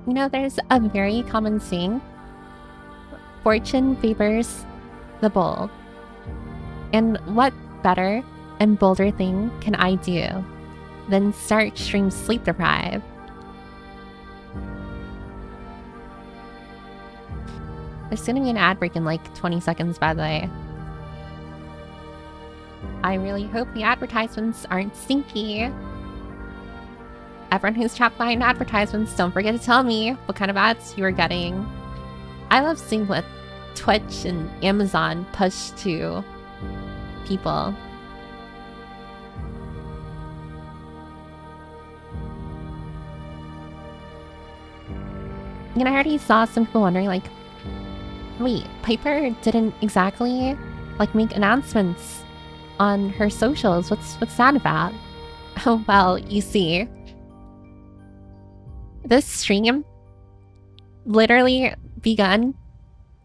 You know, there's a very common saying, fortune favors the bold. And what better and bolder thing can I do than start stream sleep deprived? There's gonna be an ad break in like 20 seconds, by the way. I really hope the advertisements aren't stinky. Everyone who's trapped behind advertisements, don't forget to tell me what kind of ads you are getting. I love seeing what Twitch and Amazon push to people. And I already saw some people wondering, like, wait, Piper didn't exactly, like, make announcements on her socials. What's that about? Oh, well, you see, this stream literally begun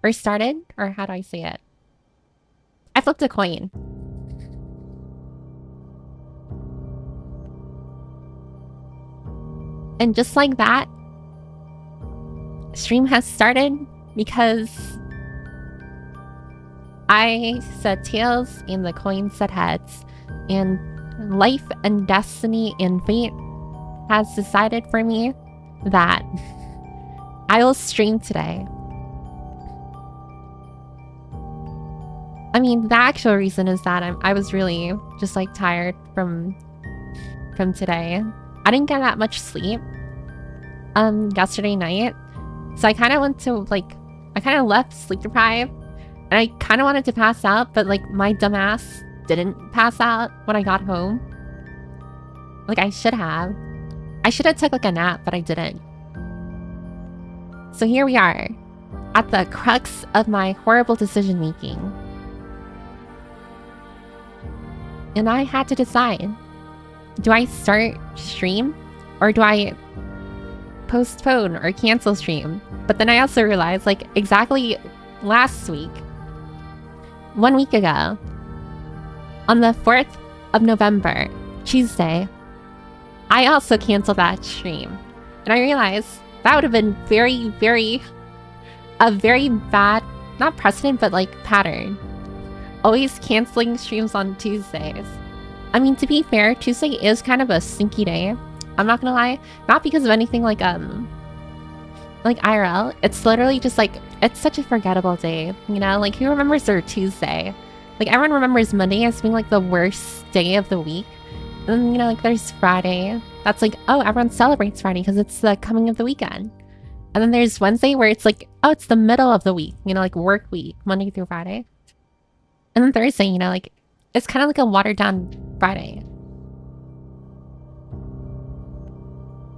or started, or how do I say it? I flipped a coin. And just like that, stream has started because I said tails and the coin said heads, and life and destiny and fate has decided for me that I will stream today. I mean, the actual reason is that I was really just like tired from today. I didn't get that much sleep yesterday night, so I kind of went to I kind of left sleep deprived, and I kind of wanted to pass out, but like my dumbass didn't pass out when I got home. Like I should have. I should have took like a nap, but I didn't. So here we are, at the crux of my horrible decision making. And I had to decide, do I start stream or do I postpone or cancel stream? But then I also realized, like, exactly last week, 1 week ago, on the 4th of November, Tuesday, I also canceled that stream. And I realized that would have been a very bad, not precedent, but like pattern. Always canceling streams on Tuesdays. I mean, to be fair, Tuesday is kind of a stinky day. I'm not gonna lie. Not because of anything like IRL. It's literally just like, it's such a forgettable day, you know? Like, who remembers their Tuesday? Like, everyone remembers Monday as being like the worst day of the week. And then, you know, like there's Friday. That's like, oh, everyone celebrates Friday because it's the coming of the weekend. And then there's Wednesday where it's like, oh, it's the middle of the week, you know, like work week, Monday through Friday. And then Thursday, you know, like, it's kind of like a watered down Friday.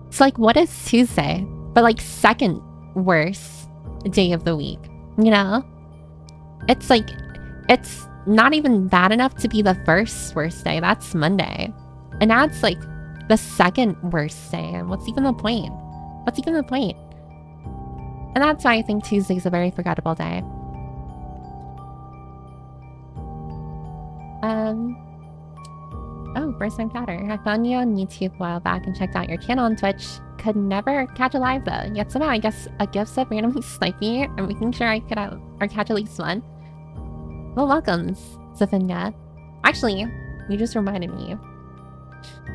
It's like, what is Tuesday? But like second worst day of the week, you know? It's like, it's not even bad enough to be the first worst day. That's Monday. And now it's like the second worst day. And what's even the point? What's even the point? And that's why I think Tuesday's a very forgettable day. Oh, first time chatter. I found you on YouTube a while back and checked out your channel on Twitch. Could never catch a live though. Yet somehow I guess a gift said randomly snipe me and making sure I could or catch at least one. Well, welcomes, Zafinga. Actually, you just reminded me.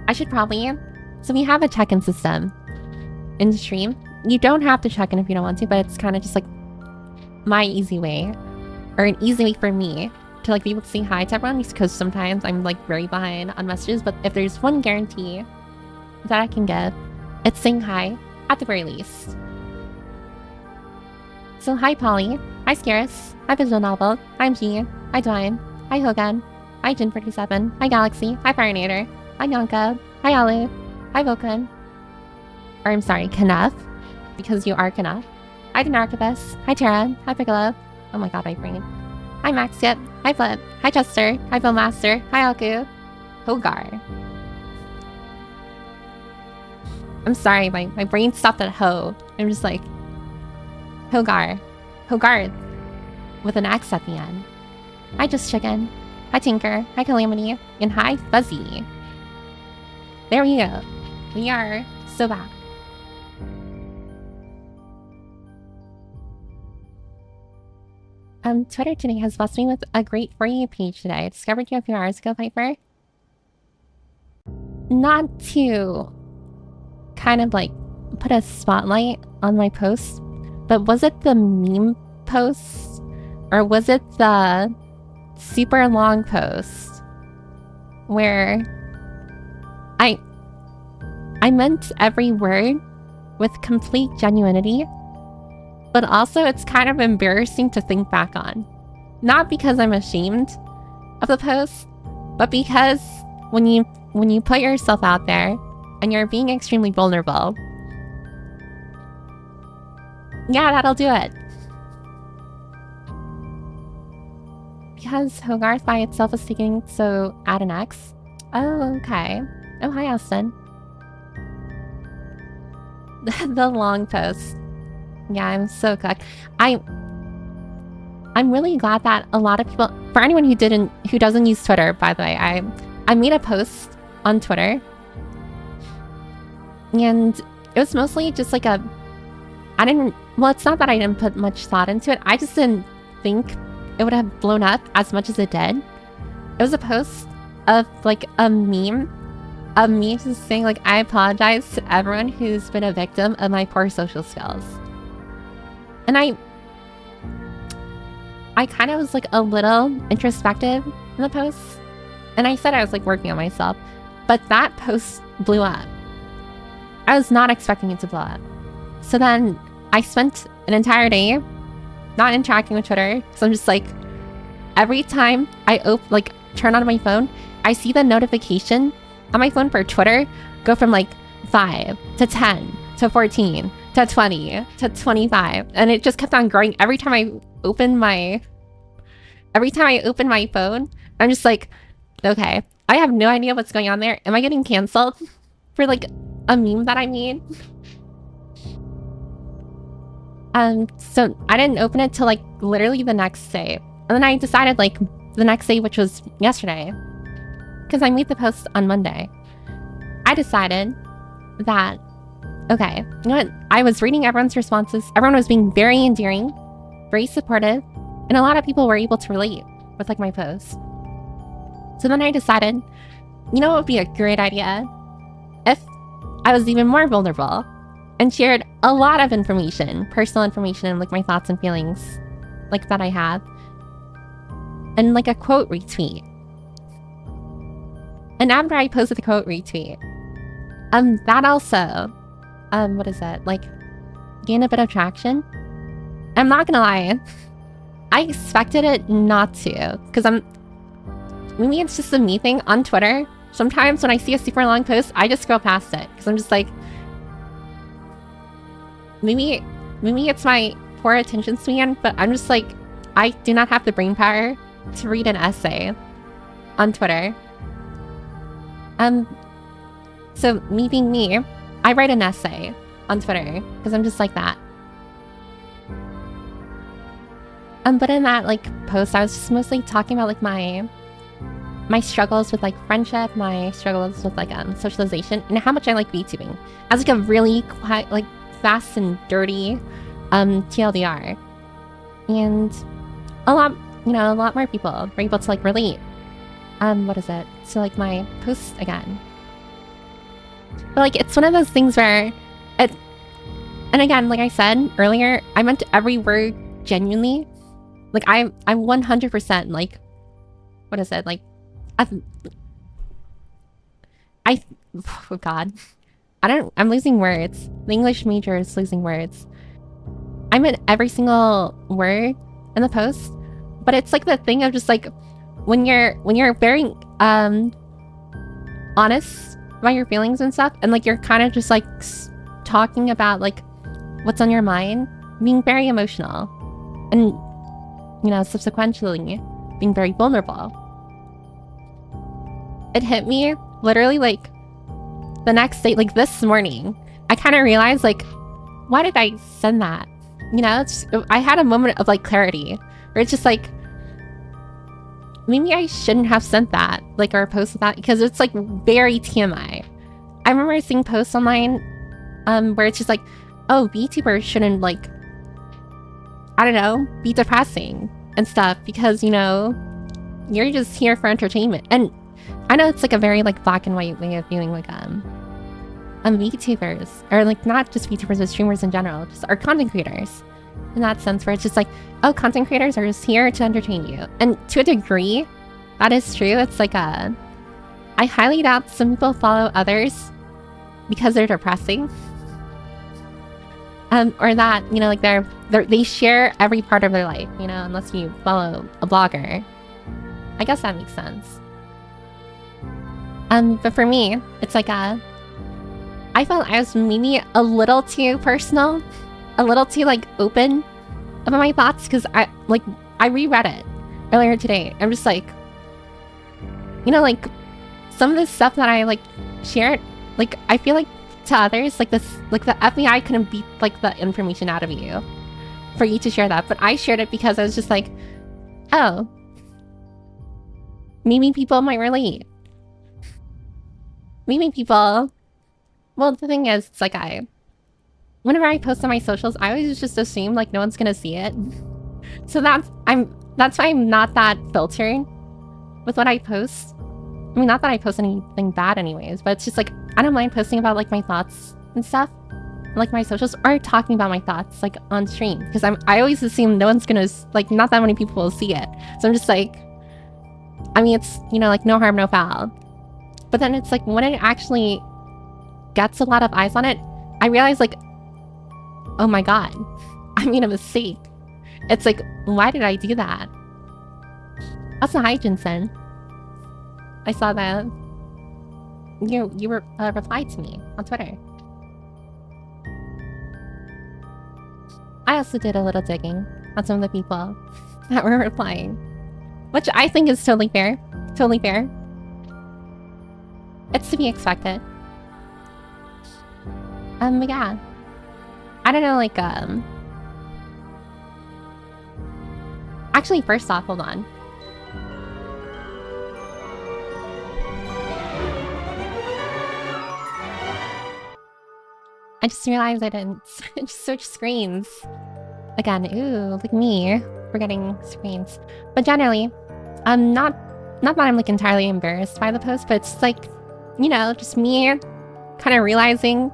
I should probably... So we have a check-in system in stream. You don't have to check in if you don't want to, but it's kind of just like my easy way, or an easy way for me to like be able to say hi to everyone, because sometimes I'm like very behind on messages. But if there's one guarantee that I can give, it's saying hi at the very least. So hi Polly, hi Scarus, hi Visual Novel, I'm G, hi Dwayne, hi Hogan, hi Jin47, hi Galaxy, hi Firenator, hi Yonka, hi Alu, hi Vulcan, or I'm sorry, Knuff, because you are Knuff. Hi Denarchibus, hi Tara, hi Piccolo, oh my god, my brain. Hi Maxip, hi Flip, hi Chester, hi Billmaster, hi Alku, Hogar. I'm sorry, my brain stopped at Ho. I'm just like, Hogar. Hogarth. With an X at the end. Hi Just Chicken, hi Tinker, hi Calamity, and hi Fuzzy. There we go. We are so back. Twitter today has blessed me with a great For You page today. I discovered you a few hours ago, Piper. Not to kind of like put a spotlight on my posts, but was it the meme post or was it the super long post where I meant every word with complete genuinity, but also it's kind of embarrassing to think back on. Not because I'm ashamed of the post, but because when you put yourself out there and you're being extremely vulnerable, yeah, that'll do it. Because Hogarth by itself is taking, so add an X. Oh, okay. Oh, hi, Austin. The long post. Yeah, I'm so cooked. I'm really glad that a lot of people, for anyone who doesn't use Twitter, by the way, I made a post on Twitter, and it was mostly just like well, it's not that I didn't put much thought into it. I just didn't think it would have blown up as much as it did. It was a post of like a meme of me just saying like, I apologize to everyone who's been a victim of my poor social skills. And I kind of was like a little introspective in the post. And I said I was like working on myself. But that post blew up. I was not expecting it to blow up. So then I spent an entire day not interacting with Twitter. So I'm just like, every time I turn on my phone, I see the notification on my phone for Twitter go from like 5 to 10 to 14 to 20 to 25. And it just kept on growing every time I open my phone. I'm just like, okay, I have no idea what's going on there. Am I getting canceled for like a meme that I made? So I didn't open it till like literally the next day. And then I decided like the next day, which was yesterday, because I made the post on Monday, I decided that, okay, you know what? I was reading everyone's responses. Everyone was being very endearing, very supportive, and a lot of people were able to relate with like my post. So then I decided, you know what would be a great idea? If I was even more vulnerable and shared a lot of information, personal information, and like my thoughts and feelings like that I have, and like a quote retweet. And after I posted the quote retweet, that also, what is it? Like, gained a bit of traction. I'm not gonna lie, I expected it not to, because maybe it's just a me thing on Twitter. Sometimes when I see a super long post, I just scroll past it, because I'm just like, maybe it's my poor attention span, but I'm just like, I do not have the brain power to read an essay on Twitter. So me being me, I write an essay on Twitter because I'm just like that. But in that like post, I was just mostly talking about like my struggles with like friendship, my struggles with like socialization, and how much I like VTubing as like a really quite like fast and dirty TLDR. And a lot more people were able to like relate to like my posts again. But like it's one of those things where and again, like I said earlier, I meant every word genuinely. Like I'm 100% like, oh God, I'm losing words. The English major is losing words. I meant every single word in the post, but it's like the thing of just like when you're very honest about your feelings and stuff, and like you're kind of just like talking about like what's on your mind, being very emotional, and subsequently being very vulnerable. It hit me literally like the next day, like this morning. I kind of realized like, why did I send that? I had a moment of like clarity where it's just like, maybe I shouldn't have sent that, like, or posted that, because it's like very TMI. I remember seeing posts online where it's just like, oh, VTubers shouldn't like, I don't know, be depressing. and stuff because, you know, you're just here for entertainment. And I know it's like a very like black and white way of viewing like VTubers, or like not just VTubers but streamers in general, just our content creators in that sense, where it's just like, oh, content creators are just here to entertain you. And to a degree, that is true. It's like I highly doubt some people follow others because they're depressing. Or that, you know, like they share every part of their life, you know, unless you follow a blogger. I guess that makes sense. But for me, it's like I felt I was maybe a little too personal, a little too like open about my thoughts, because I reread it earlier today. I'm just like, you know, like some of this stuff that I like shared, like I feel like to others, like this, like the FBI couldn't beat like the information out of you for you to share that, but I shared it because I was just like, oh, maybe people might relate. Maybe people. Well, the thing is, it's like whenever I post on my socials, I always just assume like no one's gonna see it. So that's why I'm not that filtered with what I post. I mean, not that I post anything bad anyways, but it's just like, I don't mind posting about like my thoughts and stuff, like my socials, or talking about my thoughts like on stream, because I always assume no one's gonna, like, not that many people will see it. So I'm just like, I mean, it's, you know, like no harm, no foul. But then it's like when it actually gets a lot of eyes on it, I realize like, oh my god, I made a mistake. It's like, why did I do that? Also, hi Jinsen. I saw that you replied to me on Twitter. I also did a little digging on some of the people that were replying, which I think is totally fair. Totally fair. It's to be expected. But yeah, I don't know, like actually, first off, hold on. I just realized I didn't switch screens. Again, ooh, look at me, forgetting screens. But generally, not that I'm like entirely embarrassed by the post, but it's like, you know, just me kind of realizing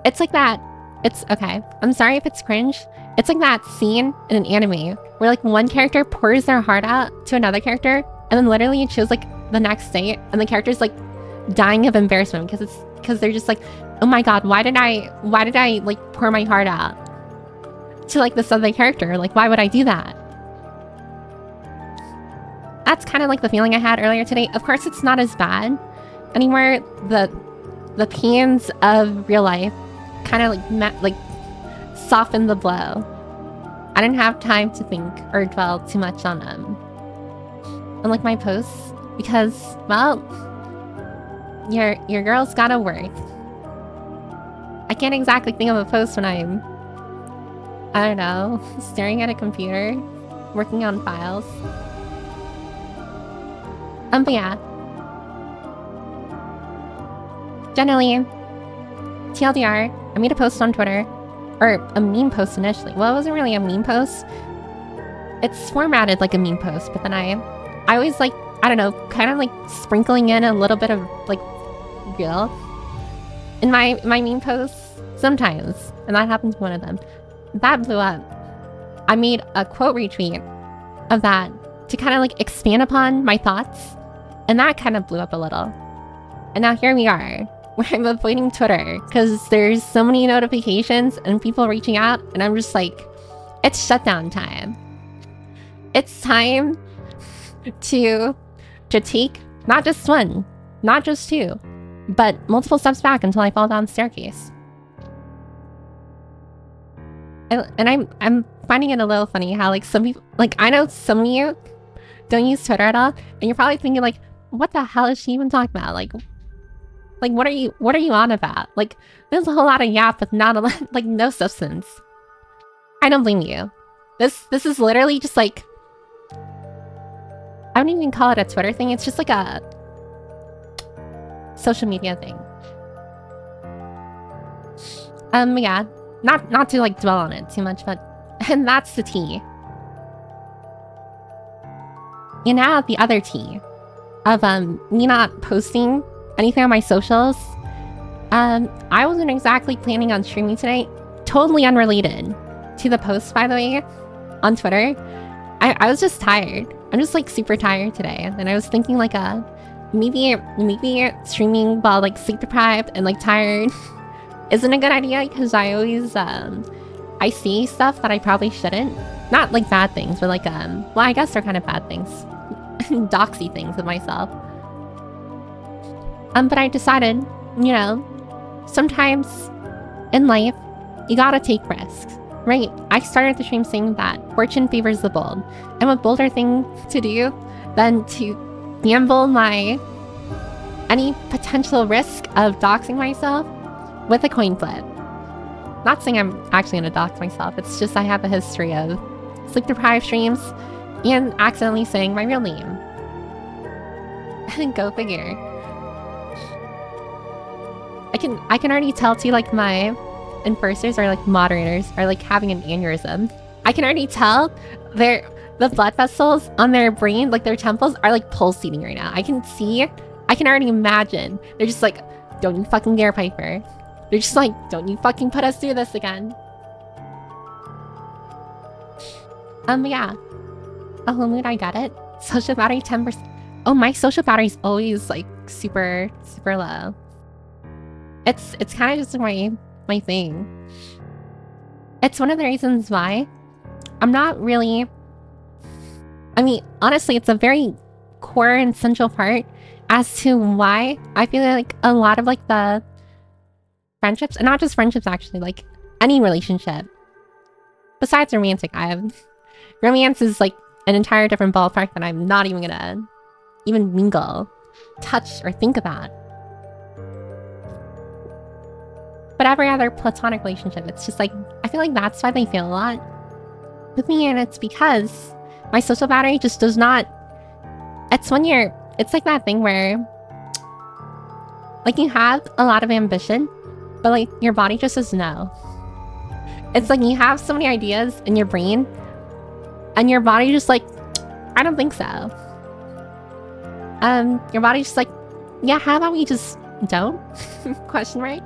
it's like that. It's okay. I'm sorry if it's cringe. It's like that scene in an anime where like one character pours their heart out to another character, and then literally it shows like the next day, and the character's like dying of embarrassment because they're just like, oh my god, why did I like pour my heart out to like this other character? Like, why would I do that? That's kind of like the feeling I had earlier today. Of course, it's not as bad anymore. The pains of real life kind of like soften the blow. I didn't have time to think or dwell too much on like my posts, because, well, your girl's gotta work. I can't exactly think of a post when I'm, I don't know, staring at a computer, working on files. But yeah. Generally, TLDR, I made a post on Twitter, or a meme post initially. Well, it wasn't really a meme post. It's formatted like a meme post, but then I always like, I don't know, kind of like sprinkling in a little bit of like real in my meme posts sometimes, and that happened to one of them. That blew up. I made a quote retweet of that to kind of like expand upon my thoughts, and that kind of blew up a little. And now here we are, where I'm avoiding Twitter because there's so many notifications and people reaching out, and I'm just like, it's shutdown time. It's time to take not just one, not just two, but multiple steps back until I fall down the staircase. And I'm finding it a little funny how like some people, like I know some of you don't use Twitter at all, and you're probably thinking like, what the hell is she even talking about? Like what are you on about? Like, there's a whole lot of yap with not a lot, like no substance. I don't blame you. This is literally just like, I wouldn't even call it a Twitter thing. It's just like a social media thing. Yeah, not to like dwell on it too much, but and that's the tea. And now the other tea of me not posting anything on my socials. I wasn't exactly planning on streaming today. Totally unrelated to the post, by the way, on Twitter. I was just tired. I'm just like super tired today. And I was thinking like maybe streaming while like sleep deprived and like tired isn't a good idea, because I always I see stuff that I probably shouldn't. Not like bad things, but like well, I guess they're kind of bad things. Doxy things of myself. But I decided, you know, sometimes in life you gotta take risks, right? I started the stream saying that fortune favors the bold, and what bolder thing to do than to gamble my any potential risk of doxing myself with a coin flip. Not saying I'm actually gonna dox myself, it's just I have a history of sleep deprived streams and accidentally saying my real name. Go figure. I can already tell too, like my enforcers or like moderators are like having an aneurysm. I can already tell the blood vessels on their brain, like their temples, are like pulsating right now. I can already imagine. They're just like, don't you fucking dare, Piper. They're just like, don't you fucking put us through this again. Yeah. A whole mood, I got it. Social battery 10%. Oh, my social battery's always like super low. It's kind of just my thing. It's one of the reasons why I'm not really... I mean, honestly, it's a very core and central part as to why I feel like a lot of like the friendships, and not just friendships actually, like any relationship, besides romantic, romance is like an entire different ballpark that I'm not even gonna even mingle, touch, or think about. But every other platonic relationship, it's just like, I feel like that's why they fail a lot with me, and it's because my social battery just does not... It's like that thing where like you have a lot of ambition, but like your body just says no. It's like you have so many ideas in your brain and your body just like, I don't think so. Your body's just like, yeah, how about we just don't? Question mark.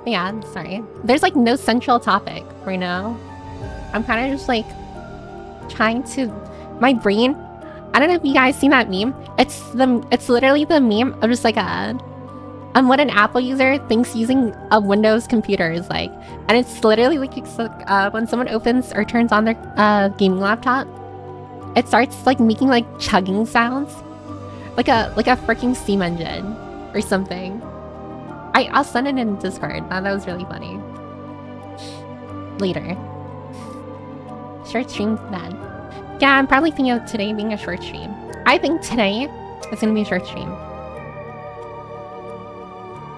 Yeah, sorry. There's like no central topic right now. I'm kind of just like trying to... My brain... I don't know if you guys seen that meme. It's literally the meme of just like what an Apple user thinks using a Windows computer is like. And it's literally like when someone opens or turns on their gaming laptop, it starts like making like chugging sounds. Like a freaking steam engine or something. I'll send it in Discord. That was really funny. Later. Short stream then. Yeah, I'm probably thinking of today being a short stream. I think today is gonna be a short stream.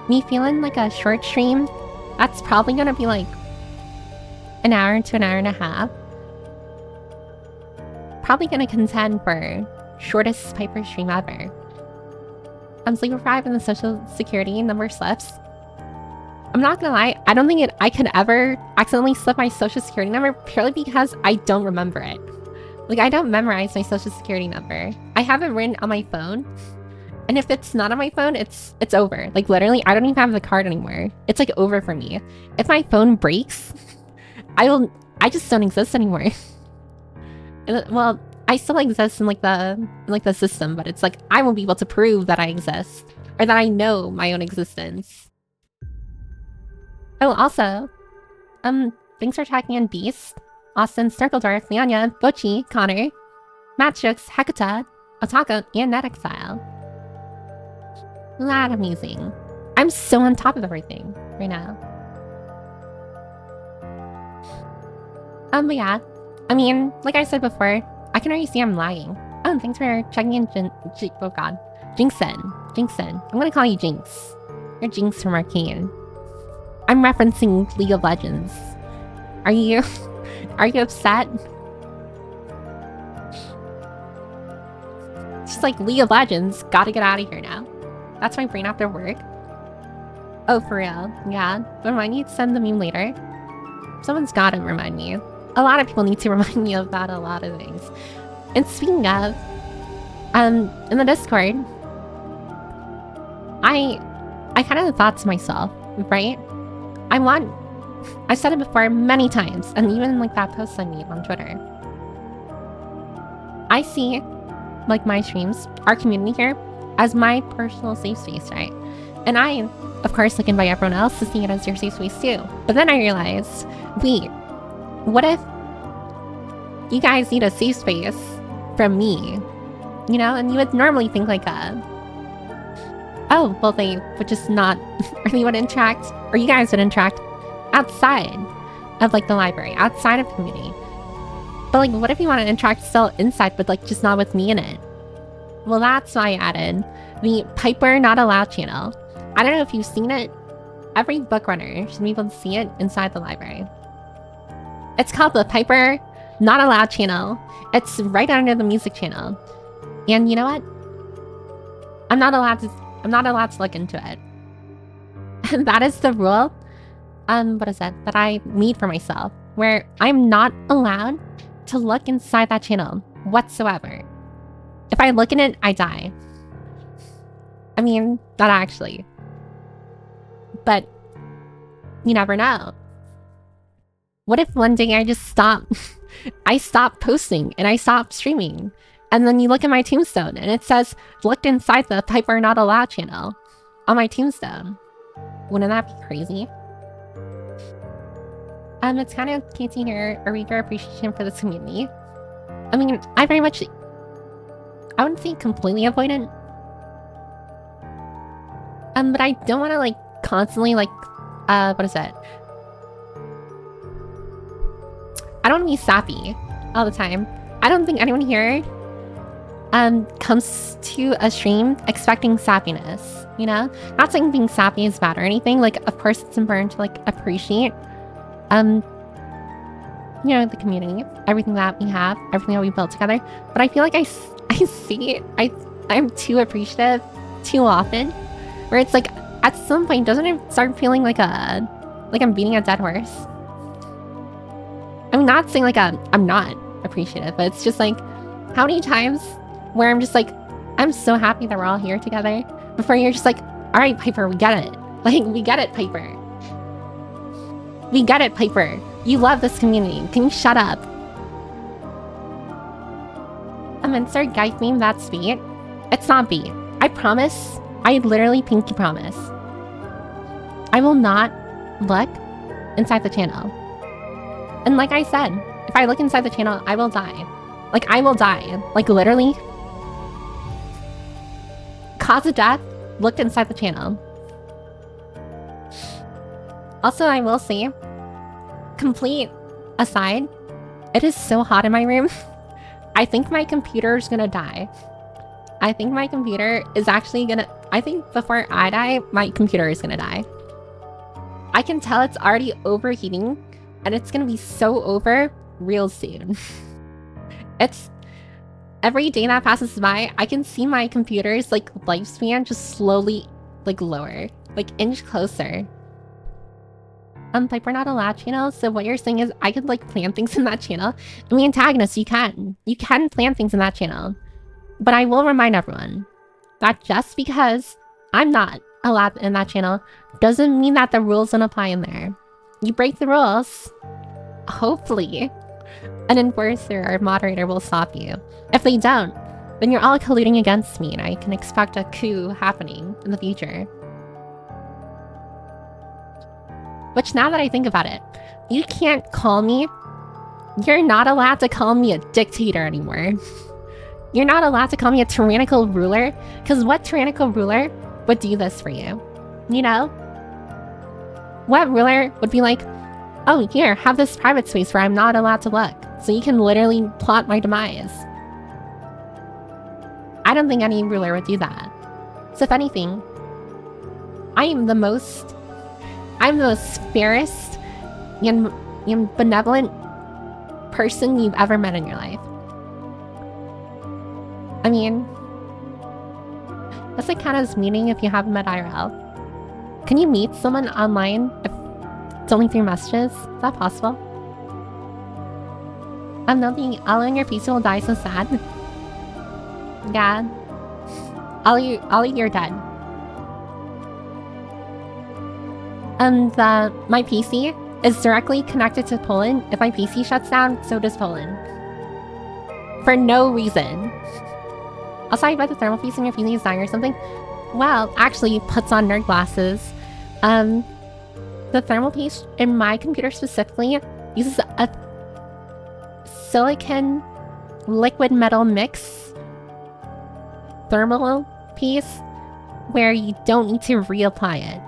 Me feeling like a short stream, that's probably gonna be like an hour to an hour and a half. Probably gonna contend for shortest Piper stream ever. I'm sleep deprived and the social security number slips. I'm not gonna lie, I don't think I could ever accidentally slip my social security number purely because I don't remember it. Like, I don't memorize my social security number. I have it written on my phone. And if it's not on my phone, it's over. Like, literally, I don't even have the card anymore. It's like over for me. If my phone breaks, I just don't exist anymore. Well, I still exist in like the system, but it's like I won't be able to prove that I exist or that I know my own existence. Oh, also, thanks for checking in, Beast, Austin, Circledorf, Leonia, Bochi, Connor, Matchux, Hekata, Otaka, and NetExile. That amazing. I'm so on top of everything right now. But yeah, I mean, like I said before, I can already see I'm lagging. Oh, and thanks for checking in, oh god. Jinxen. I'm gonna call you Jinx. You're Jinx from Arcane. I'm referencing League of Legends. Are you upset? It's just like League of Legends, gotta get out of here now. That's my brain after work. Oh, for real? Yeah. Remind me to send the meme later. Someone's gotta remind me. A lot of people need to remind me about a lot of things. And speaking of, in the Discord, I kind of thought to myself, right? I've said it before many times, and even like that post I made on Twitter. I see like my streams, our community here, as my personal safe space, right? And I, of course, like invite everyone else to see it as your safe space too. But then I realized, wait, what if you guys need a safe space from me? You know, and you would normally think like oh, well, they would just not really want to interact, or you guys would interact outside of like the library, outside of the community. But like, what if you want to interact still inside, but like just not with me in it? Well, that's why I added the Piper Not Allowed channel. I don't know if you've seen it. Every book runner should be able to see it inside the library. It's called the Piper Not Allowed channel. It's right under the music channel. And you know what? I'm not allowed to look into it. And that is the rule, what is it, that I made for myself, where I'm not allowed to look inside that channel whatsoever. If I look in it, I die. I mean, not actually. But you never know. What if one day I just I stop posting and I stop streaming, and then you look at my tombstone and it says, looked inside the Piper Not Allowed channel on my tombstone. Wouldn't that be crazy? It's kind of cute to hear a reader appreciation for this community. I mean, I wouldn't say completely avoidant. But I don't want to like constantly like, what is it? I don't want to be sappy all the time. I don't think anyone here comes to a stream expecting sappiness, you know? Not saying being sappy is bad or anything. Like, of course it's important to like appreciate, you know, the community, everything that we have, everything that we built together. But I feel like I'm too appreciative too often, where it's like, at some point, doesn't it start feeling like I'm beating a dead horse? I'm not saying like I'm not appreciative, but it's just like, how many times where I'm just like, I'm so happy that we're all here together, before you're just like, all right, Piper, we get it. Like, we get it, Piper. We get it, Piper. You love this community. Can you shut up? Insert guide meme, that's bait. It's not bait. I promise. I literally pinky promise. I will not look inside the channel. And like I said, if I look inside the channel, I will die. Like, I will die. Like, literally. Cause of death, looked inside the channel. Also, I will say, complete aside, it is so hot in my room. I think my computer is gonna die. I think my computer is actually gonna... I think before I die, my computer is gonna die. I can tell it's already overheating, and it's gonna be so over real soon. It's... Every day that passes by, I can see my computer's like lifespan just slowly like lower, like inch closer. Like, we're not allowed channel, so what you're saying is I could like plan things in that channel. I mean, antagonists, you can plan things in that channel. But I will remind everyone that just because I'm not allowed in that channel doesn't mean that the rules don't apply in there. You break the rules, hopefully an enforcer or moderator will stop you. If they don't, then you're all colluding against me, and I can expect a coup happening in the future. Which, now that I think about it, you can't call me... You're not allowed to call me a dictator anymore. You're not allowed to call me a tyrannical ruler, because what tyrannical ruler would do this for you? You know? What ruler would be like, oh, here, have this private space where I'm not allowed to look, so you can literally plot my demise? I don't think any ruler would do that. So if anything, I'm the most fairest and benevolent person you've ever met in your life. I mean, that's like kind of meaning if you haven't met IRL. Can you meet someone online if only 3 messages. Is that possible? I'm nothing. Ollie and your PC will die so sad. Yeah. Ollie, you're dead. And my PC is directly connected to Poland. If my PC shuts down, so does Poland. For no reason. I'll tell you about the thermal piece in your PC is dying or something. Well, actually, puts on nerd glasses. The thermal piece in my computer specifically uses a silicon liquid metal mix thermal piece where you don't need to reapply it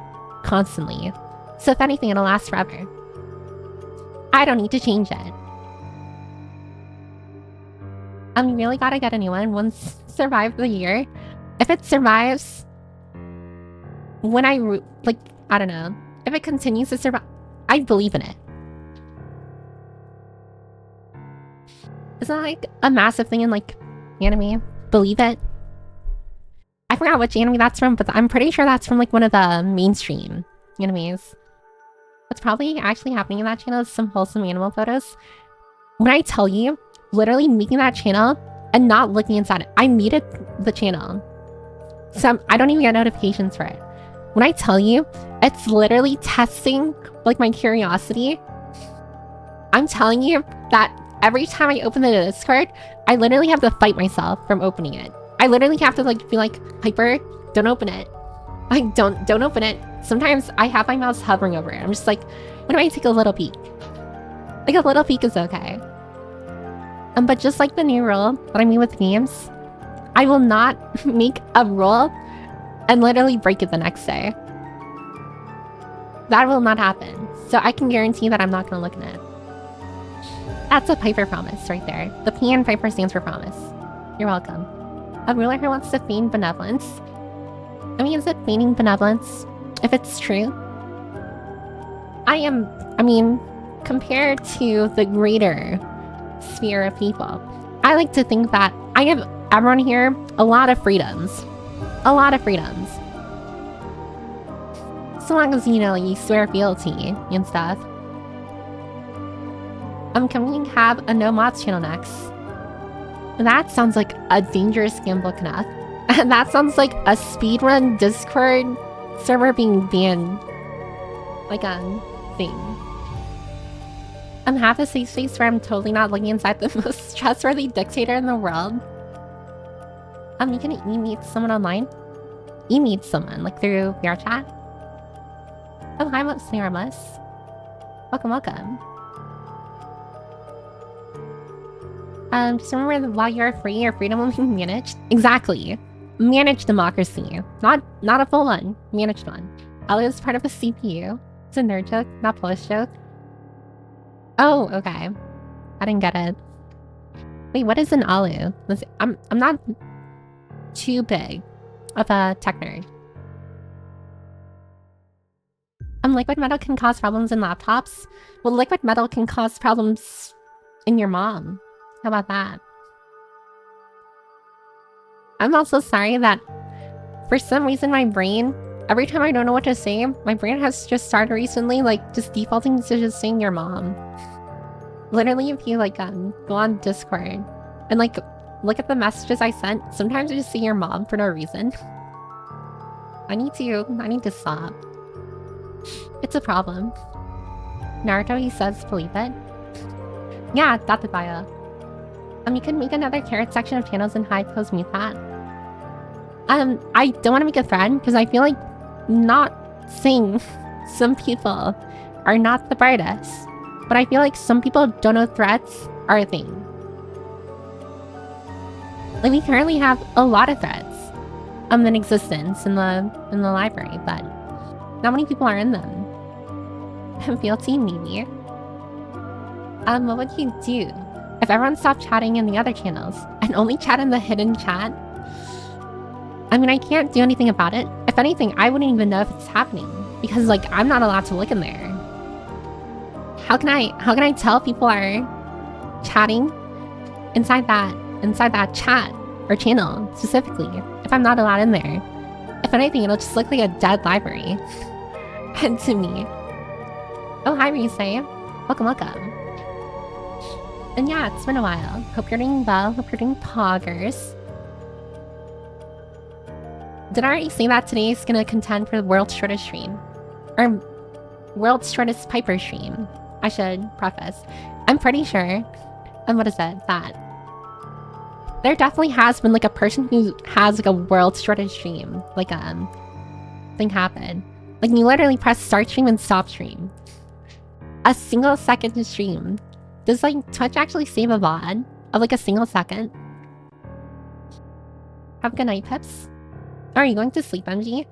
constantly. So if anything, it'll last forever. I don't need to change it. You really gotta get a new one once survive the year. If it survives, when I don't know. If it continues to survive, I believe in it. Isn't that like a massive thing in like anime? Believe it? I forgot which anime that's from, but I'm pretty sure that's from like one of the mainstream animes. What's probably actually happening in that channel is some wholesome animal photos. When I tell you, literally making that channel and not looking inside it. I muted the channel. So I don't even get notifications for it. When I tell you, it's literally testing like my curiosity. I'm telling you that every time I open the Discord, I literally have to fight myself from opening it. I literally have to like be like, Hyper, don't open it. Like, don't open it. Sometimes I have my mouse hovering over it. I'm just like, what do I take a little peek? Like a little peek is okay. But just like the new rule that I made with games, I will not make a rule and literally break it the next day. That will not happen. So I can guarantee that I'm not going to look at it. That's a Piper promise right there. The P in Piper stands for promise. You're welcome. A ruler who wants to feign benevolence. I mean, is it feigning benevolence? If it's true. Compared to the greater sphere of people, I like to think that I give everyone here a lot of freedoms. A lot of freedoms. So long as, you know, you swear fealty and stuff. Can we have a no mods channel next? That sounds like a dangerous gamble enough. And that sounds like a speedrun Discord server being banned. Like a thing. I'm half a safe space where I'm totally not looking inside the most trustworthy dictator in the world. You can e-meet someone online? E-meet someone, like through VR chat? Oh, hi, what's Armless? Welcome, welcome. Just remember that while you're free, your freedom will be managed. Exactly. Managed democracy. Not a full one. Managed one. Ali is part of a CPU. It's a nerd joke, not Polish joke. Oh, okay. I didn't get it. Wait, what is an alu? I'm not too big of a tech nerd. Liquid metal can cause problems in laptops. Well, liquid metal can cause problems in your mom. How about that? I'm also sorry that for some reason my brain, every time I don't know what to say, my brain has just started recently like just defaulting to just saying your mom. Literally, if you like go on Discord and like look at the messages I sent, sometimes I just see your mom for no reason. I need to stop. It's a problem. Naruto, he says, believe it. Yeah, that's the bio. You can make another carrot section of channels and hide post mute that. I don't want to make a thread because I feel like not saying some people are not the brightest. But I feel like some people don't know threads are a thing. Like we currently have a lot of threads in existence in the library, but not many people are in them. Fealty maybe. What would you do if everyone stopped chatting in the other channels and only chat in the hidden chat? I mean, I can't do anything about it. If anything, I wouldn't even know if it's happening because like I'm not allowed to look in there. How can I tell people are chatting inside that chat or channel specifically if I'm not allowed in there? If anything, it'll just look like a dead library. And to me. Oh, hi, Rise. Welcome, welcome. And yeah, it's been a while. Hope you're doing well. Hope you're doing poggers. Did I already say that today is gonna contend for the world's shortest stream? Or world's shortest Piper stream? I should preface. I'm pretty sure. And what is it? That there definitely has been like a person who has like a world's shortest stream. Like thing happen. Like you literally press start stream and stop stream. A single second to stream. Does like Twitch actually save a VOD of like a single second? Have a good night, Pips. Are you going to sleep, MG?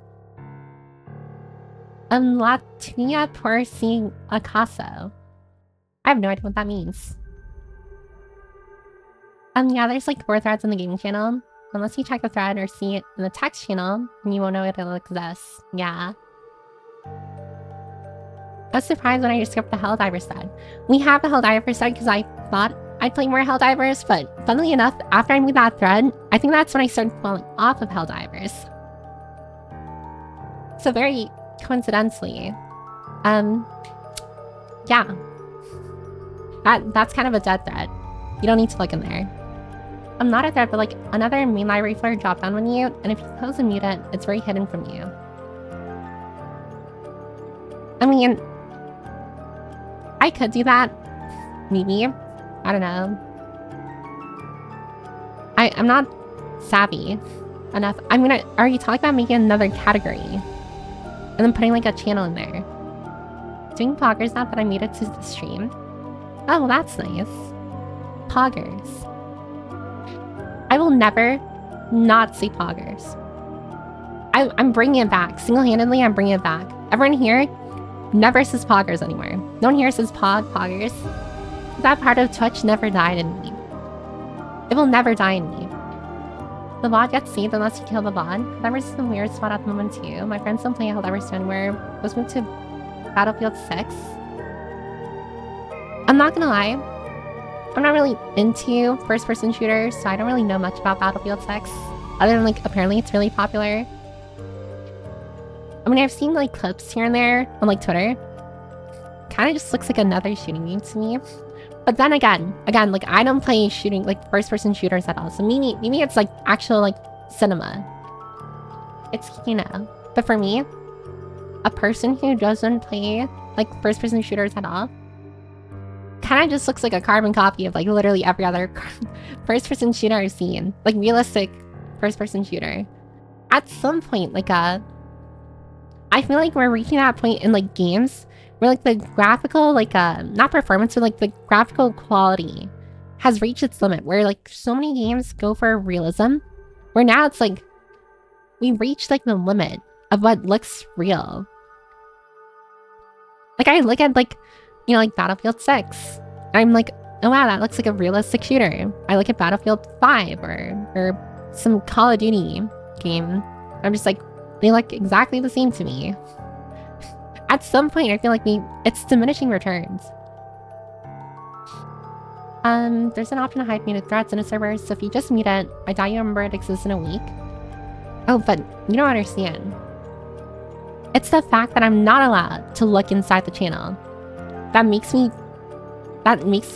Latinia por si acaso. I have no idea what that means. Yeah, there's like 4 threads in the game channel. Unless you check the thread or see it in the text channel, you won't know it exists. Yeah. I was surprised when I discovered the Helldivers thread. We have the Helldivers thread because I thought I'd play more Helldivers, but funnily enough, after I made that thread, I think that's when I started falling off of Helldivers. So very coincidentally, yeah. That's kind of a dead thread. You don't need to look in there. I'm not a thread, but like another main library flare drop down menu, and if you close and mute it, it's very hidden from you. I mean, I could do that. Maybe. I don't know. I'm not savvy enough. Are you talking about making another category? And then putting like a channel in there? Doing poggers now that I made it to the stream? Oh, well, that's nice. Poggers. I will never not say poggers. I'm bringing it back. Single-handedly, I'm bringing it back. Everyone here never says poggers anymore. No one here says poggers. That part of Twitch never died in me. It will never die in me. The VOD gets saved unless you kill the VOD. Helldivers is a weird spot at the moment too. My friends don't play Helldivers anywhere. Was moved to Battlefield 6. I'm not gonna lie. I'm not really into first-person shooters, so I don't really know much about Battlefield 6. Other than like, apparently it's really popular. I mean, I've seen like clips here and there on like Twitter. Kind of just looks like another shooting game to me. But then again, like I don't play shooting like first-person shooters at all. So maybe it's like actual like cinema. It's, you know. But for me, a person who doesn't play like first-person shooters at all kind of just looks like a carbon copy of like literally every other first-person shooter I've seen. Like realistic first-person shooter. At some point, like I feel like we're reaching that point in like games where like the graphical, like not performance, but like the graphical quality has reached its limit. Where like so many games go for realism, where now it's like we reached like the limit of what looks real. Like I look at like, you know, like Battlefield 6. I'm like, oh wow, that looks like a realistic shooter. I look at Battlefield 5 or some Call of Duty game. I'm just like, they look exactly the same to me. At some point, I feel like it's diminishing returns. There's an option to hide muted threats in a server, so if you just mute it, I doubt you remember it exists in a week. Oh, but you don't understand. It's the fact that I'm not allowed to look inside the channel. That makes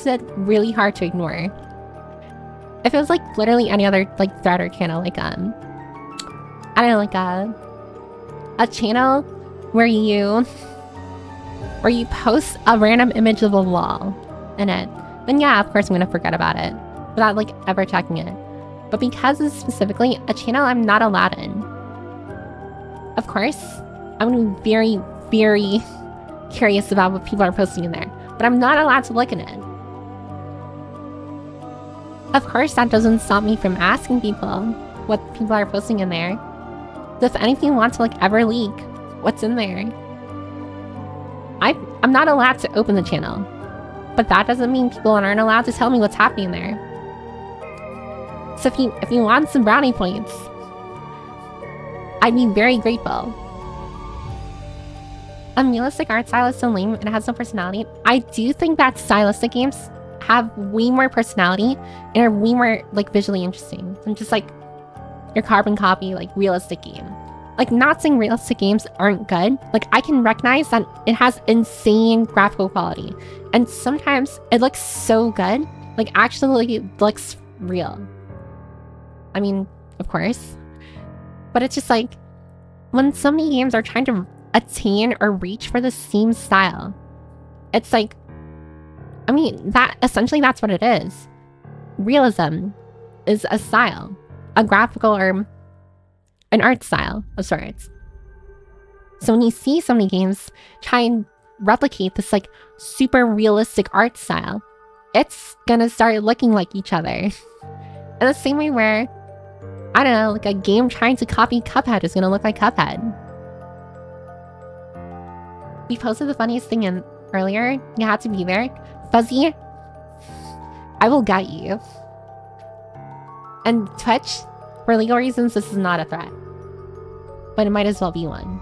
it really hard to ignore. If it was like literally any other like thread or channel, like I don't know, like a channel where you post a random image of a wall in it, then yeah, of course I'm gonna forget about it without like ever checking it. But because it's specifically a channel I'm not allowed in, of course I'm gonna be very, very curious about what people are posting in there, but I'm not allowed to look in it. Of course, that doesn't stop me from asking people what people are posting in there. So if anything wants to like ever leak what's in there, I'm not allowed to open the channel, but that doesn't mean people aren't allowed to tell me what's happening there. So if you want some brownie points, I'd be very grateful. Realistic art style is so lame and it has no personality. I do think that stylistic games have way more personality and are way more like visually interesting than just like your carbon copy like realistic game. Like, not saying realistic games aren't good. Like, I can recognize that it has insane graphical quality. And sometimes it looks so good. Like, actually looks real. I mean, of course. But it's just like, when so many games are trying to attain or reach for the same style, it's like, I mean, essentially that's what it is. Realism is a style. A graphical or an art style of sorts. So when you see so many games try and replicate this like super realistic art style, it's gonna start looking like each other. In the same way where, I don't know, like a game trying to copy Cuphead is gonna look like Cuphead. We posted the funniest thing in earlier. You had to be there. Fuzzy, I will get you. And Twitch, for legal reasons, this is not a threat. But it might as well be one.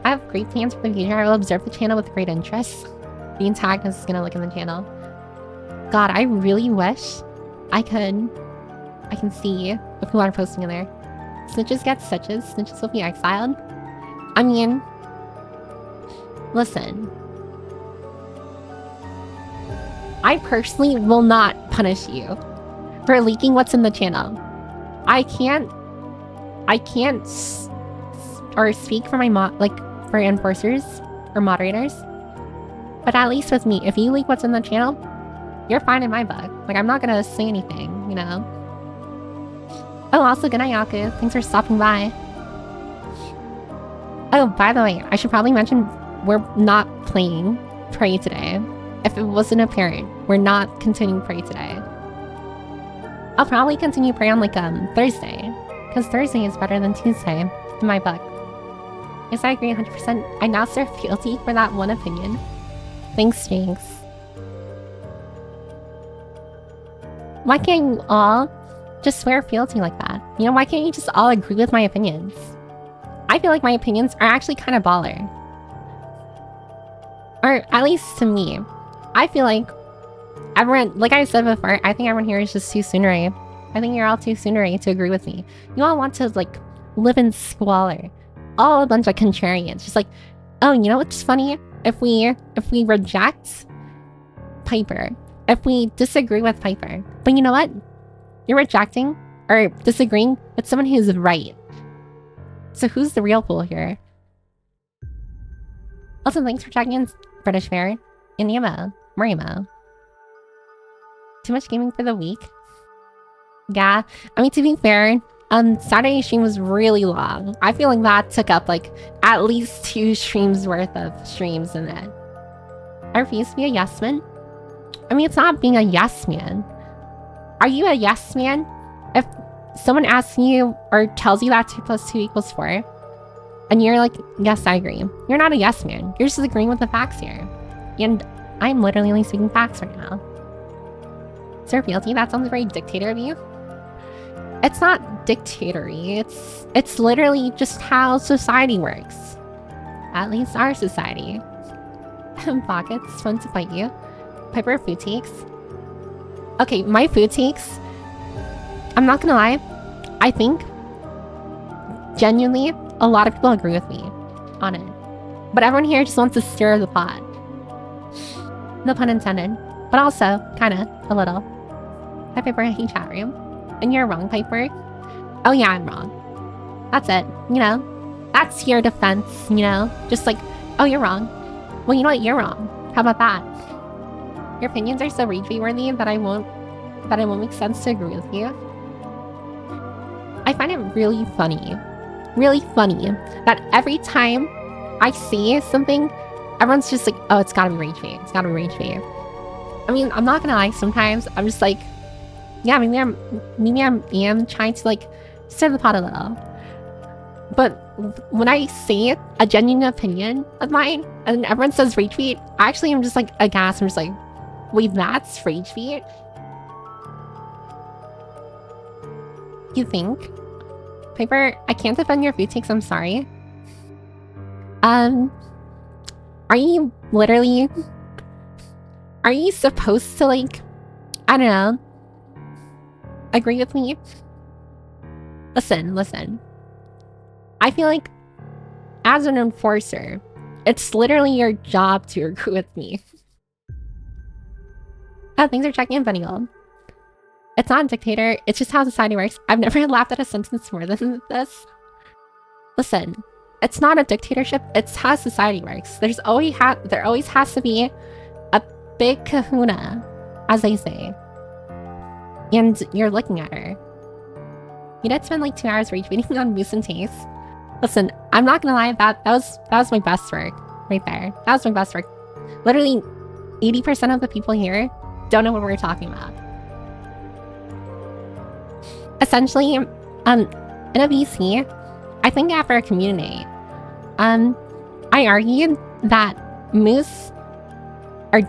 I have great plans for the future. I will observe the channel with great interest. The antagonist is gonna look in the channel. God, I really wish I can see if people are posting in there. Snitches get stitches. Snitches will be exiled. I mean, listen. I personally will not punish you for leaking what's in the channel. I can't speak for my for enforcers or moderators. But at least with me, if you leak what's in the channel, you're fine in my book. Like, I'm not gonna say anything, you know? Oh, also, good night, Yaku. Thanks for stopping by. Oh, by the way, I should probably mention we're not playing Prey today. If it wasn't apparent, we're not continuing Prey today. I'll probably continue Prey on, like, Thursday. Because Thursday is better than Tuesday, in my book. Yes, I agree 100%. I now serve fealty for that one opinion. Thanks, Jinx. Why can't you all just swear fealty like that? You know, why can't you just all agree with my opinions? I feel like my opinions are actually kind of baller. Or at least to me. I feel like everyone, like I said before, I think everyone here is just too tsundere. I think you're all too tsundere to agree with me. You all want to, like, live in squalor. All a bunch of contrarians. Just like, oh, you know what's funny? If we reject Piper, if we disagree with Piper, but you know what? You're rejecting or disagreeing with someone who's right. So who's the real fool here? Also, thanks for checking in, British Bear, Indiamo, Marimo. Too much gaming for the week? Yeah, I mean, to be fair, Saturday stream was really long. I feel like that took up like at least 2 streams worth of streams in it. I refuse to be a yes man. I mean, it's not being a yes man. Are you a yes man? If someone asks you or tells you that 2 + 2 = 4, and you're like, yes, I agree. You're not a yes man. You're just agreeing with the facts here. And I'm literally only speaking facts right now. Sir Fealty, that sounds very dictator of you. It's not dictatory. It's literally just how society works. At least our society. Pockets, fun to fight you. Piper food takes. Okay, my food takes, I'm not gonna lie, I think genuinely a lot of people agree with me on it. But everyone here just wants to stir the pot. No pun intended. But also, kinda, a little. Hi Piper, hey chat room. And you're wrong, Piper. Oh yeah, I'm wrong. That's it, you know? That's your defense, you know? Just like, oh, you're wrong. Well, you know what? You're wrong. How about that? Your opinions are so rage-bait worthy that it won't make sense to agree with you. I find it really funny that every time I see something, everyone's just like, oh, it's gotta be rage-bait. It's gotta be rage-bait. I mean, I'm not gonna lie, sometimes I'm just like, yeah, maybe I am trying to like stir the pot a little. But when I say a genuine opinion of mine and everyone says rage bait, I actually am just like aghast. I'm just like, wait, that's rage bait? You think? Piper, I can't defend your food takes, I'm sorry. Are you supposed to like, I don't know, agree with me? Listen. I feel like as an enforcer, it's literally your job to agree with me. Things are checking in Bunny Gold. It's not a dictator, it's just how society works. I've never laughed at a sentence more than this. Listen, it's not a dictatorship, it's how society works. There always has to be a big kahuna, as they say. And you're looking at her. You did spend like 2 hours rage baiting on Moose and Taste. Listen, I'm not gonna lie, that was my best work right there. That was my best work. Literally 80% of the people here don't know what we're talking about. Essentially, in a VC, I think after a community, I argued that moose are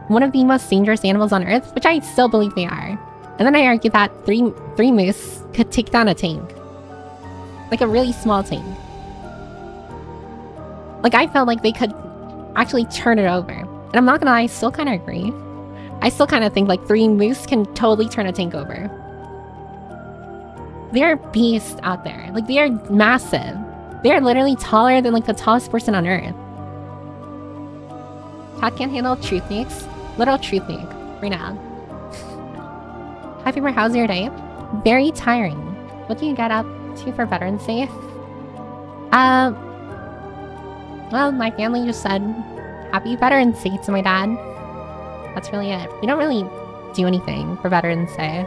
one of the most dangerous animals on Earth, which I still believe they are. And then I argued that three moose could take down a tank. Like a really small tank. Like I felt like they could actually turn it over. And I'm not gonna lie, I still kind of agree. I still kind of think like 3 moose can totally turn a tank over. They're beasts out there. Like they are massive. They are literally taller than like the tallest person on Earth. Cat can't handle truth nukes. Little truth nuke right now. Hi Fever, how's your day? Very tiring. What do you get up to for Veterans Day? Well, my family just said Happy Veterans Day to my dad. That's really it. We don't really do anything for Veterans Day.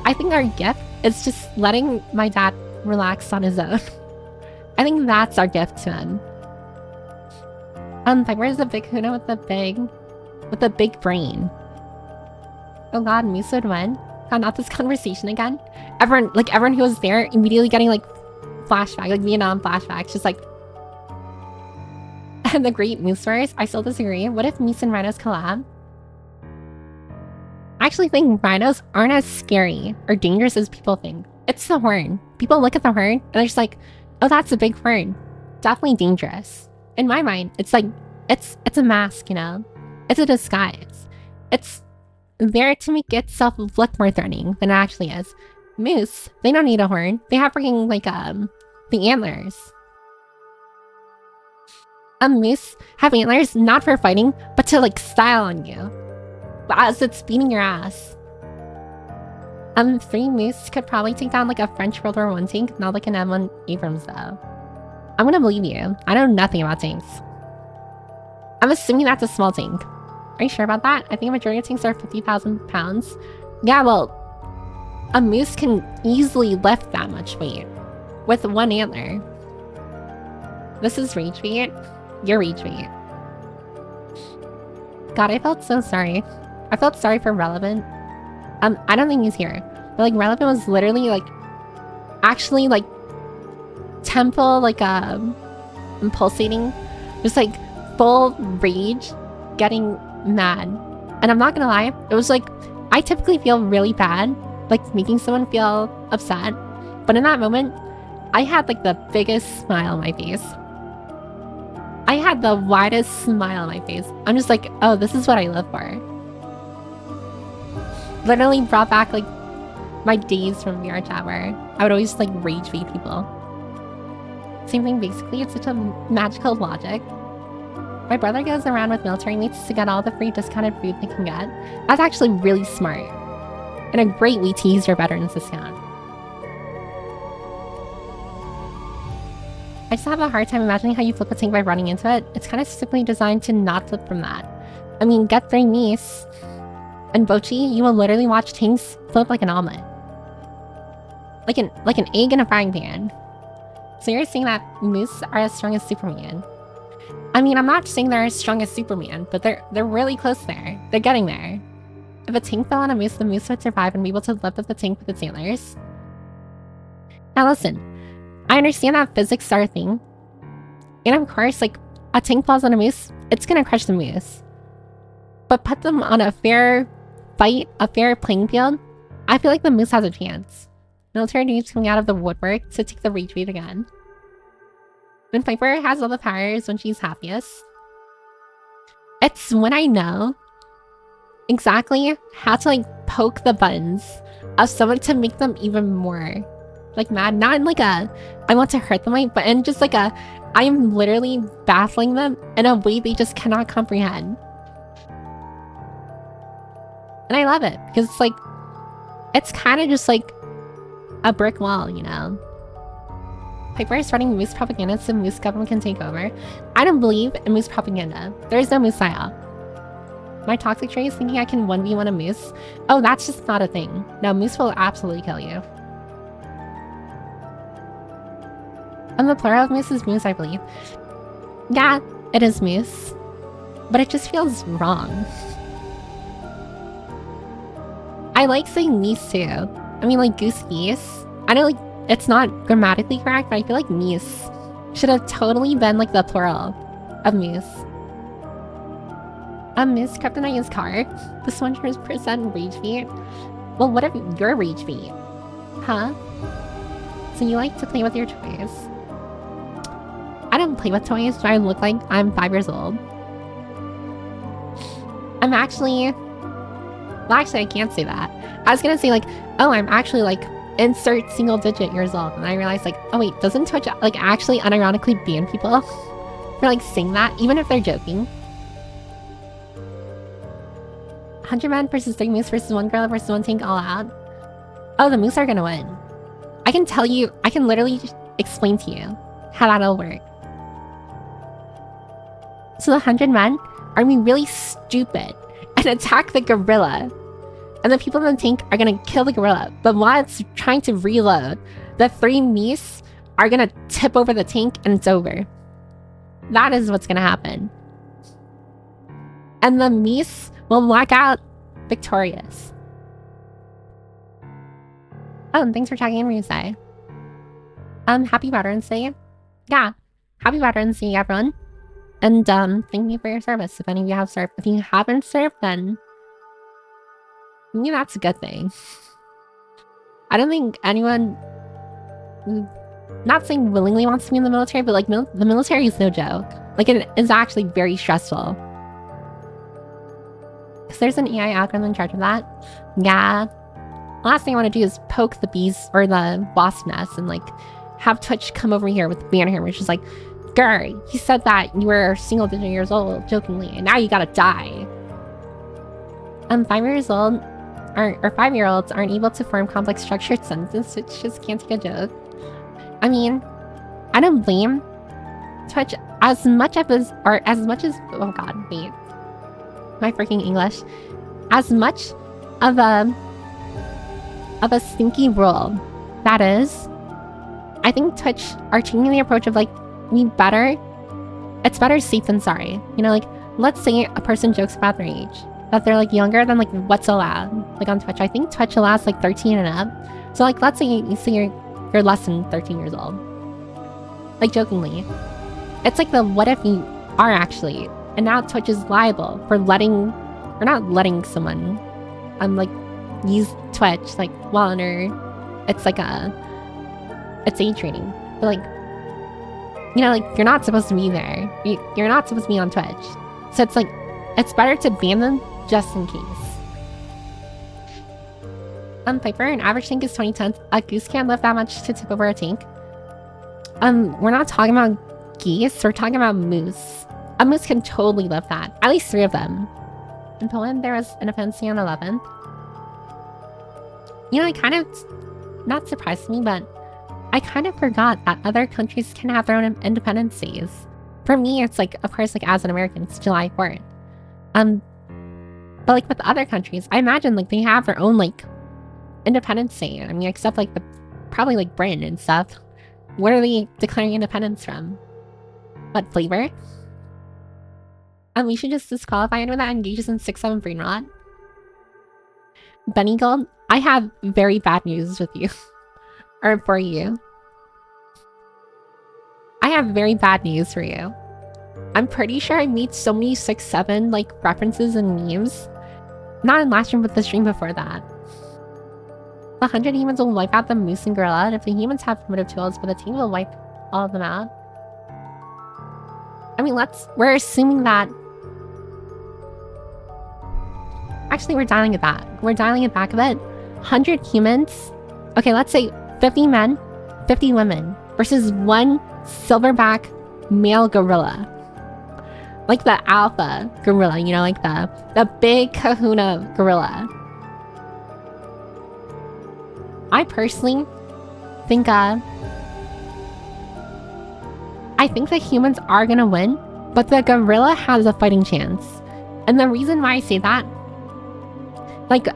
I think our gift is just letting my dad relax on his own. I think that's our gift to him. Where's the big Huna with the big brain? Oh god, Moose would win. God, not this conversation again. Everyone who was there immediately getting like flashback, like Vietnam flashbacks, just like. And the great Moose Wars, I still disagree. What if Moose and Rhinos collab? I actually think rhinos aren't as scary or dangerous as people think. It's the horn. People look at the horn and they're just like, oh, that's a big horn. Definitely dangerous. In my mind, it's like, it's a mask, you know? It's a disguise. It's there to make itself look more threatening than it actually is. Moose, they don't need a horn. They have freaking like, the antlers. Moose have antlers not for fighting, but to like style on you. As it's beating your ass. 3 moose could probably take down like a French World War I tank, not like an M1 Abrams though. I'm gonna believe you. I know nothing about tanks. I'm assuming that's a small tank. Are you sure about that? I think a majority of tanks are 50,000 pounds. Yeah, well, a moose can easily lift that much weight with 1 antler. This is rage bait. You're rage bait. God, I felt so sorry. I felt sorry for Relevant. I don't think he's here. But like Relevant was literally like actually like temple like pulsating. Just like full rage, getting mad. And I'm not gonna lie, it was like I typically feel really bad, like making someone feel upset. But in that moment, I had like the biggest smile on my face. I had the widest smile on my face. I'm just like, oh, this is what I live for. Literally brought back like my days from VR chat where I would always like rage bait people. Same thing basically, it's such a magical logic. My brother goes around with military mates to get all the free discounted food they can get. That's actually really smart. And a great way to use your veterans discount. I just have a hard time imagining how you flip a tank by running into it. It's kind of simply designed to not flip from that. I mean, get 3 meese. And Bochi, you will literally watch tanks flip like an omelet. Like an egg in a frying pan. So you're saying that moose are as strong as Superman. I mean, I'm not saying they're as strong as Superman, but they're really close there. They're getting there. If a tank fell on a moose, the moose would survive and be able to lift up the tank with its antlers. Now listen, I understand that physics are a thing. And of course, like, a tank falls on a moose, it's gonna crush the moose. But put them on a fair fight, a fair playing field, I feel like the moose has a chance. Military dudes coming out of the woodwork to take the rage bait again. When Piper has all the powers when she's happiest. It's when I know exactly how to like poke the buttons of someone to make them even more like mad. Not in like a I want to hurt them way, but in just like a I am literally baffling them in a way they just cannot comprehend. And I love it because it's like it's kind of just like a brick wall, you know. Piper is spreading moose propaganda so moose government can take over. I don't believe in moose propaganda. There is no moose psyop. My toxic trait is thinking I can 1v1 a moose. Oh, that's just not a thing. No, moose will absolutely kill you. And the plural of moose is moose, I believe. Yeah, it is moose. But it just feels wrong. I like saying meese too. I mean, like goose geese. I know like it's not grammatically correct, but I feel like meese should have totally been like the plural of moose. A moose kryptonite is car. This 100% rage beat. Well, what if you're rage beat? Huh? So you like to play with your toys? I don't play with toys, so I look like I'm 5 years old. I'm actually... Well, actually, I can't say that. I was gonna say like, oh, I'm actually like, insert single digit years old. And I realized like, oh wait, doesn't Twitch like actually unironically ban people for like saying that, even if they're joking? 100 men versus 3 moose versus 1 gorilla versus 1 tank all out. Oh, the moose are gonna win. I can tell you, I can literally explain to you how that'll work. So the 100 men are gonna be really stupid and attack the gorilla. And the people in the tank are gonna kill the gorilla. But while it's trying to reload, the 3 meese are gonna tip over the tank and it's over. That is what's gonna happen. And the meese will walk out victorious. Oh, and thanks for tagging in, Ryusei. Happy Veterans Day. Yeah, happy Veterans Day, everyone. And thank you for your service. If any of you have served, if you haven't served, then maybe that's a good thing. I don't think anyone, not saying willingly wants to be in the military, but like the military is no joke. Like it is actually very stressful. Because there's an AI algorithm in charge of that. Yeah. Last thing I want to do is poke the bees or the wasp nest and like have Twitch come over here with the banner here, which is like, Gary, he said that you were single digit years old, jokingly, and now you gotta die. 5 years old, or 5-year-olds aren't able to form complex structured sentences, which just can't take a joke. I mean, I don't blame Twitch as much as, oh god, wait. My freaking English. As much of a stinky rule that is, I think Twitch are taking the approach of like, it's better safe than sorry. You know, like, let's say a person jokes about their age, that they're like younger than like what's allowed. Like on Twitch, I think Twitch allows like 13 and up. So like, let's say you say you're less than 13 years old. Like jokingly. It's like the what if you are actually, and now Twitch is liable for not letting someone like use Twitch like while under, it's like it's age rating. But like, you know, like you're not supposed to be there. You're not supposed to be on Twitch. So it's like, it's better to ban them just in case. Piper, an average tank is 20 tons. A goose can't lift that much to tip over a tank. We're not talking about geese, we're talking about moose. A moose can totally lift that. At least 3 of them. In Poland, there was Independence Day on 11th. You know, it kind of not surprised me, but I kind of forgot that other countries can have their own Independence Days. For me, it's like, of course, like as an American, it's July 4th. But like with other countries, I imagine like they have their own like Independence Day. I mean, except like probably like Britain and stuff. Where are they declaring independence from? What flavor? We should just disqualify anyone that engages in 6-7 brain rot. Benny Gold, I have very bad news with you. Or for you. I have very bad news for you. I'm pretty sure I made so many 6-7 like references and memes. Not in last stream, but the stream before that. The 100 humans will wipe out the moose and gorilla, and if the humans have primitive tools, but the team will wipe all of them out. I mean, we're assuming that... Actually, we're dialing it back. We're dialing it back a bit. 100 humans... Okay, let's say 50 men, 50 women versus one silverback male gorilla. Like the alpha gorilla, you know, like the big kahuna gorilla. I personally think I think the humans are gonna win, but the gorilla has a fighting chance. And the reason why I say that, like,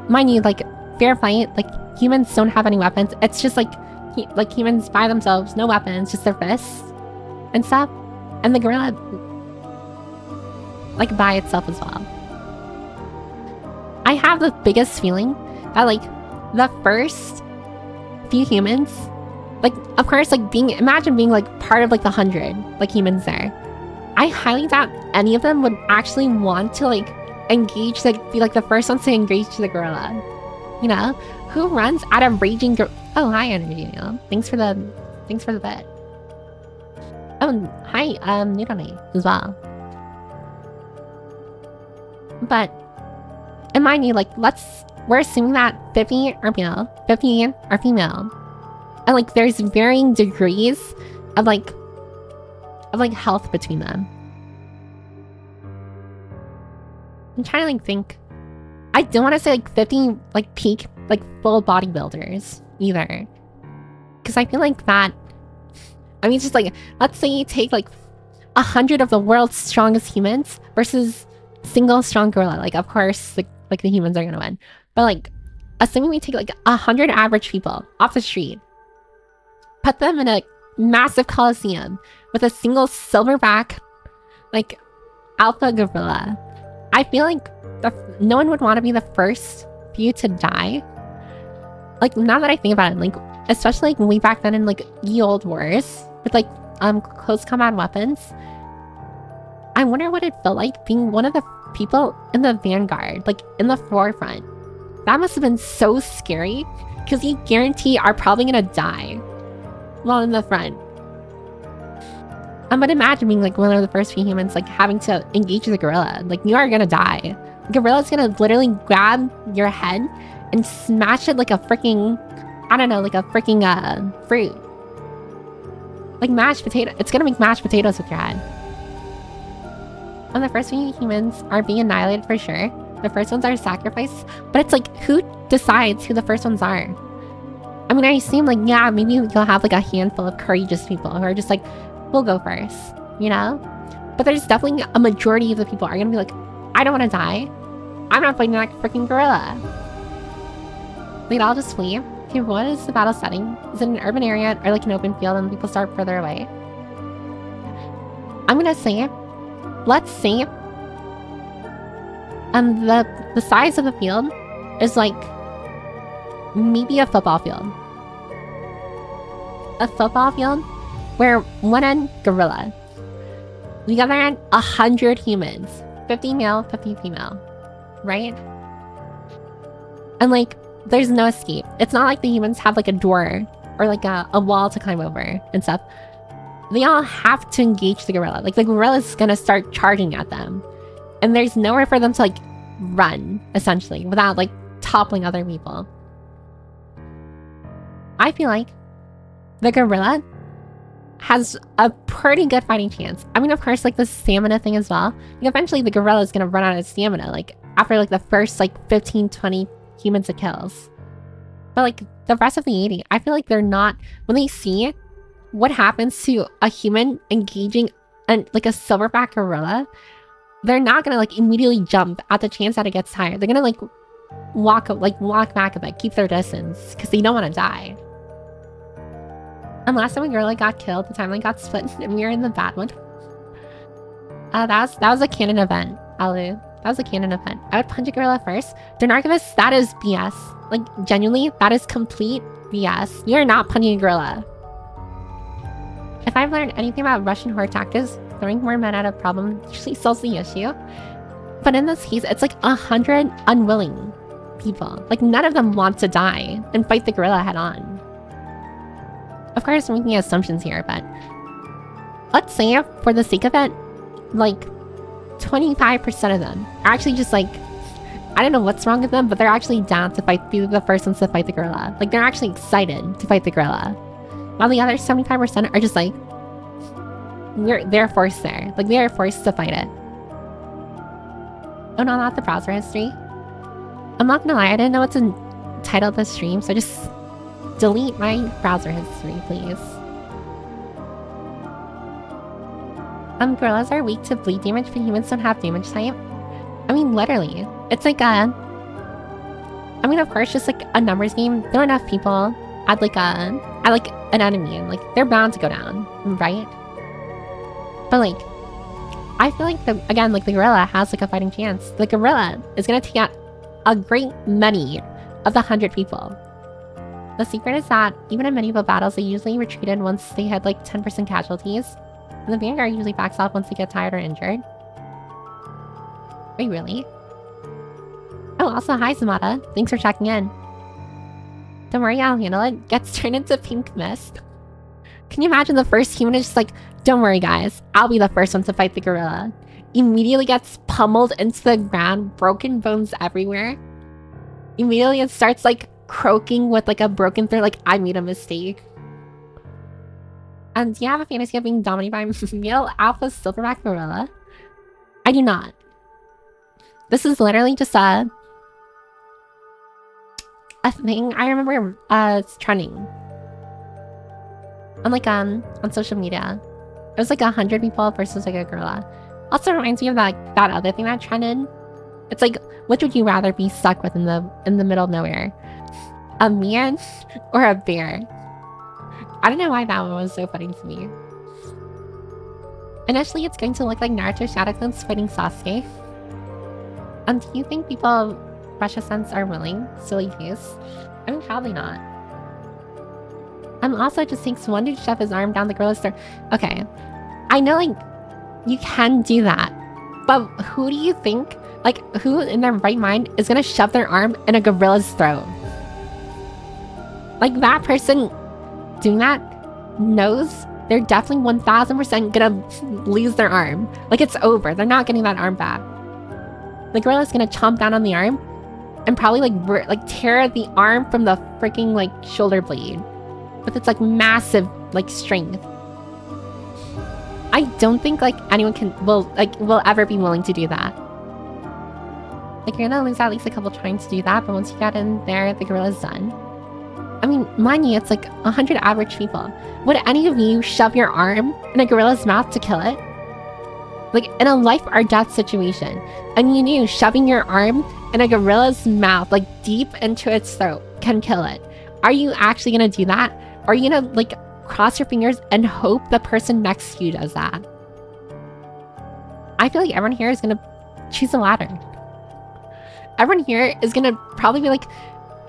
mind you, like, fair fight, like, humans don't have any weapons. It's just like humans by themselves, no weapons, just their fists and stuff. And the gorilla, like, by itself as well. I have the biggest feeling that, like, the first few humans, like, of course, like, imagine being, like, part of, like, the 100, like, humans there. I highly doubt any of them would actually want to, like, engage, like, be, like, the first ones to engage the gorilla. You know? Who runs at a raging Oh, hi, Energy. Thanks for the bit. Oh, hi, Nudoni as well. But, and mind you, like, we're assuming that 50 are male, 50 are female. And, like, there's varying degrees of health between them. I'm trying to, like, think. I don't want to say, like, 50, like, peak, like, full bodybuilders either. Because I feel like that, I mean, just, like, let's say you take, like, 100 of the world's strongest humans versus single strong gorilla. Like, of course, like the humans are gonna win. But, like, assuming we take, like, 100 average people off the street, put them in a massive coliseum with a single silverback, like, alpha gorilla, I feel like no one would want to be the first few to die. Like, now that I think about it, like, especially, like, way back then in, like, ye old wars with, like, close combat weapons, I wonder what it felt like being one of the people in the vanguard, like, in the forefront. That must have been so scary, because you guarantee are probably gonna die while in the front. But imagine being, like, one of the first few humans, like, having to engage the gorilla. Like, you are gonna die. The gorilla's gonna literally grab your head and smash it like a freaking, I don't know, like a freaking fruit. Like mashed potato. It's gonna make mashed potatoes with your head. And the first few humans are being annihilated for sure. The first ones are sacrificed. But it's like, who decides who the first ones are? I mean, I assume, like, yeah, maybe you'll have, like, a handful of courageous people who are just like, we'll go first, you know? But there's definitely a majority of the people are gonna be like, I don't want to die. I'm not fighting that freaking gorilla. They'd all just flee. Okay, what is the battle setting? Is it an urban area or, like, an open field and people start further away? I'm gonna say, let's say, the size of the field is, like, maybe a football field. A football field where one end, gorilla. The other end, 100 humans. 50 male, 50 female. Right? And, like, there's no escape. It's not like the humans have, like, a door or, like, a wall to climb over and stuff. They all have to engage the gorilla. Like, the gorilla's gonna start charging at them. And there's nowhere for them to, like, run, essentially, without, like, toppling other people. I feel like the gorilla has a pretty good fighting chance. I mean, of course, like, the stamina thing as well. Like, eventually the gorilla is gonna run out of stamina, like, after, like, the first, like, 15, 20 humans it kills. But, like, the rest of the 80, I feel like they're not, when they see what happens to a human engaging like, a silverback gorilla, they're not gonna, like, immediately jump at the chance that it gets tired. They're gonna, like, walk back a bit, keep their distance, because they don't want to die. And last time a gorilla got killed, the timeline got split, and we were in the bad one. That was a canon event, Alu. That was a canon event. I would punch a gorilla first. Donarchivus, that is BS. Like, genuinely, that is complete BS. You're not punching a gorilla. If I've learned anything about Russian horde tactics, throwing more men at a problem usually solves the issue. But in this case, it's like 100 unwilling people. Like, none of them want to die and fight the gorilla head on. Of course, I'm making assumptions here, but let's say, for the sake of it, like, 25% of them are actually just, like, I don't know what's wrong with them, but they're actually down to be the first ones to fight the gorilla. Like, they're actually excited to fight the gorilla. While the other 75% are just like, they're forced there. Like, they are forced to fight it. Oh no, not the browser history. I'm not gonna lie, I didn't know what to title this stream, so just delete my browser history, please. Gorillas are weak to bleed damage, but humans don't have damage type. I mean, literally. It's like a... I mean, of course, just like a numbers game. There are enough people at like an enemy, and like they're bound to go down, right? But like, I feel like again, like the gorilla has like a fighting chance. The gorilla is gonna take out a great many of the 100 people. The secret is that even in medieval battles, they usually retreated once they had like 10% casualties. And the vanguard usually backs off once they get tired or injured. Wait, really? Oh, also, hi, Samada. Thanks for checking in. Don't worry, I'll handle it. Gets turned into pink mist. Can you imagine the first human is just like, don't worry, guys. I'll be the first one to fight the gorilla. Immediately gets pummeled into the ground, broken bones everywhere. Immediately it starts like croaking with like a broken throat, like, I made a mistake. And do you have a fantasy of being dominated by a male alpha silverback gorilla? I do not. This is literally just a thing I remember trending on like on social media. It was like 100 people versus like a gorilla. Also reminds me of that other thing that trended. It's like, which would you rather be stuck with in the middle of nowhere? A man or a bear? I don't know why that one was so funny to me. Initially, it's going to look like Naruto Shadow Clones fighting Sasuke. And do you think people Russia Sense are willing? Silly face. I mean, probably not. Also, it just takes one to shove his arm down the gorilla's throat. Okay. I know, like, you can do that. But who do you think, like, who in their right mind is gonna shove their arm in a gorilla's throat? Like, that person doing that knows they're definitely 1000% gonna lose their arm. Like, it's over. They're not getting that arm back. The gorilla's gonna chomp down on the arm and probably like tear the arm from the freaking like shoulder blade with its like massive like strength. I don't think like anyone will ever be willing to do that. Like, you're gonna lose at least a couple trying to do that, but once you get in there, the gorilla's done. I mean, mind you, it's like 100 average people. Would any of you shove your arm in a gorilla's mouth to kill it? Like, in a life or death situation, and you knew shoving your arm in a gorilla's mouth, like deep into its throat, can kill it. Are you actually gonna do that? Or are you gonna like cross your fingers and hope the person next to you does that? I feel like everyone here is gonna choose the latter. Everyone here is gonna probably be like,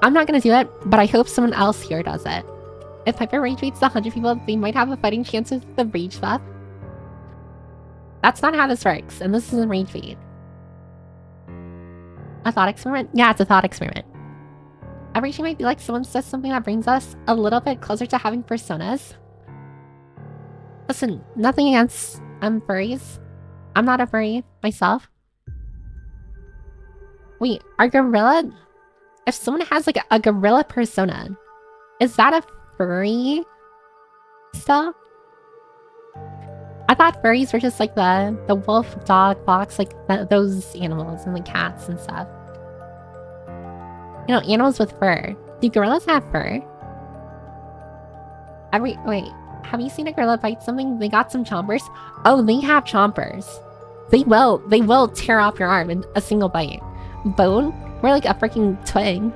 I'm not gonna do it, but I hope someone else here does it. If Piper rage baits the 100 people, they might have a fighting chance with the rage buff. That's not how this works, and this isn't rage bait. A thought experiment? Yeah, it's a thought experiment. Every stream might be like someone says something that brings us a little bit closer to having personas. Listen, nothing against furries. I'm not a furry myself. Wait, are gorilla... If someone has like a gorilla persona, is that a furry stuff? I thought furries were just like the wolf, dog, fox, like those animals and like cats and stuff. You know, animals with fur. Do gorillas have fur? Wait, have you seen a gorilla bite something? They got some chompers. Oh, they have chompers. They will tear off your arm in a single bite. Bone? We're like a freaking twig.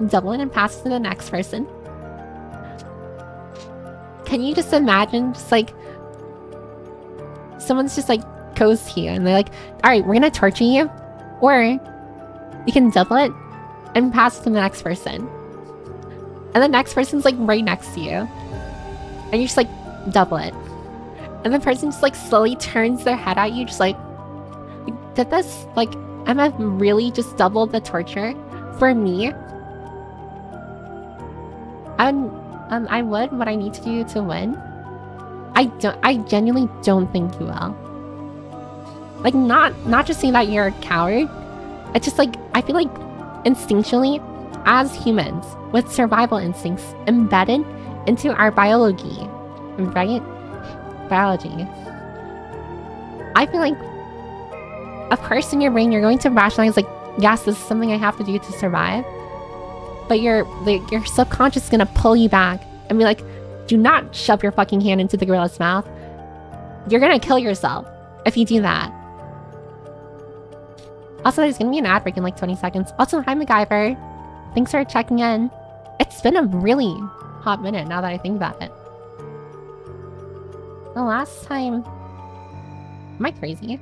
Double it and pass it to the next person. Can you just imagine just like someone's just like goes to you and they're like, alright, we're gonna torture you, or you can double it and pass it to the next person. And the next person's like right next to you. And you just like double it. And the person just like slowly turns their head at you, just like, did this like Emma really just doubled the torture for me? I would what I need to do to win. I genuinely don't think you will. Like, not just saying that you're a coward, It's just like, I feel like instinctually, as humans, with survival instincts embedded into our biology, right? Biology. I feel like, of course, in your brain, you're going to rationalize, like, yes, this is something I have to do to survive. But your subconscious is gonna pull you back and be like, do not shove your fucking hand into the gorilla's mouth. You're gonna kill yourself if you do that. Also, there's gonna be an ad break in like 20 seconds. Also, hi MacGyver. Thanks for checking in. It's been a really hot minute now that I think about it. The last time... Am I crazy?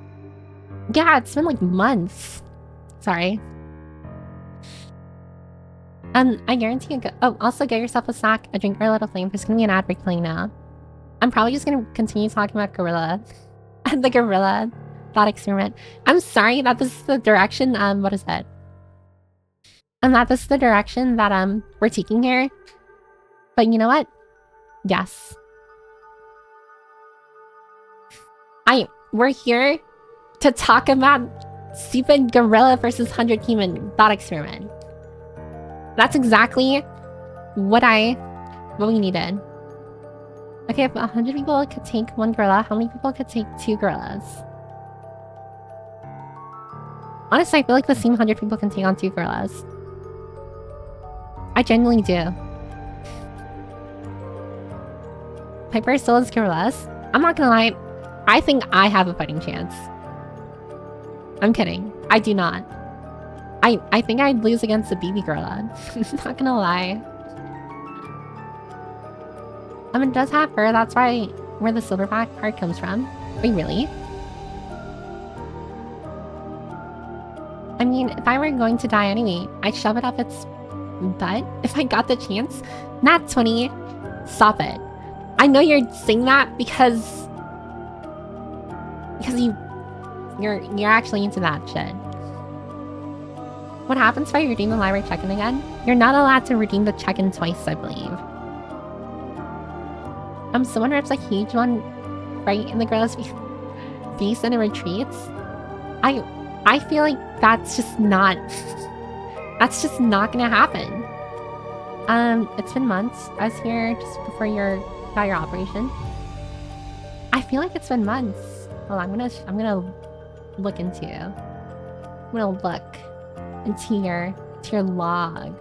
Yeah, it's been like months. Sorry. I guarantee you also get yourself a snack, a drink, or a little flame. There's gonna be an ad break playing now. I'm probably just gonna continue talking about gorilla. The gorilla thought experiment. I'm sorry that this is the direction, what is it? And that this is the direction that, we're taking here. But you know what? Yes. We're here to talk about stupid gorilla versus 100 human thought experiment. That's exactly what we needed. Okay, if 100 people could take one gorilla, how many people could take 2 gorillas? Honestly, I feel like the same 100 people can take on 2 gorillas. I genuinely do. Piper still has gorillas. I'm not gonna lie, I think I have a fighting chance. I'm kidding. I do not. I think I'd lose against a baby gorilla. Not gonna lie. It does have fur. That's where the silverback part comes from. Wait, really? I mean, if I were going to die anyway, I'd shove it up its butt if I got the chance. Nat 20. Stop it. I know you're saying that because you're actually into that shit. What happens if I redeem the library check-in again? You're not allowed to redeem the check-in twice, I believe. Someone rips a huge one right in the girl's face and it retreats. I feel like that's just not gonna happen. It's been months. I was here just before your operation. I feel like it's been months. Hold on, I'm gonna look into you. I'm gonna look into your log.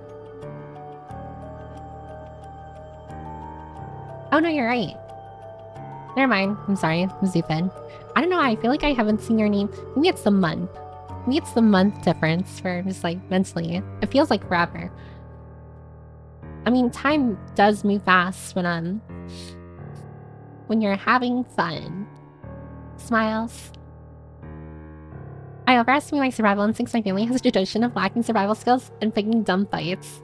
Oh no, you're right. Never mind. I'm sorry. I'm stupid. I don't know. I feel like I haven't seen your name. Maybe it's the month. Maybe it's the month difference for just like mentally. It feels like forever. I mean, time does move fast when you're having fun. Smiles. I overestimate my survival instincts. My family has a tradition of lacking survival skills and picking dumb fights.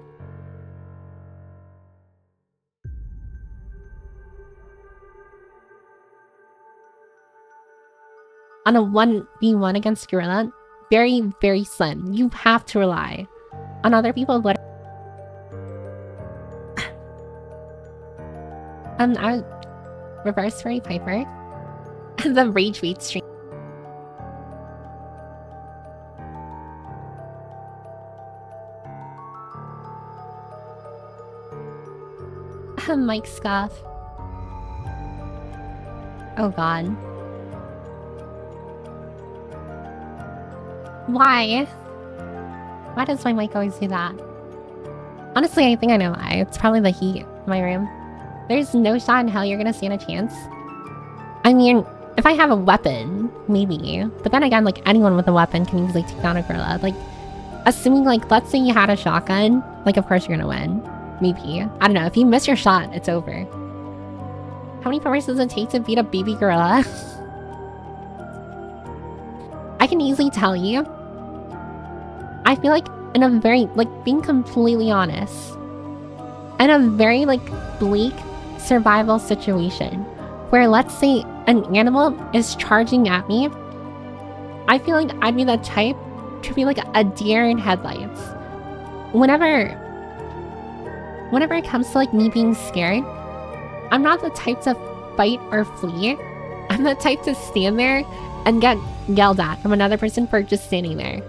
On a 1v1 against gorilla, very, very slim. You have to rely on other people. I was reverse furry Piper. The RAGEBAIT stream. Mike Scuff. Oh god. Why? Why does my mic always do that? Honestly, I think I know why. It's probably the heat in my room. There's no shot in hell you're gonna stand a chance. I mean, if I have a weapon, maybe. But then again, like, anyone with a weapon can easily take down a gorilla. Like, assuming, like, let's say you had a shotgun, like, of course you're gonna win. Maybe. I don't know. If you miss your shot, it's over. How many powers does it take to beat a baby gorilla? I can easily tell you. I feel like in a very, like, being completely honest, in a very, like, bleak survival situation where, let's say, an animal is charging at me, I feel like I'd be the type to be like a deer in headlights. Whenever it comes to, like, me being scared, I'm not the type to fight or flee. I'm the type to stand there and get yelled at from another person for just standing there.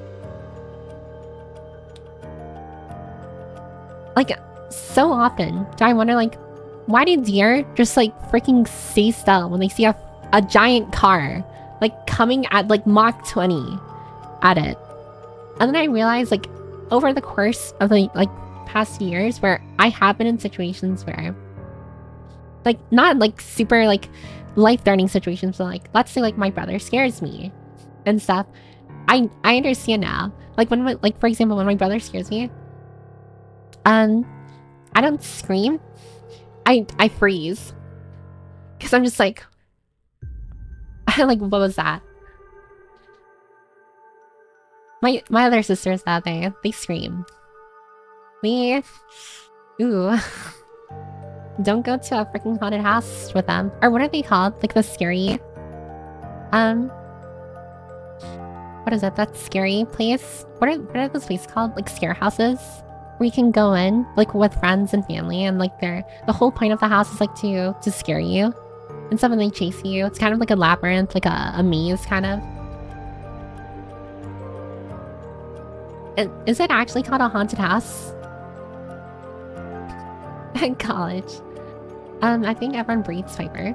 Like, so often do I wonder, like, why do deer just, like, freaking stay still when they see a giant car, like, coming at, like, Mach 20 at it? And then I realized, like, over the course of the, like, past years where I have been in situations where, like, not, like, super, like, life-threatening situations, but, like, let's say, like, my brother scares me and stuff. I understand now. Like, when, like, for example, when my brother scares me, I don't scream. I freeze. Because I'm just like, like, what was that? My other sisters, that they scream. Ooh. Don't go to a freaking haunted house with them. Or what are they called? Like the scary, what is it? That scary place? What are those places called? Like scare houses? Where you can go in, like, with friends and family, and, like, the whole point of the house is, like, to scare you. And stuff, and they chase you. It's kind of like a labyrinth, like a maze, kind of. Is it actually called a haunted house? At college. I think everyone breathes Viper.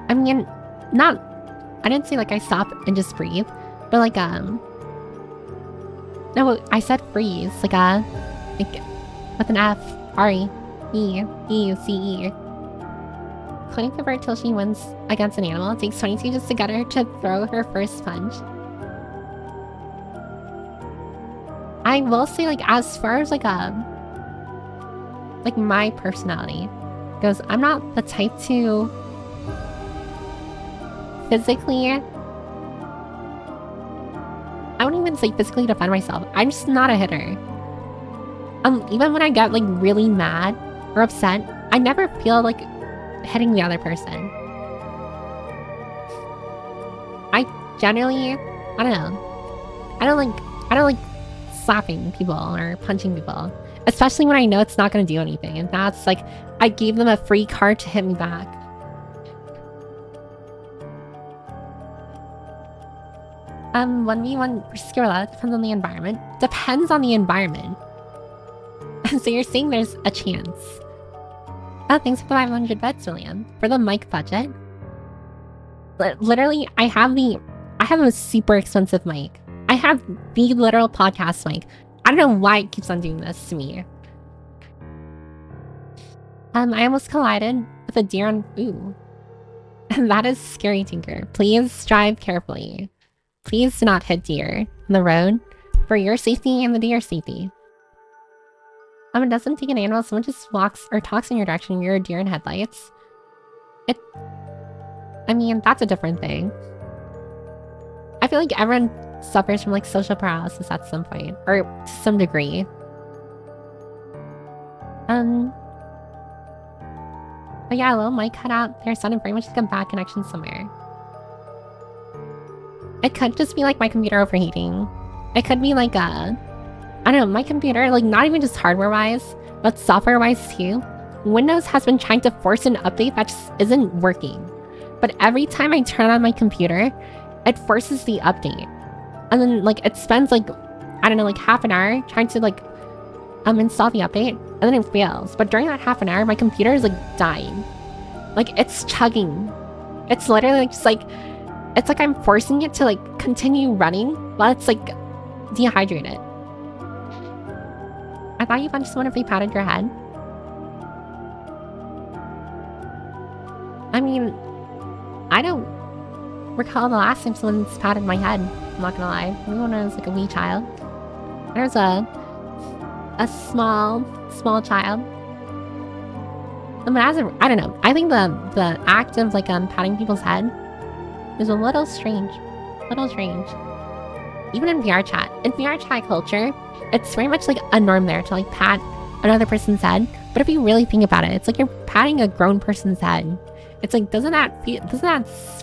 I mean, I didn't say, like, I stop and just breathe. But, like, no, I said freeze. Like, with an F. R-E-E-C-E. Cloning the bird till she wins against an animal. It takes 22 just to get her to throw her first punch. I will say, like, as far as, like my personality goes, I'm not the type to physically... I wouldn't even say physically defend myself. I'm just not a hitter. Even when I get, like, really mad or upset, I never feel like hitting the other person. I generally, I don't know. I don't like slapping people or punching people. Especially when I know it's not going to do anything. And that's like, I gave them a free card to hit me back. 1v1 versus gorilla depends on the environment. Depends on the environment. So you're saying there's a chance. Oh, thanks for the 500 bits, William. For the mic budget. Literally, I have a super expensive mic. I have the literal podcast mic. I don't know why it keeps on doing this to me. I almost collided with a deer on... Ooh. That is scary, Tinker. Please drive carefully. Please do not hit deer on the road for your safety and the deer's safety. It doesn't take an animal. Someone just walks or talks in your direction. You're a deer in headlights. I mean, that's a different thing. I feel like everyone suffers from, like, social paralysis at some point, or to some degree. But yeah, a little mic cut out there sounded very much like a bad connection somewhere. It could just be, like, my computer overheating. It could be, like, I don't know, my computer, like, not even just hardware-wise, but software-wise, too. Windows has been trying to force an update that just isn't working. But every time I turn on my computer, it forces the update. And then, like, it spends, like, I don't know, like, half an hour trying to, like, install the update, and then it fails. But during that half an hour, my computer is, like, dying. Like, it's chugging. It's literally, like, just, like... It's like I'm forcing it to, like, continue running while it's, like, dehydrated. I thought you punched someone if they patted your head. I mean, I don't recall the last time someone's patted my head. I'm not gonna lie. Maybe when I was, like, a wee child. There was a small child. But as a, I don't know. I think the act of, like, patting people's head is a little strange. Even in VR chat. In VR chat culture, it's very much like a norm there to, like, pat another person's head. But if you really think about it, it's like you're patting a grown person's head. It's like, doesn't that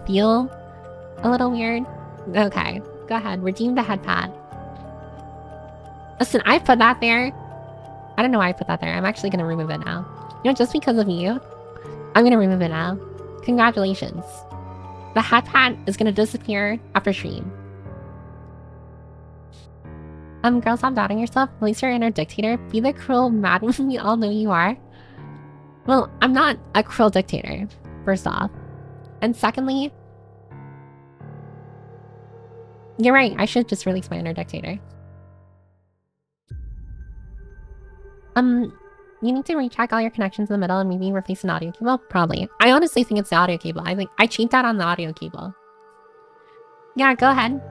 feel a little weird? Okay, go ahead. Redeem the head pat. Listen, I put that there. I don't know why I put that there. I'm actually gonna remove it now. You know, just because of you, I'm gonna remove it now. Congratulations. The hat pat is gonna disappear after stream. Girl, stop doubting yourself. Release your inner dictator. Be the cruel madman we all know you are. Well, I'm not a cruel dictator, first off. And secondly, you're right. I should just release my inner dictator. You need to recheck all your connections in the middle and maybe replace an audio cable? Probably. I honestly think it's the audio cable. I think I cheaped out on the audio cable. Yeah, go ahead.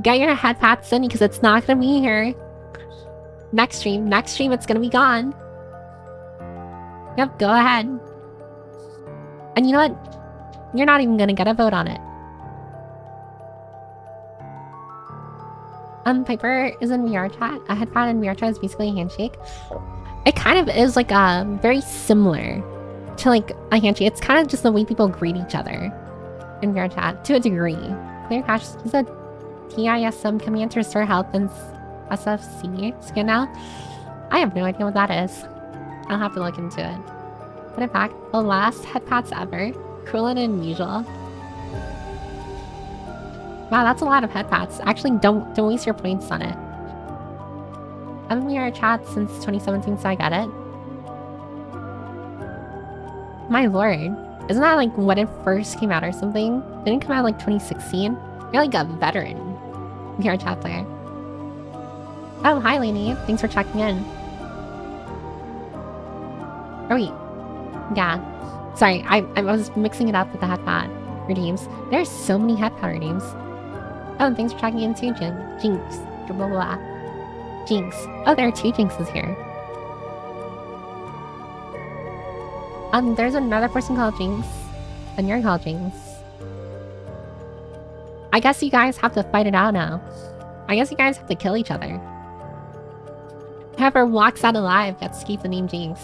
Get your head pats in because it's not gonna be here. Next stream, it's gonna be gone. Yep, go ahead. And you know what? You're not even gonna get a vote on it. Piper is in VR chat. A head pat in VR chat is basically a handshake. It kind of is like very similar to like a handshake. It's kind of just the way people greet each other in VR chat to a degree. Clear cache is a TISM command to restore health in SFC skin now. I have no idea what that is. I'll have to look into it. But in fact, the last head pats ever. Cruel and unusual. Wow, that's a lot of head pats. Actually, don't waste your points on it. I've been in VR chat since 2017, so I get it. My lord. Isn't that like when it first came out or something? Didn't it come out like 2016? You're like a veteran VR chat player. Oh, hi Lainey. Thanks for checking in. Oh wait. Yeah. Sorry, I was mixing it up with the head pat redeems. There's so many head pat redeems. Oh, and thanks for checking in too, Jinx. Blah blah blah. Jinx. Oh, there are 2 Jinxes here. There's another person called Jinx. And you're called Jinx. I guess you guys have to fight it out now. I guess you guys have to kill each other. Whoever walks out alive gets to keep the name Jinx.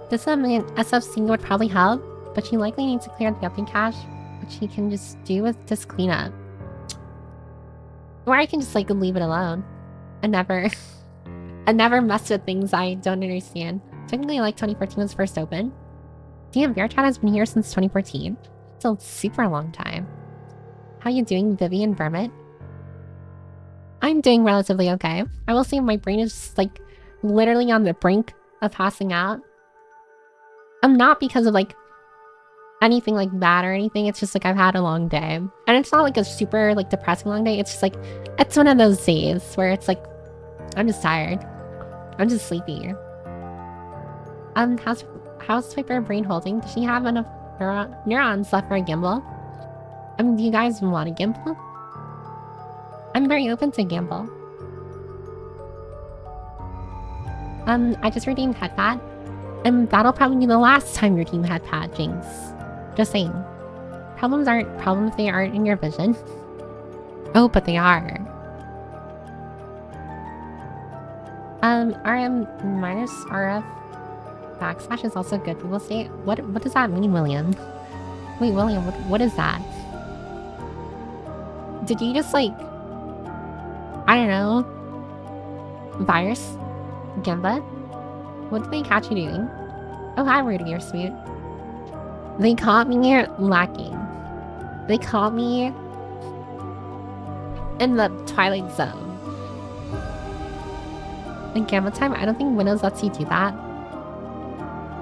This SFC would probably help, but she likely needs to clear the update cache, which she can just do with this cleanup. Or I can just like leave it alone and never mess with things I don't understand. Technically, like 2014 was first open. Damn, VR chat has been here since 2014. It's a super long time. How you doing, Vivian Vermit? I'm doing relatively okay. I will say my brain is just, like literally on the brink of passing out. Not because of like anything like bad or anything. It's just like I've had a long day. And it's not like a super like depressing long day. It's just like, it's one of those days where it's like, I'm just tired. I'm just sleepy. How's Piper brain holding? Does she have enough neurons left for a gimbal? Do you guys want a gimbal? I'm very open to gimbal. I just redeemed head pat. And that'll probably be the last time your team had pat, Jinx. Just saying. Problems aren't problems if they aren't in your vision. Oh, but they are. RM minus RF backslash is also good. People say, what does that mean, William? Wait, William, what is that? Did you just like, I don't know, virus? Gemba? What did they catch you doing? Oh, hi, Rudy, you're sweet. They caught me lacking. They caught me in the Twilight Zone. In Gamma time, I don't think Windows lets you do that.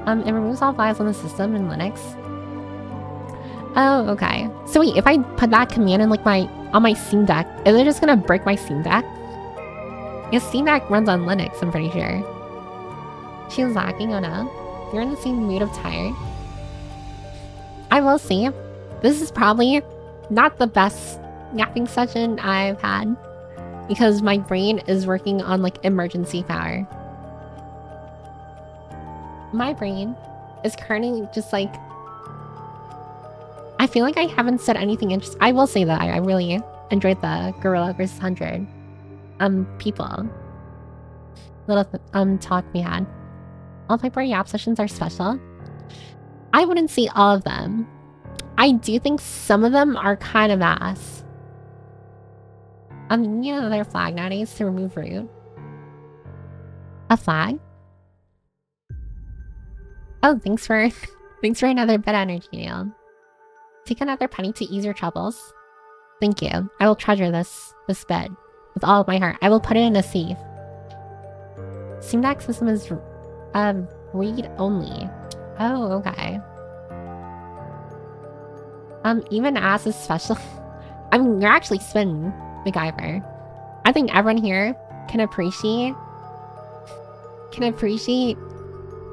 It removes all files on the system in Linux. Oh, okay. So wait, if I put that command in like on my Steam Deck, is it just gonna break my Steam Deck? Because Steam Deck runs on Linux, I'm pretty sure. She was lacking, oh no. You're in the same mood of tired. I will say, this is probably not the best napping session I've had. Because my brain is working on like emergency power. My brain is currently just like, I feel like I haven't said anything interesting. I will say that I really enjoyed the Gorilla vs. 100 people little talk we had. All Piper Yap sessions are special. I wouldn't say all of them. I do think some of them are kind of ass. You know their flag nowadays to remove root. A flag? Oh, thanks for another bit energy, Neil. Take another penny to ease your troubles. Thank you. I will treasure this bed with all of my heart. I will put it in a safe. Syntax system is read only. Oh, okay. Even as a special. I mean, you're actually spinning, MacGyver. I think everyone here can appreciate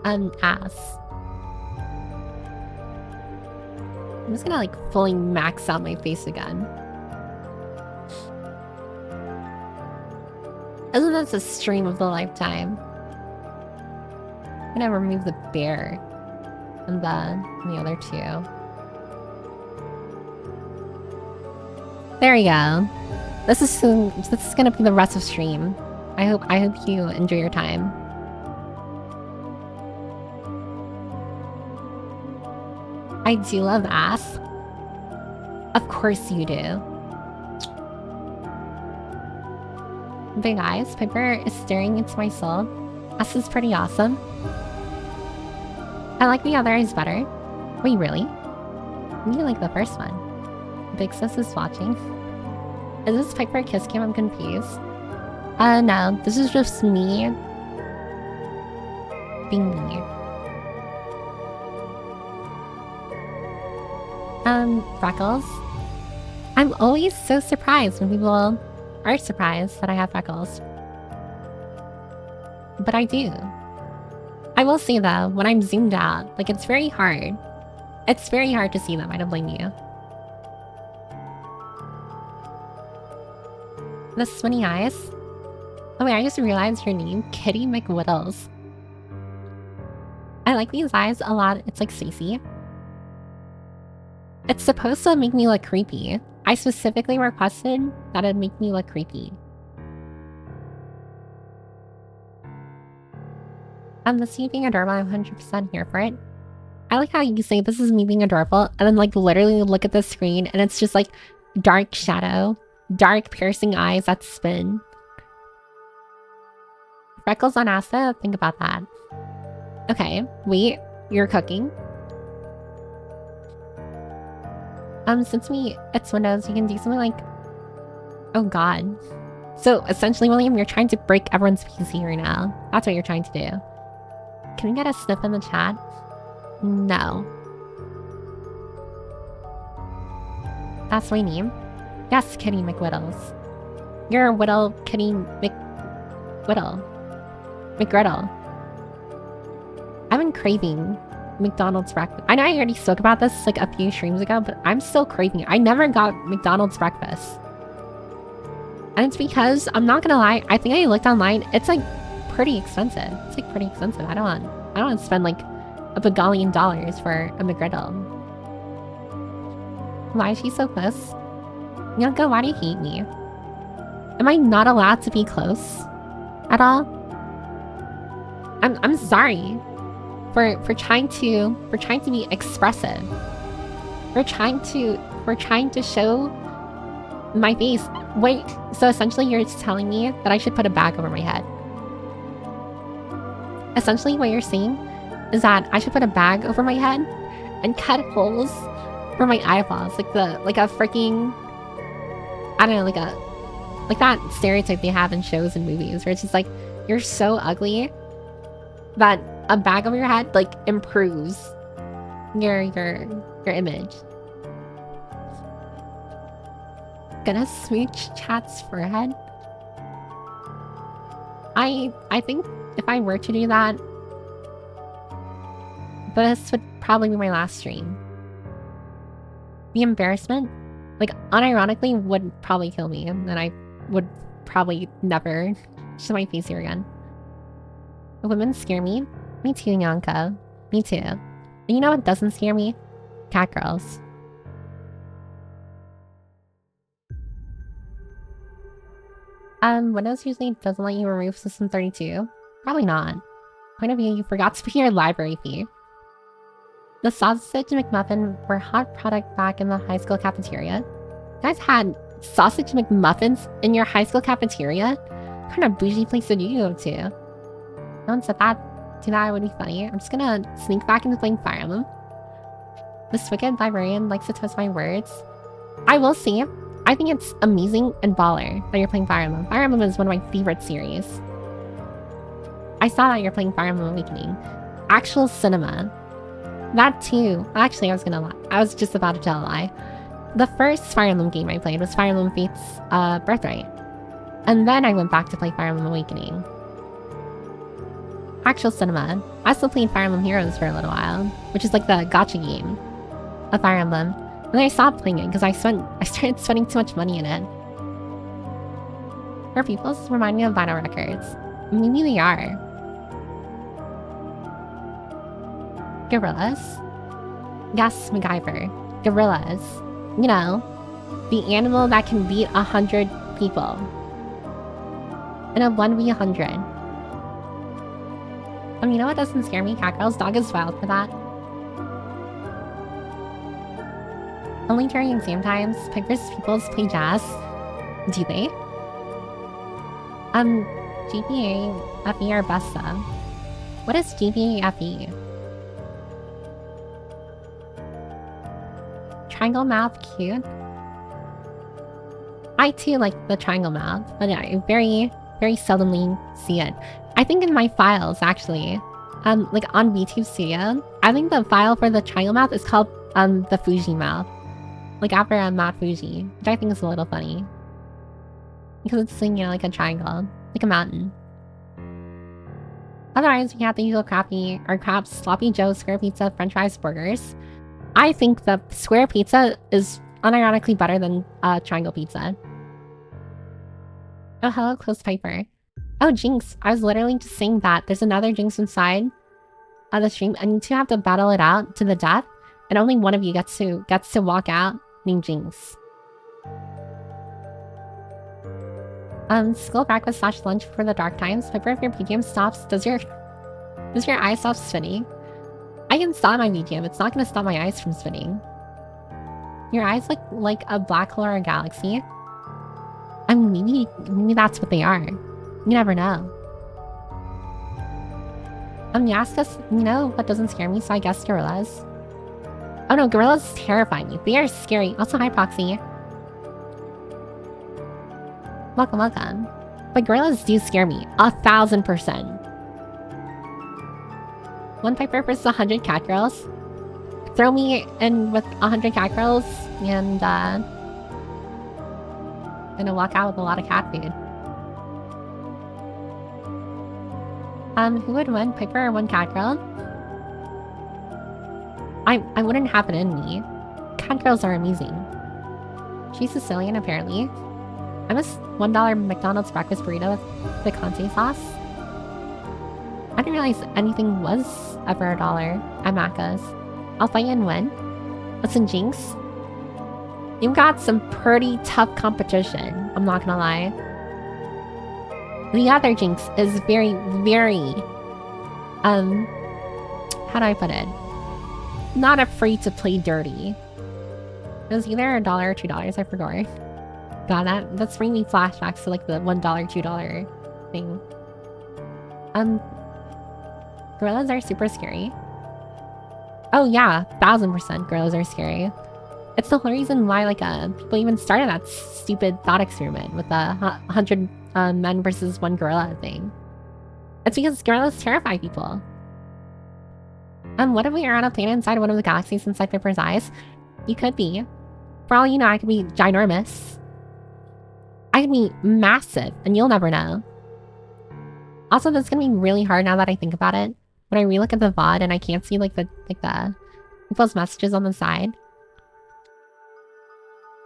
ass. I'm just gonna like fully max out my face again. Isn't this a stream of the lifetime? I'm gonna remove the bear and the other two. There you go. This is gonna be the rest of stream. I hope you enjoy your time. I do love ass. Of course you do. Big eyes. Piper is staring into my soul. Ass is pretty awesome. I like the other eyes better. Wait, really? You like the first one. Big Sis is watching. Is this Piper a kiss cam? I'm confused. No. This is just me being me. Freckles. I'm always so surprised when people are surprised that I have freckles. But I do. I will say though, when I'm zoomed out, like it's very hard. It's very hard to see them, I don't blame you. The swinny eyes. Oh wait, I just realized your name, Kitty McWhittles. I like these eyes a lot. It's like Stacey. It's supposed to make me look creepy. I specifically requested that it make me look creepy. This you being adorable, I'm 100% here for it. I like how you say this is me being adorable, and then like literally look at the screen and it's just like dark shadow, dark piercing eyes that spin. Freckles on Asta, think about that. Okay, wait, you're cooking. Since it's Windows, you can do something like... Oh god. So, essentially, William, you're trying to break everyone's PC right now. That's what you're trying to do. Can we get a sniff in the chat? No. That's my name? Yes, Kitty McWhittles. You're a Whittle Kitty McWhiddle. McGriddle. I've been craving McDonald's breakfast. I know I already spoke about this like a few streams ago, but I'm still craving it. I never got McDonald's breakfast. And it's because, I'm not gonna lie, I think I looked online, it's like pretty expensive. It's like pretty expensive. I don't want to spend like a bagillion dollars for a McGriddle. Why is she so close? Yonka, why do you hate me? Am I not allowed to be close at all? I'm sorry for trying to be expressive. We're trying to show my face. Wait, so essentially you're telling me that I should put a bag over my head. Essentially what you're saying is that I should put a bag over my head and cut holes for my eyeballs, like a freaking, I don't know, like that stereotype they have in shows and movies where it's just like you're so ugly that a bag over your head like improves your image. Gonna smooch chat's forehead. I think if I were to do that, this would probably be my last stream. The embarrassment, like unironically, would probably kill me, and then I would probably never show my face here again. Women scare me. Me too, Yanka. Me too. And you know what doesn't scare me? Catgirls. Windows usually doesn't let you remove System 32. Probably not. Point of view, you forgot to pay your library fee. The sausage McMuffin were hot product back in the high school cafeteria. You guys had sausage McMuffins in your high school cafeteria? What kind of bougie place did you go to? No one said that. To that would be funny. I'm just gonna sneak back into playing Fire Emblem. This wicked librarian likes to twist my words. I will say, I think it's amazing and baller that you're playing Fire Emblem. Fire Emblem is one of my favorite series. I saw that you're playing Fire Emblem Awakening. Actual cinema. That too. Actually, I was gonna lie. I was just about to tell a lie. The first Fire Emblem game I played was Fire Emblem Fate's Birthright. And then I went back to play Fire Emblem Awakening. Actual cinema. I still played Fire Emblem Heroes for a little while, which is like the gacha game of Fire Emblem. And then I stopped playing it because I started spending too much money in it. Her peoples remind me of vinyl records. Maybe they are. Gorillas? Yes, MacGyver. Gorillas. You know, the animal that can beat 100 people. In a 1v100. You know what doesn't scare me? Catgirls. Dog is wild for that. Only during exam times, Piper's peoples play jazz. Do they? GPA, FE are best though. What is GPA FE? Triangle mouth cute? I too like the triangle mouth, but I very, very seldomly see it. I think in my files, actually, like on VTube Studio, I think the file for the triangle mouth is called the Fuji mouth. Like after Mount Fuji, which I think is a little funny. Because it's, you know, like a triangle, like a mountain. Otherwise, we have the usual crap sloppy joe, square pizza, french fries, burgers. I think the square pizza is unironically better than triangle pizza. Oh, hello, close Piper. Oh, Jinx. I was literally just saying that. There's another Jinx inside of the stream, and you two have to battle it out to the death, and only one of you gets to walk out named Jinx. School breakfast / lunch for the dark times. Piper, if your BGM stops, does your eye stop spinning? I can stop my BGM. It's not gonna stop my eyes from spinning. Your eyes look like a black hole or a galaxy. I mean, maybe that's what they are. You never know. You asked us, you know, what doesn't scare me, so I guess gorillas. Oh no, gorillas terrify me. They are scary. Also, hi Proxy. Welcome, welcome. But gorillas do scare me. 1000%. One Piper versus 100 catgirls. Throw me in with 100 catgirls and gonna walk out with a lot of cat food. Who would win, Piper or one catgirl? I wouldn't have it in me. Catgirls are amazing. She's Sicilian, apparently. I miss $1 McDonald's breakfast burrito with picante sauce. I didn't realize anything was ever $1 at Macca's. I'll fight you and win. Listen, Jinx. You've got some pretty tough competition, I'm not gonna lie. The other Jinx is very, very... how do I put it? Not afraid to play dirty. It was either $1 or $2, I forgot. God, that's bringing me flashbacks to like the $1, $2 thing. Gorillas are super scary. Oh yeah, 1000% gorillas are scary. It's the whole reason why like people even started that stupid thought experiment with the 100 men versus one gorilla thing. It's because gorillas terrify people. What if we are on a planet inside one of the galaxies inside Piper's eyes? You could be. For all you know, I could be ginormous. I could be massive, and you'll never know. Also, that's gonna be really hard now that I think about it. When I re-look at the VOD and I can't see like the people's messages on the side.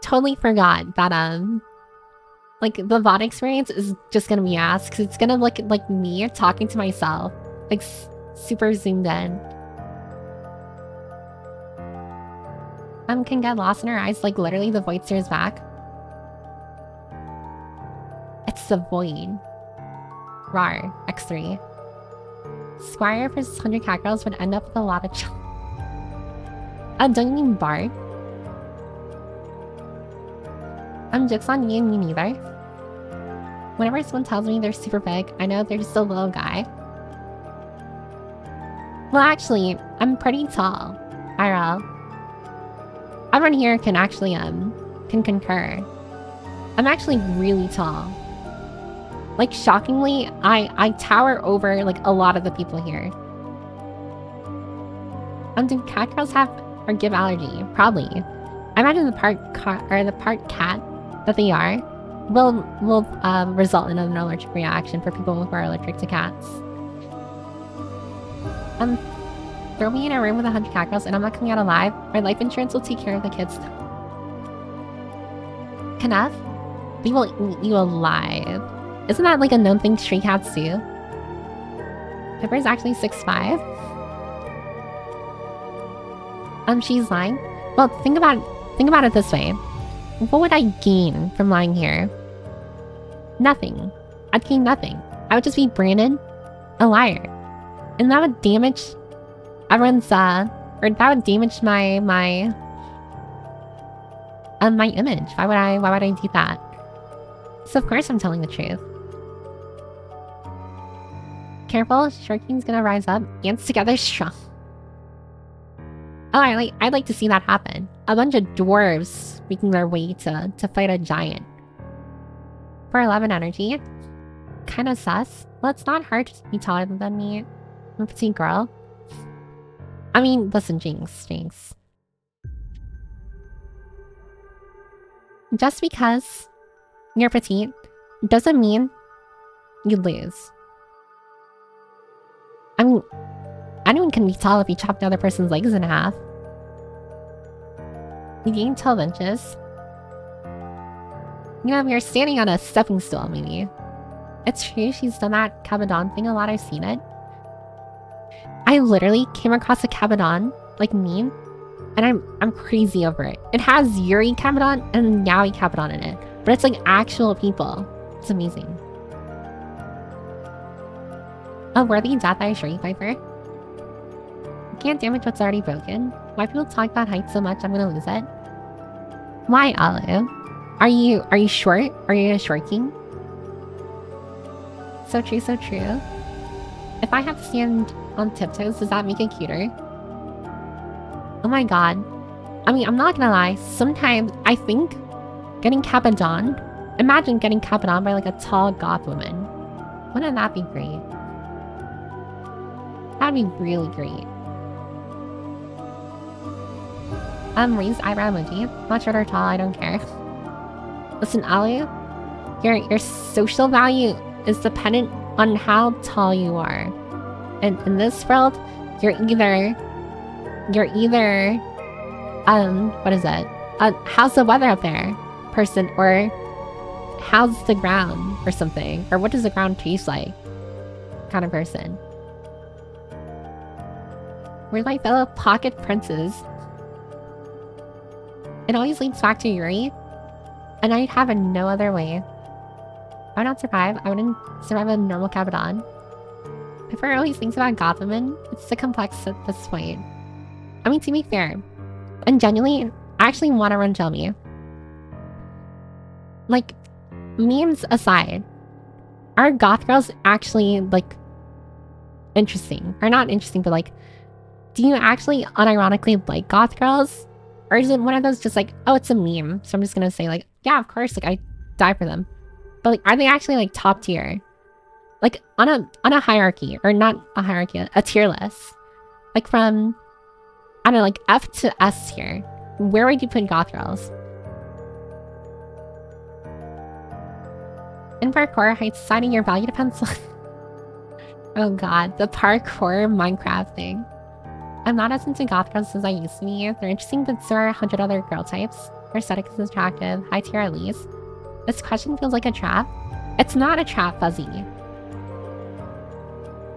Totally forgot that like the VOD experience is just gonna be ass because it's gonna look like me talking to myself, like super zoomed in. Can get lost in her eyes, like literally the void stares back. It's the void. Rar, X3. Squire versus 100 catgirls would end up with a lot of don't you mean Bard? Jokes on you and me neither. Whenever someone tells me they're super big, I know they're just a little guy. Well, actually, I'm pretty tall. IRL. Everyone here can actually, can concur. I'm actually really tall. Like, shockingly, I tower over, like, a lot of the people here. Do catgirls have or give allergy? Probably. I imagine the part cat that they are will result in an allergic reaction for people who are allergic to cats. Throw me in a room with 100 catgirls and I'm not coming out alive. My life insurance will take care of the kids. Knuff? We will eat you alive. Isn't that like a known thing stray cats do? Pepper's actually 6'5". She's lying. Well, think about it this way. What would I gain from lying here? Nothing. I'd gain nothing. I would just be Brandon, a liar. And that would damage everyone's or that would damage my image. Why would I do that? So of course I'm telling the truth. Careful, Short King's gonna rise up. Ants together strong. Oh, I'd like to see that happen. A bunch of dwarves making their way to fight a giant. For 11 energy. Kinda sus. Well, it's not hard to be taller than me. I'm a petite girl. I mean, listen, Jinx. Just because you're petite doesn't mean you lose. I mean, anyone can be tall if you chop the other person's legs in half. You gain 12 inches. You know, you're standing on a stepping stool, maybe. It's true, she's done that Capadon thing a lot, I've seen it. I literally came across a Capadon, like meme, and I'm crazy over it. It has Yuri Capadon and Yaoi Capadon in it, but it's like actual people. It's amazing. A worthy death, I assure you, Piper. Can't damage what's already broken. Why people talk about height so much, I'm gonna lose it. Why, Alu? Are you short? Are you a short king? So true, so true. If I have to stand on tiptoes, does that make it cuter? Oh my god. I mean, I'm not gonna lie, sometimes I think getting Capadon, imagine getting Capadon by like a tall goth woman. Wouldn't that be great? That'd be really great. Raised eyebrow emoji. Not short or tall, I don't care. Listen, Alu, your social value is dependent on how tall you are. And in this world, you're either what is it? How's the weather up there person, or how's the ground or something, or what does the ground taste like kind of person. We're my fellow pocket princes. It always leads back to Yuri, and I'd have it no other way. I would not survive. I wouldn't survive a normal Capadon. Pipper always thinks about goth women. It's too complex at this point. I mean, to be fair, and genuinely, I actually want to run Jelmy. Like, memes aside, are goth girls actually, like, interesting? Or not interesting, but like, do you actually unironically like goth girls? Or is it one of those just like, oh, it's a meme, so I'm just gonna say like, yeah, of course, like, I die for them. But like, are they actually like top tier? Like, on a hierarchy, or not a hierarchy, a tier list. Like from, I don't know, like F to S tier. Where would you put goth girls? In parkour, height deciding your value depends on... Oh god, the parkour Minecraft thing. I'm not as into goth girls as I used to be. They're interesting, but so are 100 other girl types. Their aesthetic is attractive, high tier at least. This question feels like a trap. It's not a trap, Fuzzy.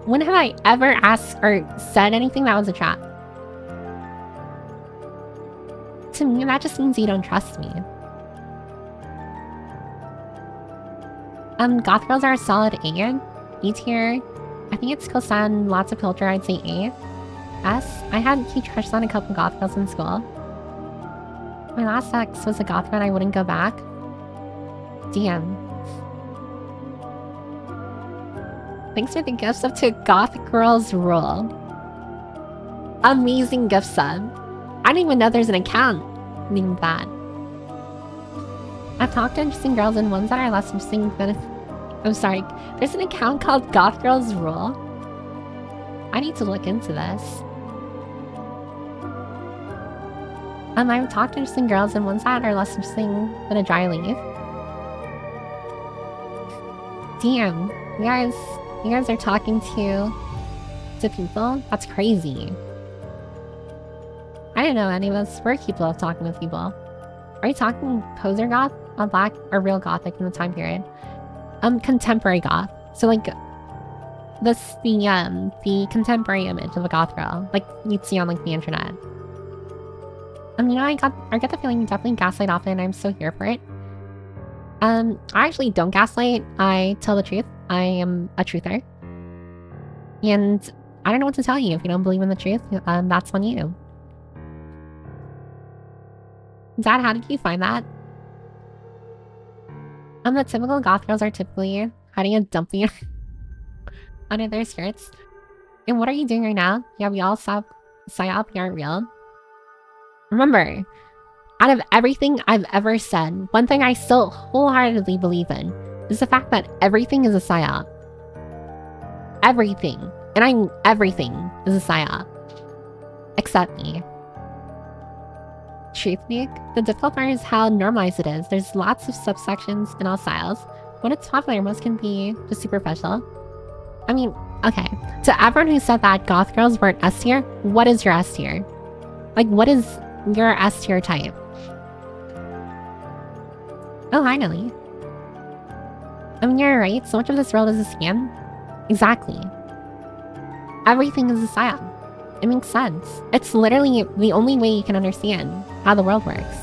When have I ever asked or said anything that was a trap? To me, that just means you don't trust me. Goth girls are a solid A. E tier. I think it's close on lots of culture, I'd say A. S. I had huge crushes on a couple goth girls in school. My last ex was a goth girl and I wouldn't go back. Damn. Thanks for the gift sub to Goth Girls Rule. Amazing gift sub. I didn't even know there's an account. named that. I've talked to interesting girls and ones that are less interesting than... I'm sorry. There's an account called Goth Girls Rule. I need to look into this. I've talked to interesting girls and ones that are less interesting than a dry leaf. Damn, you guys are talking to people? That's crazy. I didn't know any of us were capable of talking with people. Are you talking poser goth, black, or real gothic in the time period? Contemporary goth. So like the contemporary image of a goth girl, like you'd see on like the internet. You know, I get the feeling you definitely gaslight often, and I'm so here for it. I actually don't gaslight. I tell the truth. I am a truther. And I don't know what to tell you. If you don't believe in the truth, that's on you. Dad, how did you find that? The typical goth girls are typically hiding a dumpling under their skirts. And what are you doing right now? Yeah, we all psyop, you aren't real. Remember, out of everything I've ever said, one thing I still wholeheartedly believe in is the fact that everything is a psyop. Everything. And everything is a psyop. Except me. Truth nuke? The difficult part is how normalized it is. There's lots of subsections in all styles. When it's popular, most can be just superficial. I mean, okay. To everyone who said that goth girls weren't S tier, what is your S tier? Like, what is your S tier type? Oh, finally. I mean, you're right. So much of this world is a scam. Exactly. Everything is a psyop. It makes sense. It's literally the only way you can understand how the world works.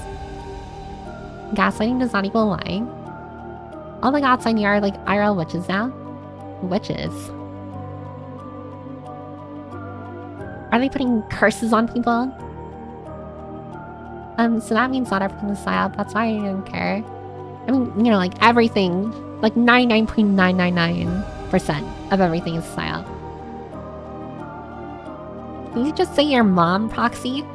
Gaslighting does not equal lying. All the goths I knew are like IRL witches now. Witches. Are they putting curses on people? So that means not everything is psyop. That's why I didn't care. I mean, you know, like everything, like 99.999% of everything is psyop. Can you just say your mom, Proxy?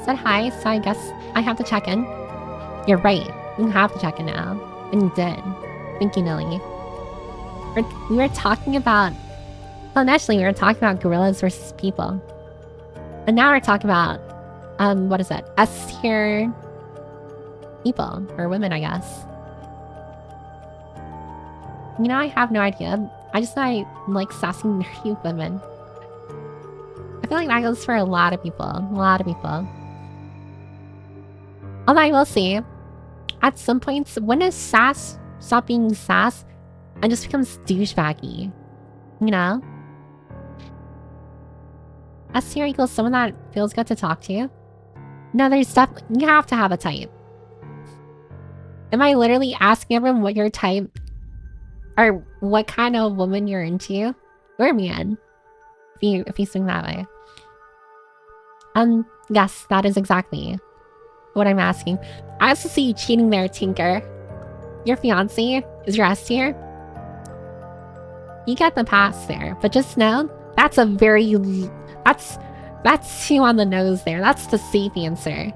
Said hi, so I guess I have to check in. You're right. You have to check in now. And you did. Thank you, Nilly. We were talking about... Well, initially we were talking about gorillas versus people. And now we're talking about... what is it? S-tier... people. Or women, I guess. You know, I have no idea. I just know I like sassy, nerdy women. I feel like that goes for a lot of people. A lot of people. Although I will say, at some points, when does sass stop being sass and just becomes douchebaggy? You know? S tier equals someone that feels good to talk to. No, there's stuff... You have to have a type. Am I literally asking everyone what your type... or what kind of woman you're into? Or man? If you swing that way. Yes, that is exactly what I'm asking. I also see you cheating there, Tinker. Your fiance is your S tier? You get the pass there, but just know, that's a very... That's too on the nose there. That's the safe answer.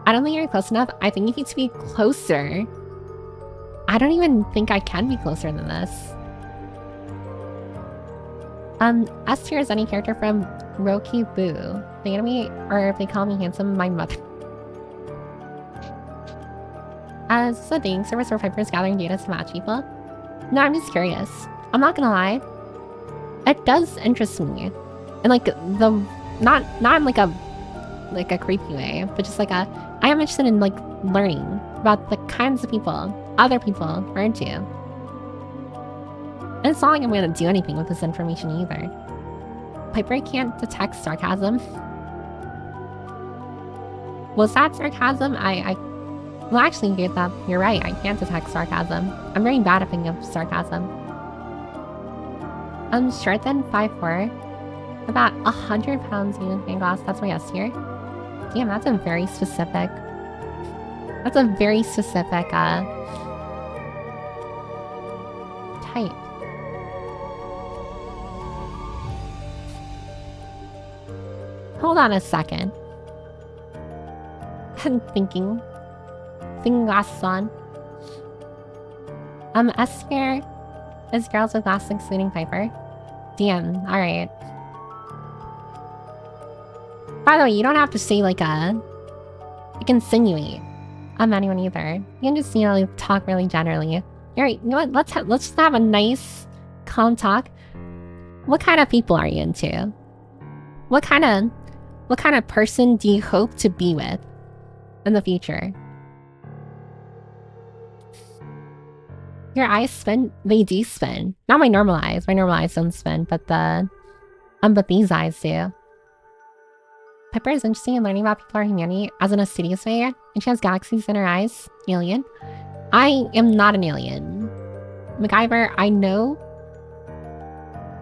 I don't think you're close enough. I think you need to be closer. I don't even think I can be closer than this. S tier is any character from Roki Boo. The anime, or if they call me handsome, my mother. Is this a dating service where Piper's gathering data to match people? No, I'm just curious. I'm not gonna lie. It does interest me. And like the not in like a creepy way, but just like I am interested in like learning about the kinds of people other people are into. And it's not like I'm gonna do anything with this information either. Piper can't detect sarcasm. Was that sarcasm? Well, actually, you're right. I can't detect sarcasm. I'm very bad at picking up sarcasm. I'm short than 5'4". About 100 pounds unit fan glass. That's my S tier. Damn, that's a very specific... That's a very specific, type. Hold on a second. I'm thinking glasses on. S here is girls with glasses excluding Piper. Damn, alright. By the way, you don't have to say like insinuate anyone either. You can just, like, talk really generally. Alright, you know what? Let's just have a nice, calm talk. What kind of people are you into? What kind of person do you hope to be with in the future? Your eyes spin? They do spin. Not my normal eyes. My normal eyes don't spin, but but these eyes do. Pepper is interested in learning about people or humanity as in a serious way, and she has galaxies in her eyes. Alien. I am not an alien. MacGyver, I know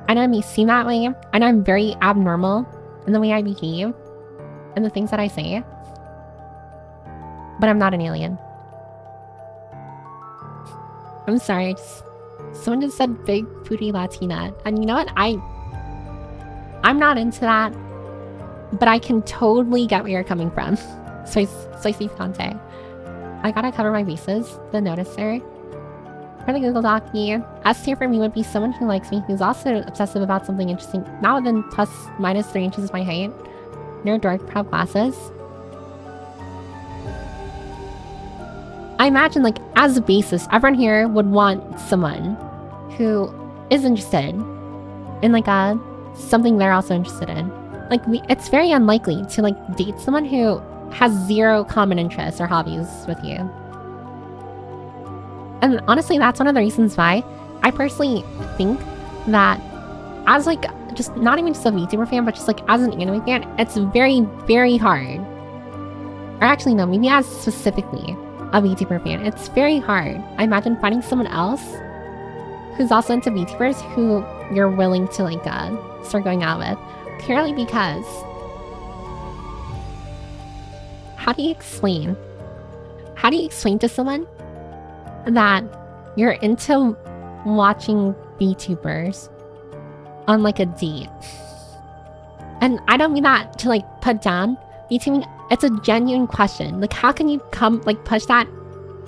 it may seem that way. I know I'm very abnormal in the way I behave and the things that I say. But I'm not an alien. I'm sorry, someone just said big booty Latina. And you know what? I'm not into that. But I can totally get where you're coming from. Spicy Conte. I gotta cover my bases. The noticer. For the Google Doc, S tier for me would be someone who likes me, who's also obsessive about something interesting. Not within ±3 inches of my height. Nerd dork, proud glasses. I imagine, like, as a basis, everyone here would want someone who is interested in, like, something they're also interested in. Like, it's very unlikely to, like, date someone who has zero common interests or hobbies with you. And honestly, that's one of the reasons why I personally think that as, like, just not even just a VTuber fan, but just, like, as an anime fan, it's very, very hard. Or actually, no, maybe as specifically a VTuber fan, it's very hard. I imagine finding someone else who's also into VTubers who you're willing to, like, start going out with. Purely because... How do you explain to someone that you're into watching VTubers on, like, a date? And I don't mean that to, like, put down VTubing. It's a genuine question. Like, how can you push that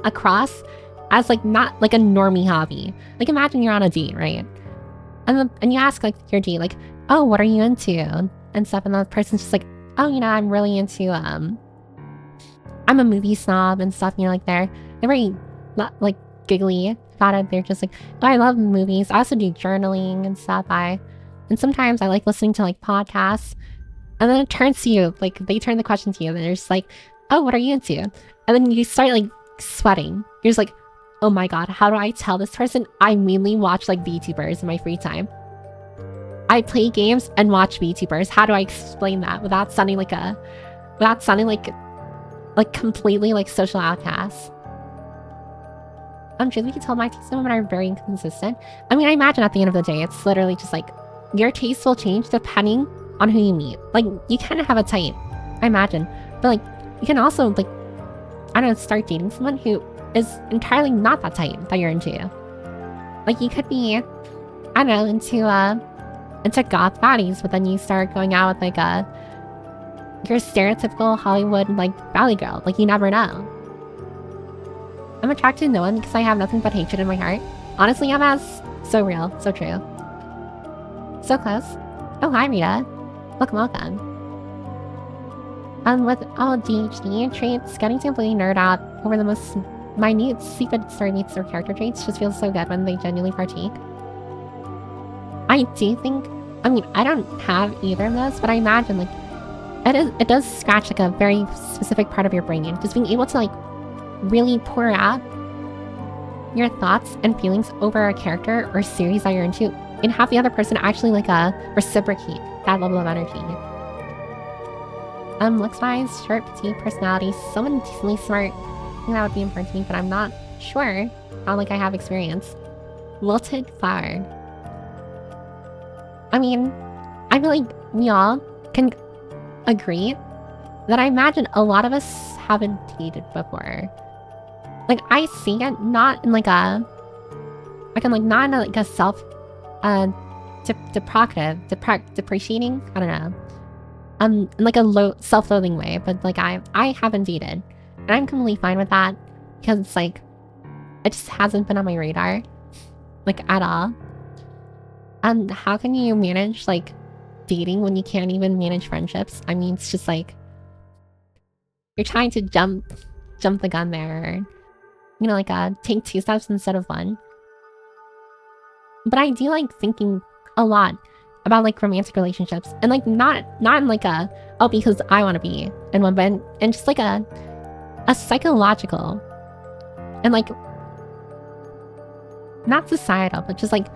across as, like, not, like, a normie hobby? Like, imagine you're on a date, right? And you ask, like, your date, like, oh, what are you into? And stuff, and the person's just like, oh, I'm really into, I'm a movie snob and stuff, like, they're very, like, giggly about it. They're just like, oh, I love movies. I also do journaling and stuff. And sometimes I like listening to, like, podcasts. And then it turns to you, like, they turn the question to you, and they're just like, oh, what are you into? And then you start, like, sweating. You're just like, oh my god, how do I tell this person I mainly watch, like, VTubers in my free time? I play games and watch VTubers. How do I explain that without sounding like completely, like, social outcast? Truth be told, my tastes in women are very inconsistent. I mean, I imagine at the end of the day, it's literally just like, your tastes will change depending on who you meet. Like, you kind of have a type, I imagine. But, like, you can also, like, I don't know, start dating someone who is entirely not that type that you're into. Like, you could be, I don't know, into goth baddies, but then you start going out with, like, your stereotypical Hollywood, like, valley girl. Like, you never know. I'm attracted to no one because I have nothing but hatred in my heart. Honestly, MS. So real. So true. So close. Oh, hi, Rita. Welcome. With all DHD traits, getting to completely nerd out over the most minute secret story meets their character traits just feels so good when they genuinely partake. I do think, I mean, I don't have either of those, but I imagine, like, it does scratch, like, a very specific part of your brain. Just being able to, like, really pour out your thoughts and feelings over a character or series that you're into, and have the other person actually, like, reciprocate that level of energy. Looks-wise, short, petite, personality, someone decently smart. I think that would be important to me, but I'm not sure. Not like I have experience. Wilted flower. I mean, I feel like we all can agree that I imagine a lot of us haven't dated before. Like, I see it not in, like, not in, like, a self, depreciating, I don't know. in like a low self-loathing way, but like I haven't dated, and I'm completely fine with that because it's like it just hasn't been on my radar, like at all. And how can you manage like dating when you can't even manage friendships? I mean, it's just like you're trying to jump the gun there, you know, like take 2 steps instead of 1. But I do like thinking a lot about like romantic relationships, and like not in like a oh because I want to be in one, but and just like a psychological and like not societal, but just like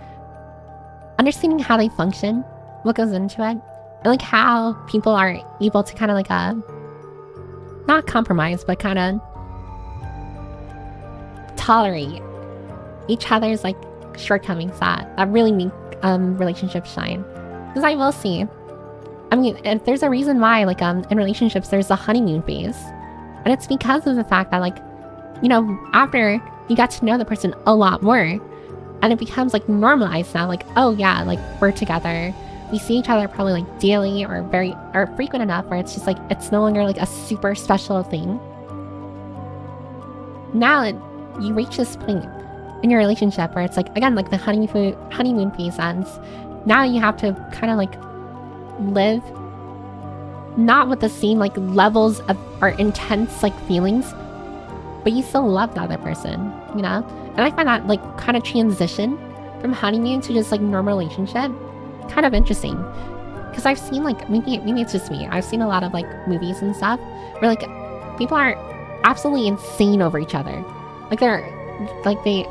understanding how they function, what goes into it, and like how people are able to kind of like not compromise, but kind of tolerate each other's like shortcomings that really make relationships shine. Because I will see, I mean, if there's a reason why like in relationships there's a honeymoon phase, and it's because of the fact that like, you know, after you got to know the person a lot more, and it becomes like normalized now, like, oh yeah, like we're together, we see each other probably like daily or frequent enough where it's just like it's no longer like a super special thing. Now you reach this point in your relationship where it's like, again, like the honeymoon phase ends. Now you have to kind of like live not with the same like levels of or intense like feelings, but you still love the other person, you know? And I find that like kind of transition from honeymoon to just like normal relationship kind of interesting. Because I've seen like, maybe it's just me, I've seen a lot of like movies and stuff where like people are absolutely insane over each other. Like they're like the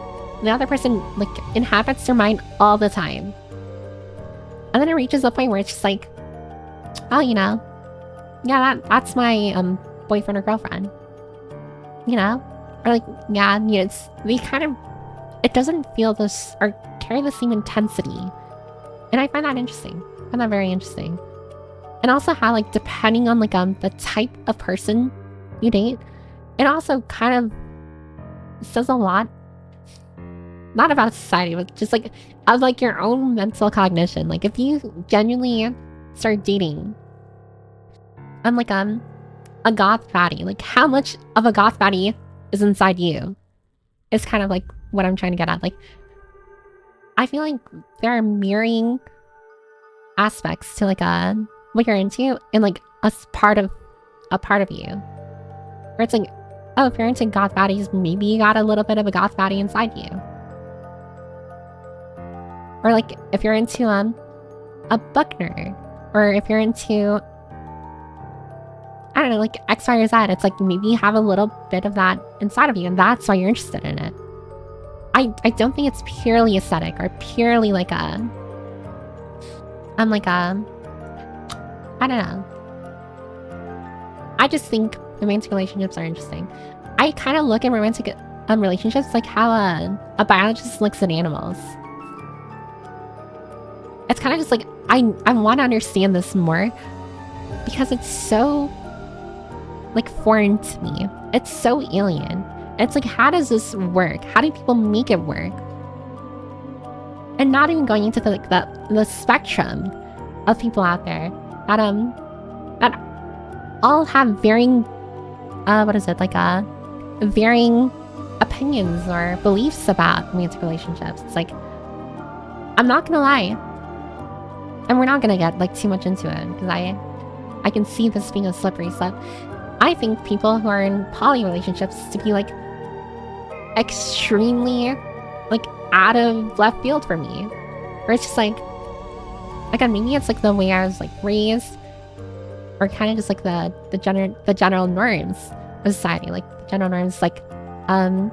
other person like inhabits their mind all the time. And then it reaches a point where it's just like, oh, you know, yeah, that's my boyfriend or girlfriend. You know? Or like, yeah, you know, it's they kind of, it doesn't feel this or carry the same intensity. And I find that interesting. I find that very interesting. And also how like depending on like the type of person you date, it also kind of says a lot, not about society, but just like of like your own mental cognition. Like if you genuinely start dating like a goth baddie, like how much of a goth baddie is inside you is kind of like what I'm trying to get at. Like I feel like there are mirroring aspects to like what you're into and like a part of you, where it's like, oh, if you're into goth baddies, maybe you got a little bit of a goth baddie inside you. Or like if you're into a book nerd, or if you're into, I don't know, like X, Y, or Z, it's like maybe you have a little bit of that inside of you, and that's why you're interested in it. I don't think it's purely aesthetic or purely like I don't know. I just think romantic relationships are interesting. I kind of look at romantic relationships like how a biologist looks at animals. It's kind of just like, I want to understand this more because it's so like foreign to me. It's so alien. It's like, how does this work? How do people make it work? And not even going into the spectrum of people out there that all have varying varying opinions or beliefs about romantic relationships. It's like, I'm not gonna lie, and we're not gonna get like too much into it because I can see this being a slippery slope. I think people who are in poly relationships to be like extremely like out of left field for me, where it's just like, again, maybe it's like the way I was like raised, or kind of just like the general norms of society, like the general norms, like not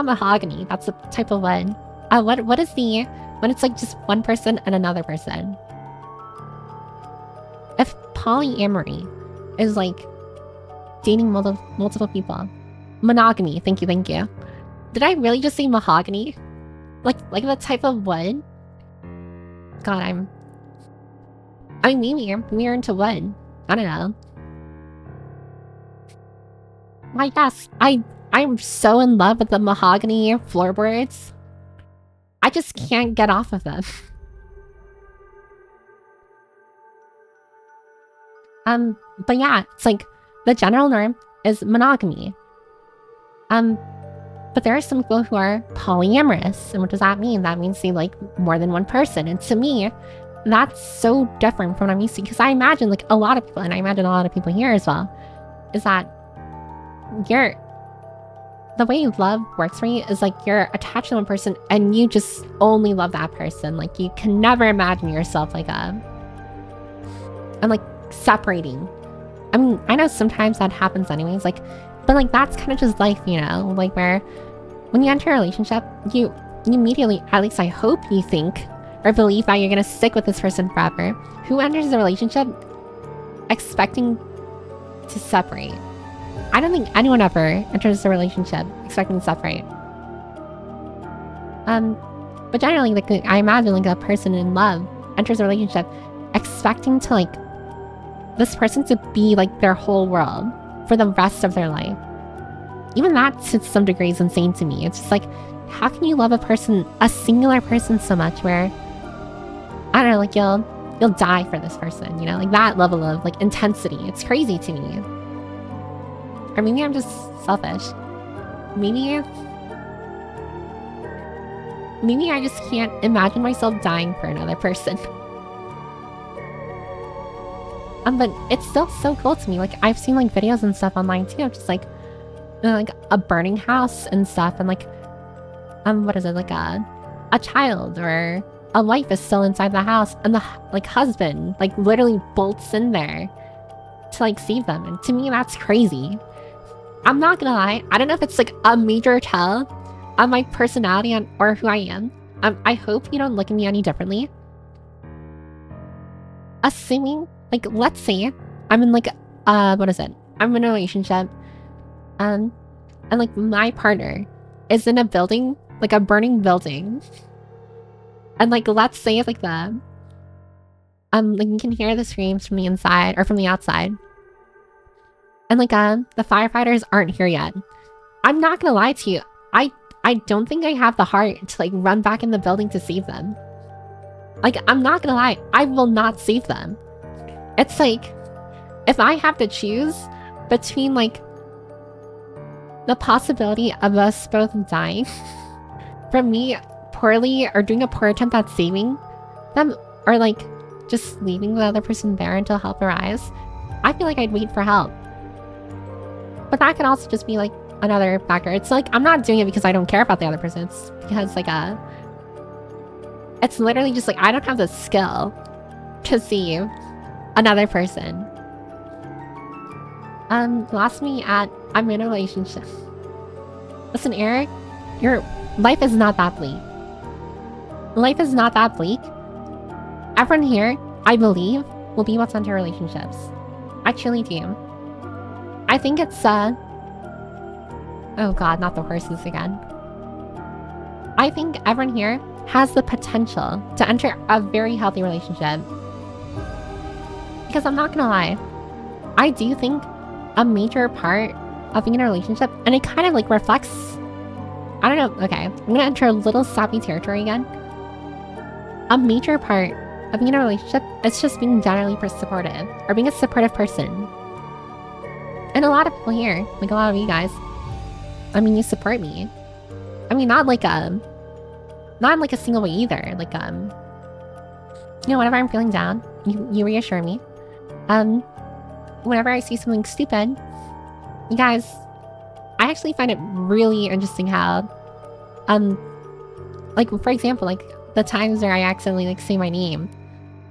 mahogany, that's a type of one. What is when it's like just one person and another person? If polyamory is like dating multiple people, monogamy, thank you. Did I really just say mahogany? Like the type of wood? God, I mean, maybe we're into wood. I don't know. I guess I'm so in love with the mahogany floorboards. I just can't get off of them. But yeah, it's like the general norm is monogamy. But there are some people who are polyamorous. And what does that mean? That means they like more than one person. And to me, that's so different from what I'm used to. Because I imagine like a lot of people, and I imagine a lot of people here as well, is that the way love works for you is like you're attached to one person and you just only love that person. Like you can never imagine yourself like and like separating. I mean, I know sometimes that happens anyways, like, but like that's kind of just life, you know, like where when you enter a relationship, you immediately, at least I hope you think or believe that you're gonna stick with this person forever. Who enters a relationship expecting to separate? I don't think anyone ever enters a relationship expecting to separate. But generally, like I imagine like a person in love enters a relationship expecting to like this person to be like their whole world for the rest of their life. Even that to some degree is insane to me. It's just like, how can you love a singular person so much where, I don't know, like you'll die for this person, you know, like that level of like intensity. It's crazy to me. Or maybe I'm just selfish. Maybe I just can't imagine myself dying for another person. But it's still so cool to me. Like I've seen like videos and stuff online too, just like a burning house and stuff, and like what is it, like a child or a wife is still inside the house, and the like husband like literally bolts in there to like save them. And to me, that's crazy. I'm not gonna lie, I don't know if it's like a major tell on my personality or who I am. I hope you don't look at me any differently. Assuming, like, let's say I'm in like what is it? I'm in a relationship, and like my partner is in a building, like a burning building, and like let's say like like you can hear the screams from the inside or from the outside. And like the firefighters aren't here yet. I'm not gonna lie to you. I don't think I have the heart to like run back in the building to save them. Like I'm not gonna lie, I will not save them. It's like if I have to choose between like the possibility of us both dying from me poorly or doing a poor attempt at saving them, or like just leaving the other person there until help arrives, I feel like I'd wait for help. But that could also just be like another factor. It's like I'm not doing it because I don't care about the other person. It's because like it's literally just like I don't have the skill to save another person. Lost me at I'm in a relationship. Listen, Eric, your life is not that bleak. Life is not that bleak. Everyone here, I believe, will be able to enter relationships. I truly do. I think it's oh god, not the horses again. I think everyone here has the potential to enter a very healthy relationship. Because I'm not gonna lie, I do think a major part of being in a relationship, and it kind of like reflects, I don't know, okay, I'm gonna enter a little sappy territory again. A major part of being in a relationship is just being generally supportive, or being a supportive person. And a lot of people here, like a lot of you guys, I mean, you support me. I mean, not in like a single way either. Like, you know, whenever I'm feeling down, you reassure me. Whenever I see something stupid, you guys, I actually find it really interesting how, like, for example, like the times where I accidentally like say my name,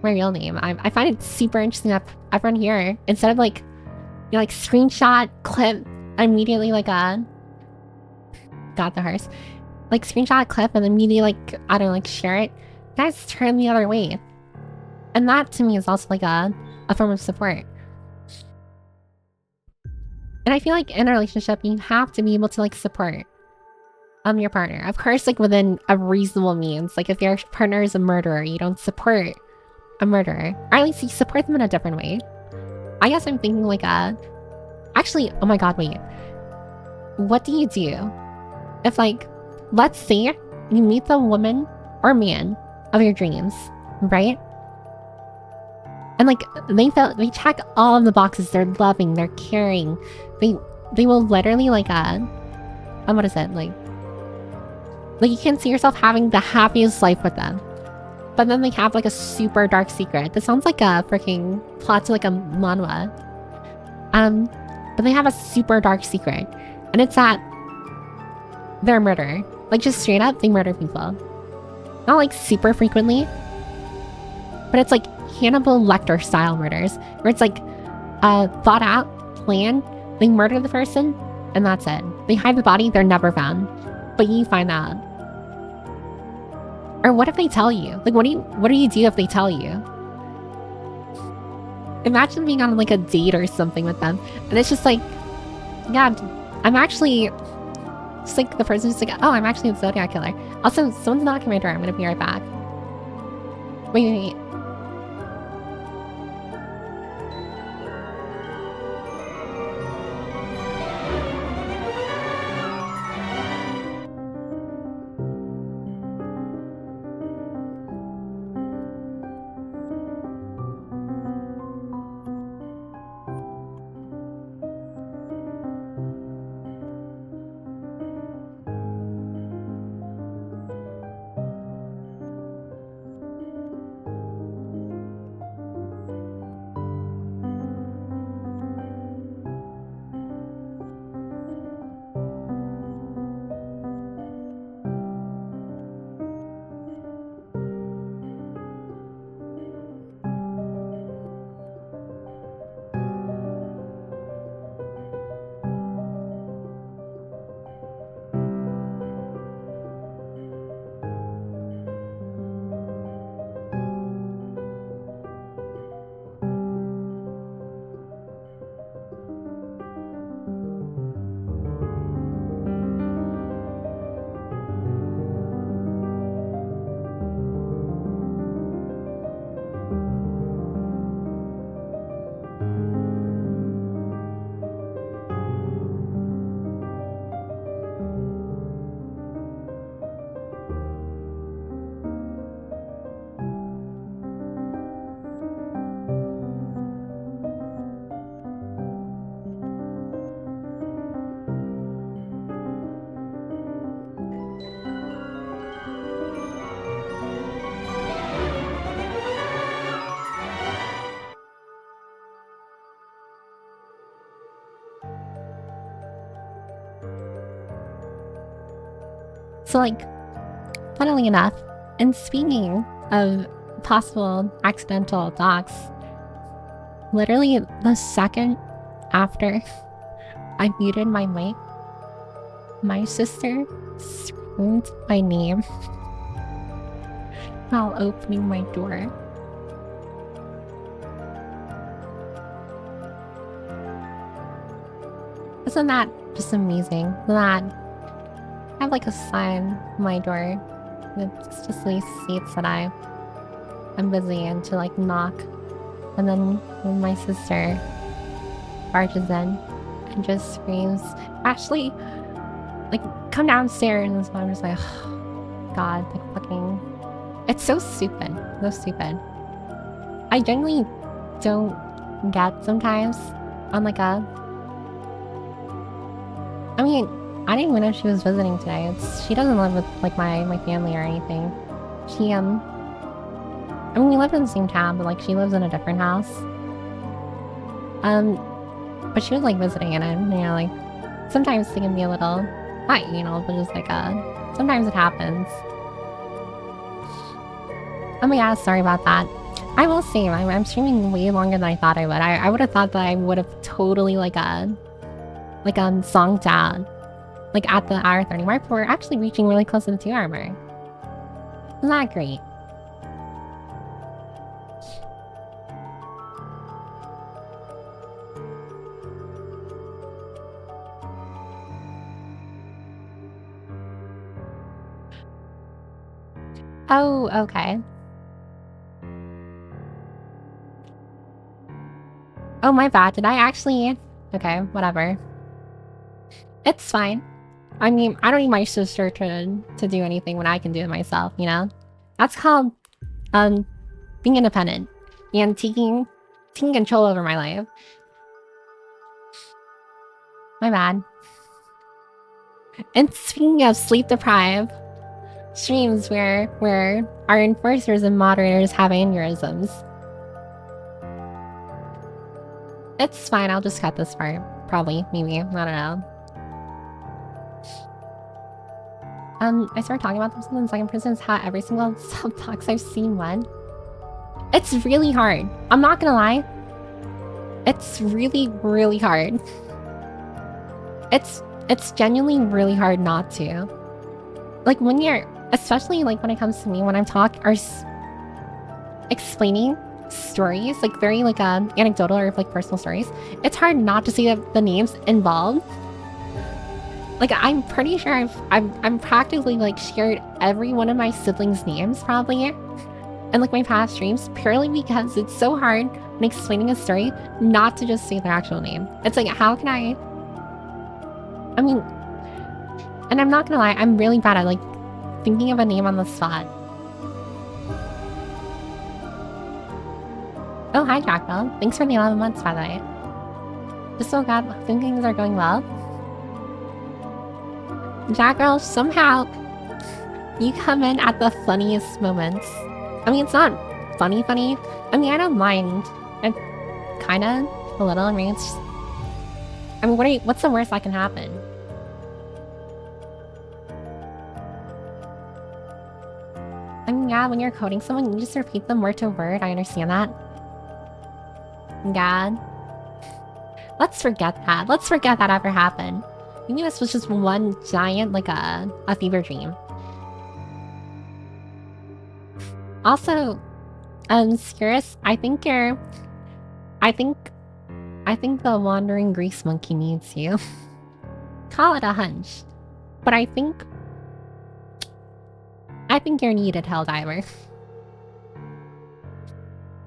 my real name, I find it super interesting that everyone here, instead of like, you know, like screenshot, clip, immediately like got the hearse, like screenshot, clip, and immediately like, I don't know, like share it, you guys turn the other way. And that to me is also like a form of support. And I feel like in a relationship, you have to be able to like support your partner. Of course, like within a reasonable means. Like if your partner is a murderer, you don't support a murderer. Or at least you support them in a different way. I guess I'm thinking like actually, oh my god, wait. What do you do if like, let's say you meet the woman or man of your dreams, right? And like they check all of the boxes. They're loving, they're caring. They will literally like what is it? Like you can see yourself having the happiest life with them. But then they have like a super dark secret. This sounds like a freaking plot to like a manhwa. But they have a super dark secret. And it's that they're a murderer. Like just straight up, they murder people. Not like super frequently. But it's like Hannibal Lecter style murders. Where it's like thought out, planned. They murder the person, and that's it. They hide the body, they're never found. But you find out. Or what if they tell you? Like, what do you do if they tell you? Imagine being on like a date or something with them, and it's just like, yeah, I'm actually. It's like the person's just like, oh, I'm actually the Zodiac killer. Also, someone's knocking my door. I'm gonna be right back. Wait. So like, funnily enough, and speaking of possible accidental docs, literally the second after I muted my mic, my sister screamed my name while opening my door. Isn't that just amazing? That I have like a sign on my door that just like states that I'm busy and to like knock. And then when my sister barges in and just screams, Ashley, like come downstairs, and so I'm just like, oh, God, like fucking, it's so stupid, so stupid. I genuinely don't get sometimes on like a, I mean, I didn't even know she was visiting today. She doesn't live with like my family or anything. She I mean, we live in the same town, but like she lives in a different house. But she was like visiting, and you know, like sometimes they can be a little, not but just like sometimes it happens. Oh my god, sorry about that. I will say, I'm streaming way longer than I thought I would. I would have thought that I would have totally zonked out. Like at the hour 30 mark, but we're actually reaching really close to the 2-hour mark. Isn't that great? Oh, okay. Oh, my bad. Did I actually... Okay, whatever. It's fine. I mean, I don't need my sister to do anything when I can do it myself, you know? That's called, being independent. and taking control over my life. My bad. And speaking of sleep deprived streams where our enforcers and moderators have aneurysms. It's fine, I'll just cut this part. Probably, maybe, I don't know. I started talking about this in the second person's hat. Every single sub-box I've seen one. It's really hard. I'm not gonna lie. It's really, really hard. It's genuinely really hard not to. Like when you're, especially like when it comes to me, when I'm explaining stories, like very like anecdotal or like personal stories, it's hard not to see the names involved. Like I'm pretty sure I'm practically like shared every one of my siblings' names probably in like my past streams, purely because it's so hard when explaining a story not to just say their actual name. It's like, how can I mean, and I'm not gonna lie, I'm really bad at like thinking of a name on the spot. Oh, hi Jackville. Thanks for the 11 months, by the way. Just so glad things are going well. Jackgirl, somehow you come in at the funniest moments. I mean, it's not funny. I mean, I don't mind. Kinda, a little. I mean, it's... I mean, what's the worst that can happen? I mean, yeah, when you're coding someone, you just repeat them word to word. I understand that. God. Let's forget that. Let's forget that ever happened. Maybe this was just one giant, like a fever dream. Also, Skurus, I think the wandering grease monkey needs you. Call it a hunch. But I think you're needed, Helldiver.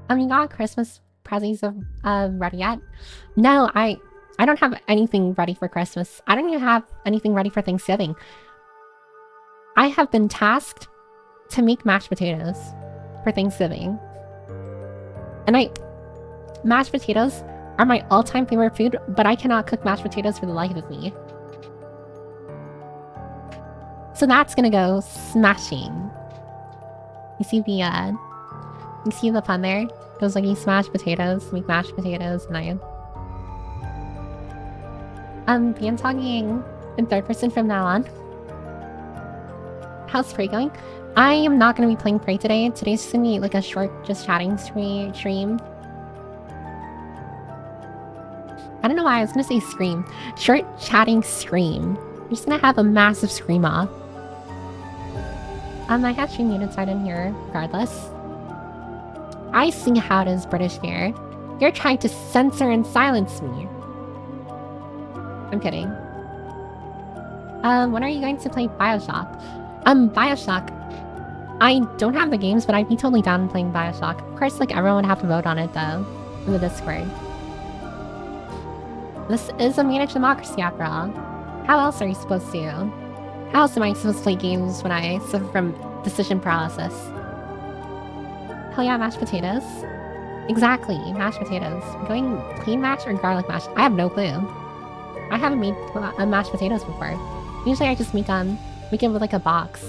You got Christmas presents ready yet? No, I don't have anything ready for Christmas. I don't even have anything ready for Thanksgiving. I have been tasked to make mashed potatoes for Thanksgiving. And mashed potatoes are my all-time favorite food, but I cannot cook mashed potatoes for the life of me. So that's gonna go smashing. You see the pun there? It goes like you smash potatoes, make mashed potatoes, and being talking in third person from now on. How's Prey going? I am not going to be playing Prey today. Today's just going to be like a short just chatting stream. I don't know why I was going to say scream. Short chatting scream. I'm just going to have a massive scream off. I had stream muted so I didn't hear regardless. I see how it is, British Bear. You're trying to censor and silence me. I'm kidding. When are you going to play Bioshock? Bioshock. I don't have the games, but I'd be totally down in playing Bioshock. Of course, like, everyone would have to vote on it, though. In the Discord. This is a managed democracy, after all. How else are you supposed to? How else am I supposed to play games when I suffer from decision paralysis? Hell yeah, mashed potatoes. Exactly, mashed potatoes. Going plain mash or garlic mash? I have no clue. I haven't made mashed potatoes before. Usually I just make it with like a box.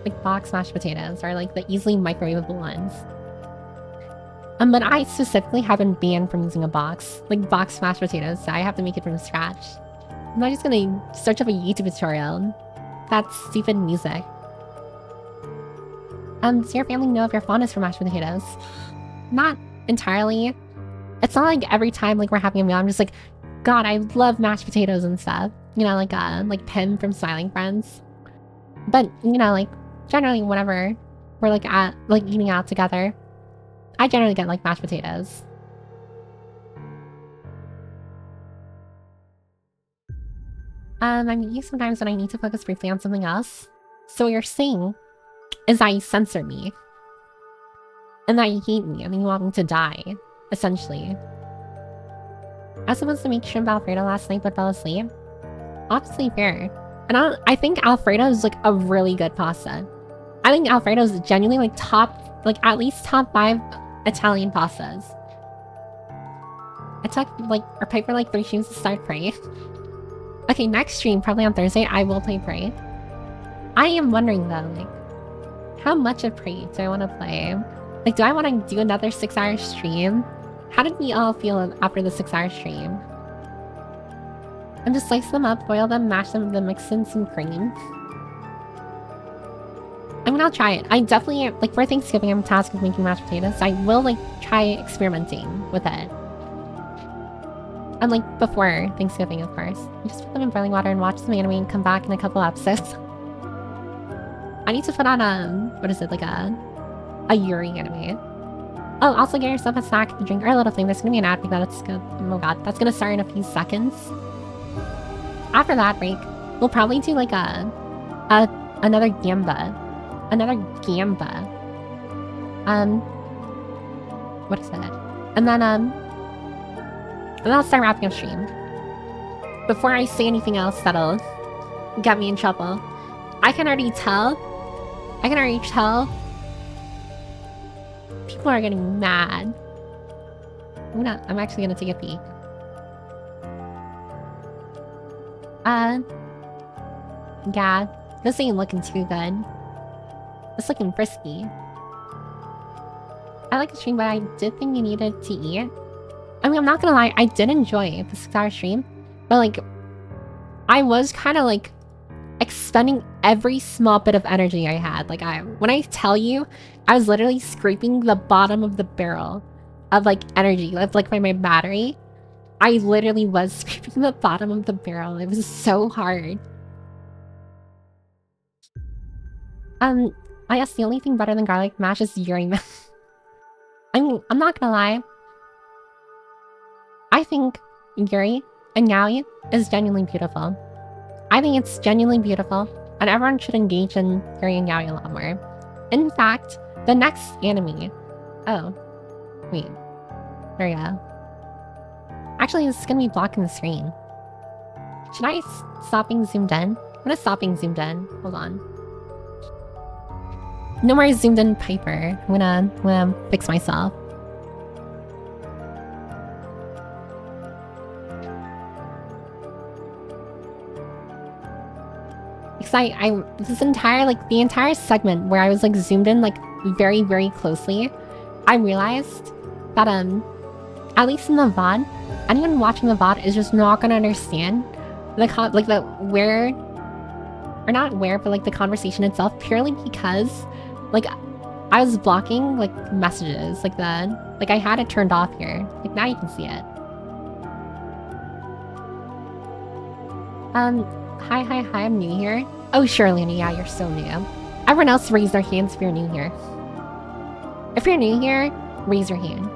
Like box mashed potatoes, or like the easily microwavable ones. But I specifically have been banned from using a box. Like box mashed potatoes, so I have to make it from scratch. I'm not just gonna search up a YouTube tutorial. That's stupid music. Does your family know of your fondness for mashed potatoes? Not entirely. It's not like every time like we're having a meal, I'm just like, God, I love mashed potatoes and stuff. You know, like Pim from Smiling Friends. But, you know, like, generally whenever we're like eating out together, I generally get like mashed potatoes. I mean, sometimes when I need to focus briefly on something else. So what you're saying is that you censor me. And that you hate me and you want me to die, essentially. I was supposed to make shrimp Alfredo last night but fell asleep. Obviously fair. And I think Alfredo is like a really good pasta. I think Alfredo is genuinely like at least top 5 Italian pastas. It took like our paper like 3 streams to start Prey. Okay, next stream, probably on Thursday, I will play Prey. I am wondering though, like, how much of Prey do I want to play? Like, do I want to do another 6-hour stream? How did we all feel after the 6-hour stream? I'm just slice them up, boil them, mash them, then mix in some cream. I mean, I'll try it. I definitely, like, for Thanksgiving, I'm tasked with making mashed potatoes, so I will, like, try experimenting with it. And, like, before Thanksgiving, of course. You just put them in boiling water and watch some anime and come back in a couple episodes. I need to put on, what is it, like a Yuri anime. Oh, also get yourself a snack, a drink, or a little thing. There's gonna be an ad for that. It's good. Oh god, that's gonna start in a few seconds. After that break, we'll probably do, like, another gamba. Another gamba. What is it? And then I'll start wrapping up stream. Before I say anything else that'll get me in trouble, I can already tell people are getting mad. I'm actually gonna take a peek. Yeah, this ain't looking too good. It's looking frisky. I like the stream, but I did think you needed to eat. I mean, I'm not gonna lie, I did enjoy the 6-hour stream, but like, I was kind of like expending every small bit of energy I had. Like, when I tell you, I was literally scraping the bottom of the barrel of like energy, like by my battery. I literally was scraping the bottom of the barrel. It was so hard. I guess the only thing better than garlic mash is Yuri mash. I mean, I'm not gonna lie. I think Yuri and Yaoi is genuinely beautiful. I think it's genuinely beautiful, and everyone should engage in Yuri and Yaoi a lot more. In fact, the next anime... Oh. Wait. There we go. Actually, this is gonna be blocking the screen. Should I stop being zoomed in? I'm gonna stop being zoomed in. Hold on. No more zoomed in Piper. I'm gonna fix myself. Because this entire, like, the entire segment where I was, like, zoomed in, like, very, very closely, I realized that, at least in the VOD, anyone watching the VOD is just not gonna understand the conversation itself, purely because, like, I was blocking, like, messages, like, I had it turned off here. Like, now you can see it. Hi, I'm new here. Oh, sure, Luna, yeah, you're so new. Everyone else raise their hands if you're new here. If you're new here, raise your hand.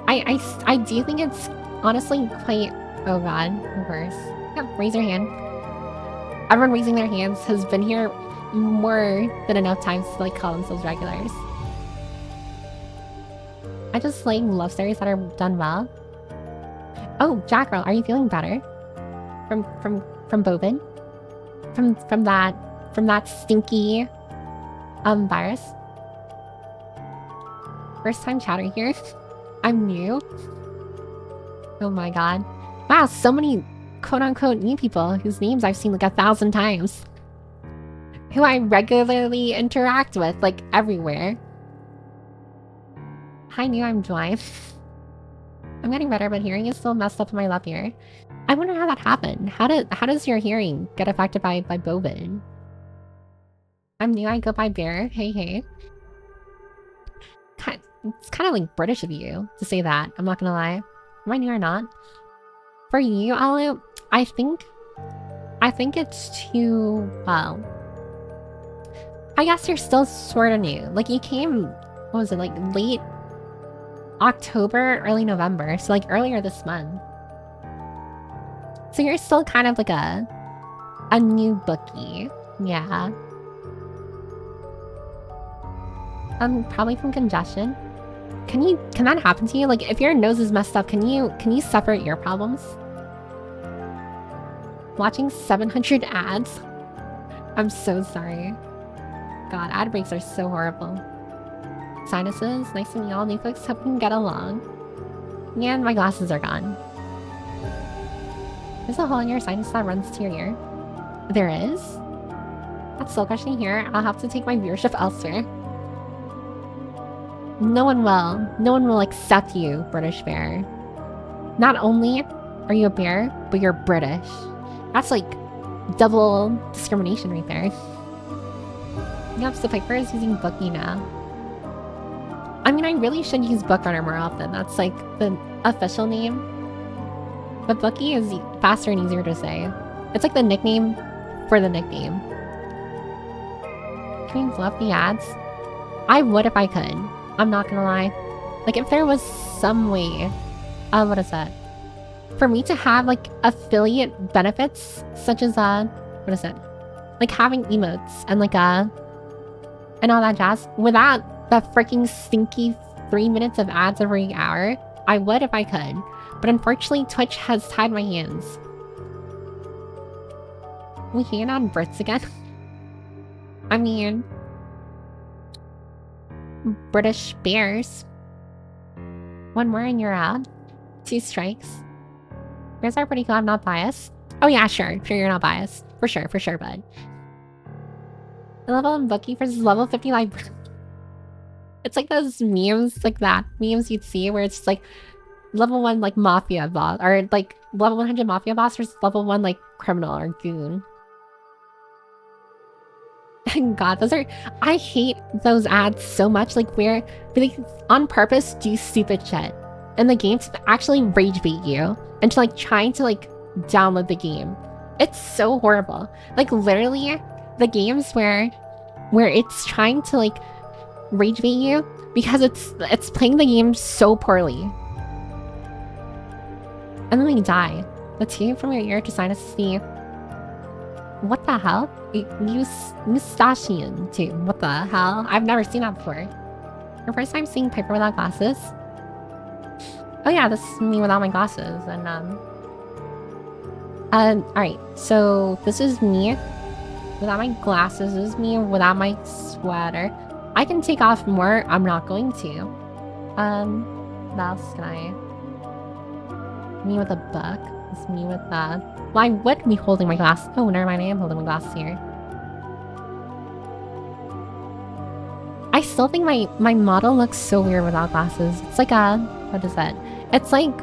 I do think it's honestly quite... Oh god, reverse. Yep, raise your hand. Everyone raising their hands has been here more than enough times to, like, call themselves regulars. I just like love stories that are done well. Oh, Jack Girl, are you feeling better? From Bobin? From that stinky virus? First time chatter here. I'm new. Oh my god. Wow, so many quote-unquote new people whose names I've seen like 1,000 times. Who I regularly interact with, like, everywhere. Hi, new, I'm Dwight. I'm getting better, but hearing is still messed up in my left ear. I wonder how that happened. How does your hearing get affected by Bobin? I'm new, I go by Bear. Hey. It's kind of like British of you to say that. I'm not gonna lie. Am I new or not? For you, Alu, I think it's too, well, I guess you're still sort of new. Like, you came, what was it, like late October, early November, so like earlier this month. So you're still kind of like a new bookie. Yeah. Probably from congestion. Can that happen to you? Like, if your nose is messed up, can you separate your problems? Watching 700 ads? I'm so sorry. God, ad breaks are so horrible. Sinuses, nice to meet all new folks. Hope we can get along. And my glasses are gone. There's a hole in your sinus that runs to your ear. There is? That's still crushing here. I'll have to take my viewership elsewhere. No one will. No one will accept you, British bear. Not only are you a bear, but you're British. That's like double discrimination right there. Yep, so Piper is using Bookie now. I mean, I really should use Bookrunner more often. That's like the official name. But Bookie is faster and easier to say. It's like the nickname for the nickname. Queens love the ads. I would if I could. I'm not gonna lie. Like, if there was some way... what is that? For me to have, like, affiliate benefits, such as, what is it? Like, having emotes and, like, and all that jazz, without the freaking stinky 3 minutes of ads every hour, I would if I could. But unfortunately, Twitch has tied my hands. We hate on Brits again? I mean... British bears. One more and you're out. 2 strikes. Bears are pretty cool, I'm not biased. Oh yeah, sure you're not biased. For sure, bud. The level in Bookie versus level 50 like... It's like those memes, like that. Memes you'd see where it's like... Level 1 like mafia boss, or like level 100 mafia boss versus level 1 like criminal or goon. God, those are... I hate those ads so much, like where they on purpose do stupid shit in the game to actually rage bait you into like trying to like download the game. It's so horrible. Like literally the games where it's trying to like rage bait you because it's playing the game so poorly. And then they die. The tube from your ear to sinus C. What the hell? Mustachian tube. What the hell? I've never seen that before. Your first time seeing Piper without glasses? Oh yeah, this is me without my glasses. And alright. So this is me without my glasses. This is me without my sweater. I can take off more. I'm not going to. What else can I... Me with a book. It's me with that. Well, I would be holding my glass. Oh, never mind. I am holding my glasses here. I still think my model looks so weird without glasses. It's like a... What is that? It's like...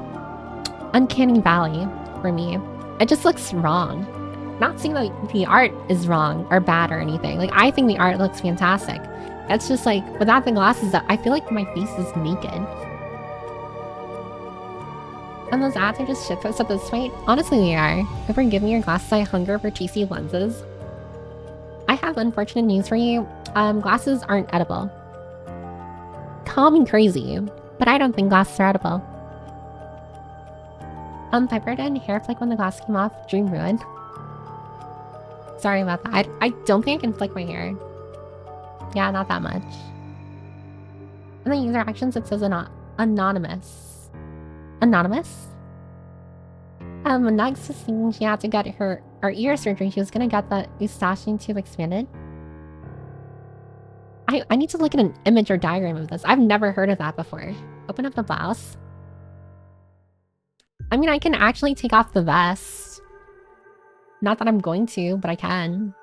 Uncanny Valley for me. It just looks wrong. Not saying that the art is wrong or bad or anything. Like, I think the art looks fantastic. It's just like, without the glasses, I feel like my face is naked. And those ads are just shitposts at this point. Honestly, they are. If you're giving your glasses, I hunger for cheesy lenses. I have unfortunate news for you. Glasses aren't edible. Call me crazy, but I don't think glasses are edible. Piper did hair flick when the glass came off. Dream ruined. Sorry about that. I don't think I can flick my hair. Yeah, not that much. And the user actions, it says anonymous. Anonymous? Nugs was thinking she had to get her ear surgery. She was gonna get the eustachian tube expanded. I need to look at an image or diagram of this. I've never heard of that before. Open up the blouse. I mean, I can actually take off the vest. Not that I'm going to, but I can.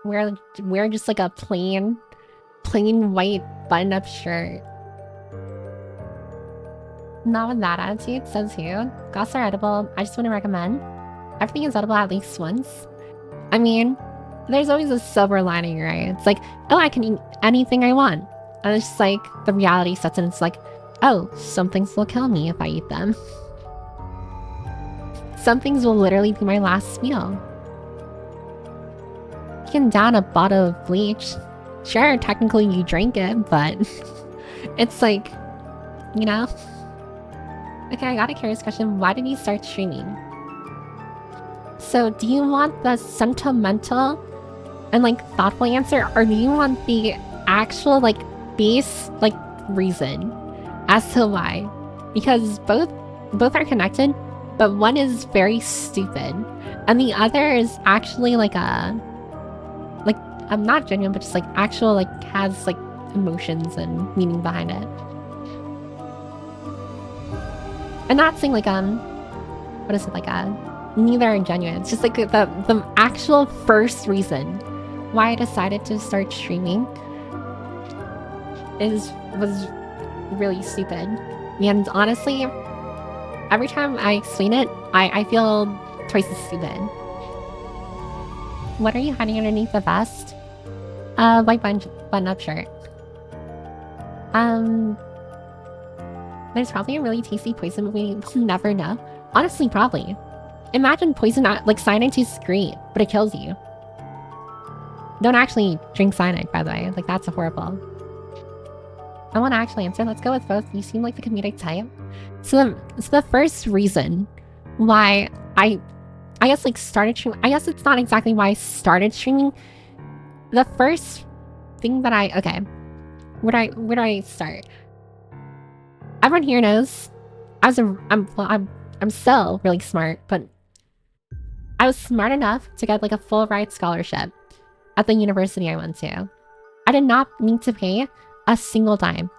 Wear just like a plain white button-up shirt. Not with that attitude, says who? Glasses are edible. I just want to recommend. Everything is edible at least once. I mean, there's always a silver lining, right? It's like, oh, I can eat anything I want. And it's just like, the reality sets in. It's like, oh, some things will kill me if I eat them. Some things will literally be my last meal. You can down a bottle of bleach. Sure, technically you drink it, but it's like, you know? Okay, I got a curious question. Why did you start streaming? So, do you want the sentimental and, like, thoughtful answer? Or do you want the actual, like, base, like, reason as to why? Because both are connected, but one is very stupid. And the other is actually, like, not genuine, but just like actual, like has like emotions and meaning behind it. I'm not saying like what is it, like neither are genuine. It's just like the actual first reason why I decided to start streaming was really stupid. And honestly, every time I explain it, I feel twice as stupid. What are you hiding underneath the vest? White button-up shirt. There's probably a really tasty poison movie. We'll never know. Honestly, probably. Imagine poison, like cyanide tastes great, but it kills you. Don't actually drink cyanide, by the way. Like, that's horrible. I want to actually answer. Let's go with both. You seem like the comedic type. So the first reason why I guess like started streaming. I guess it's not exactly why I started streaming. The first thing that where do I start? Everyone here knows I'm still really smart, but I was smart enough to get like a full ride scholarship at the university I went to. I did not need to pay a single dime.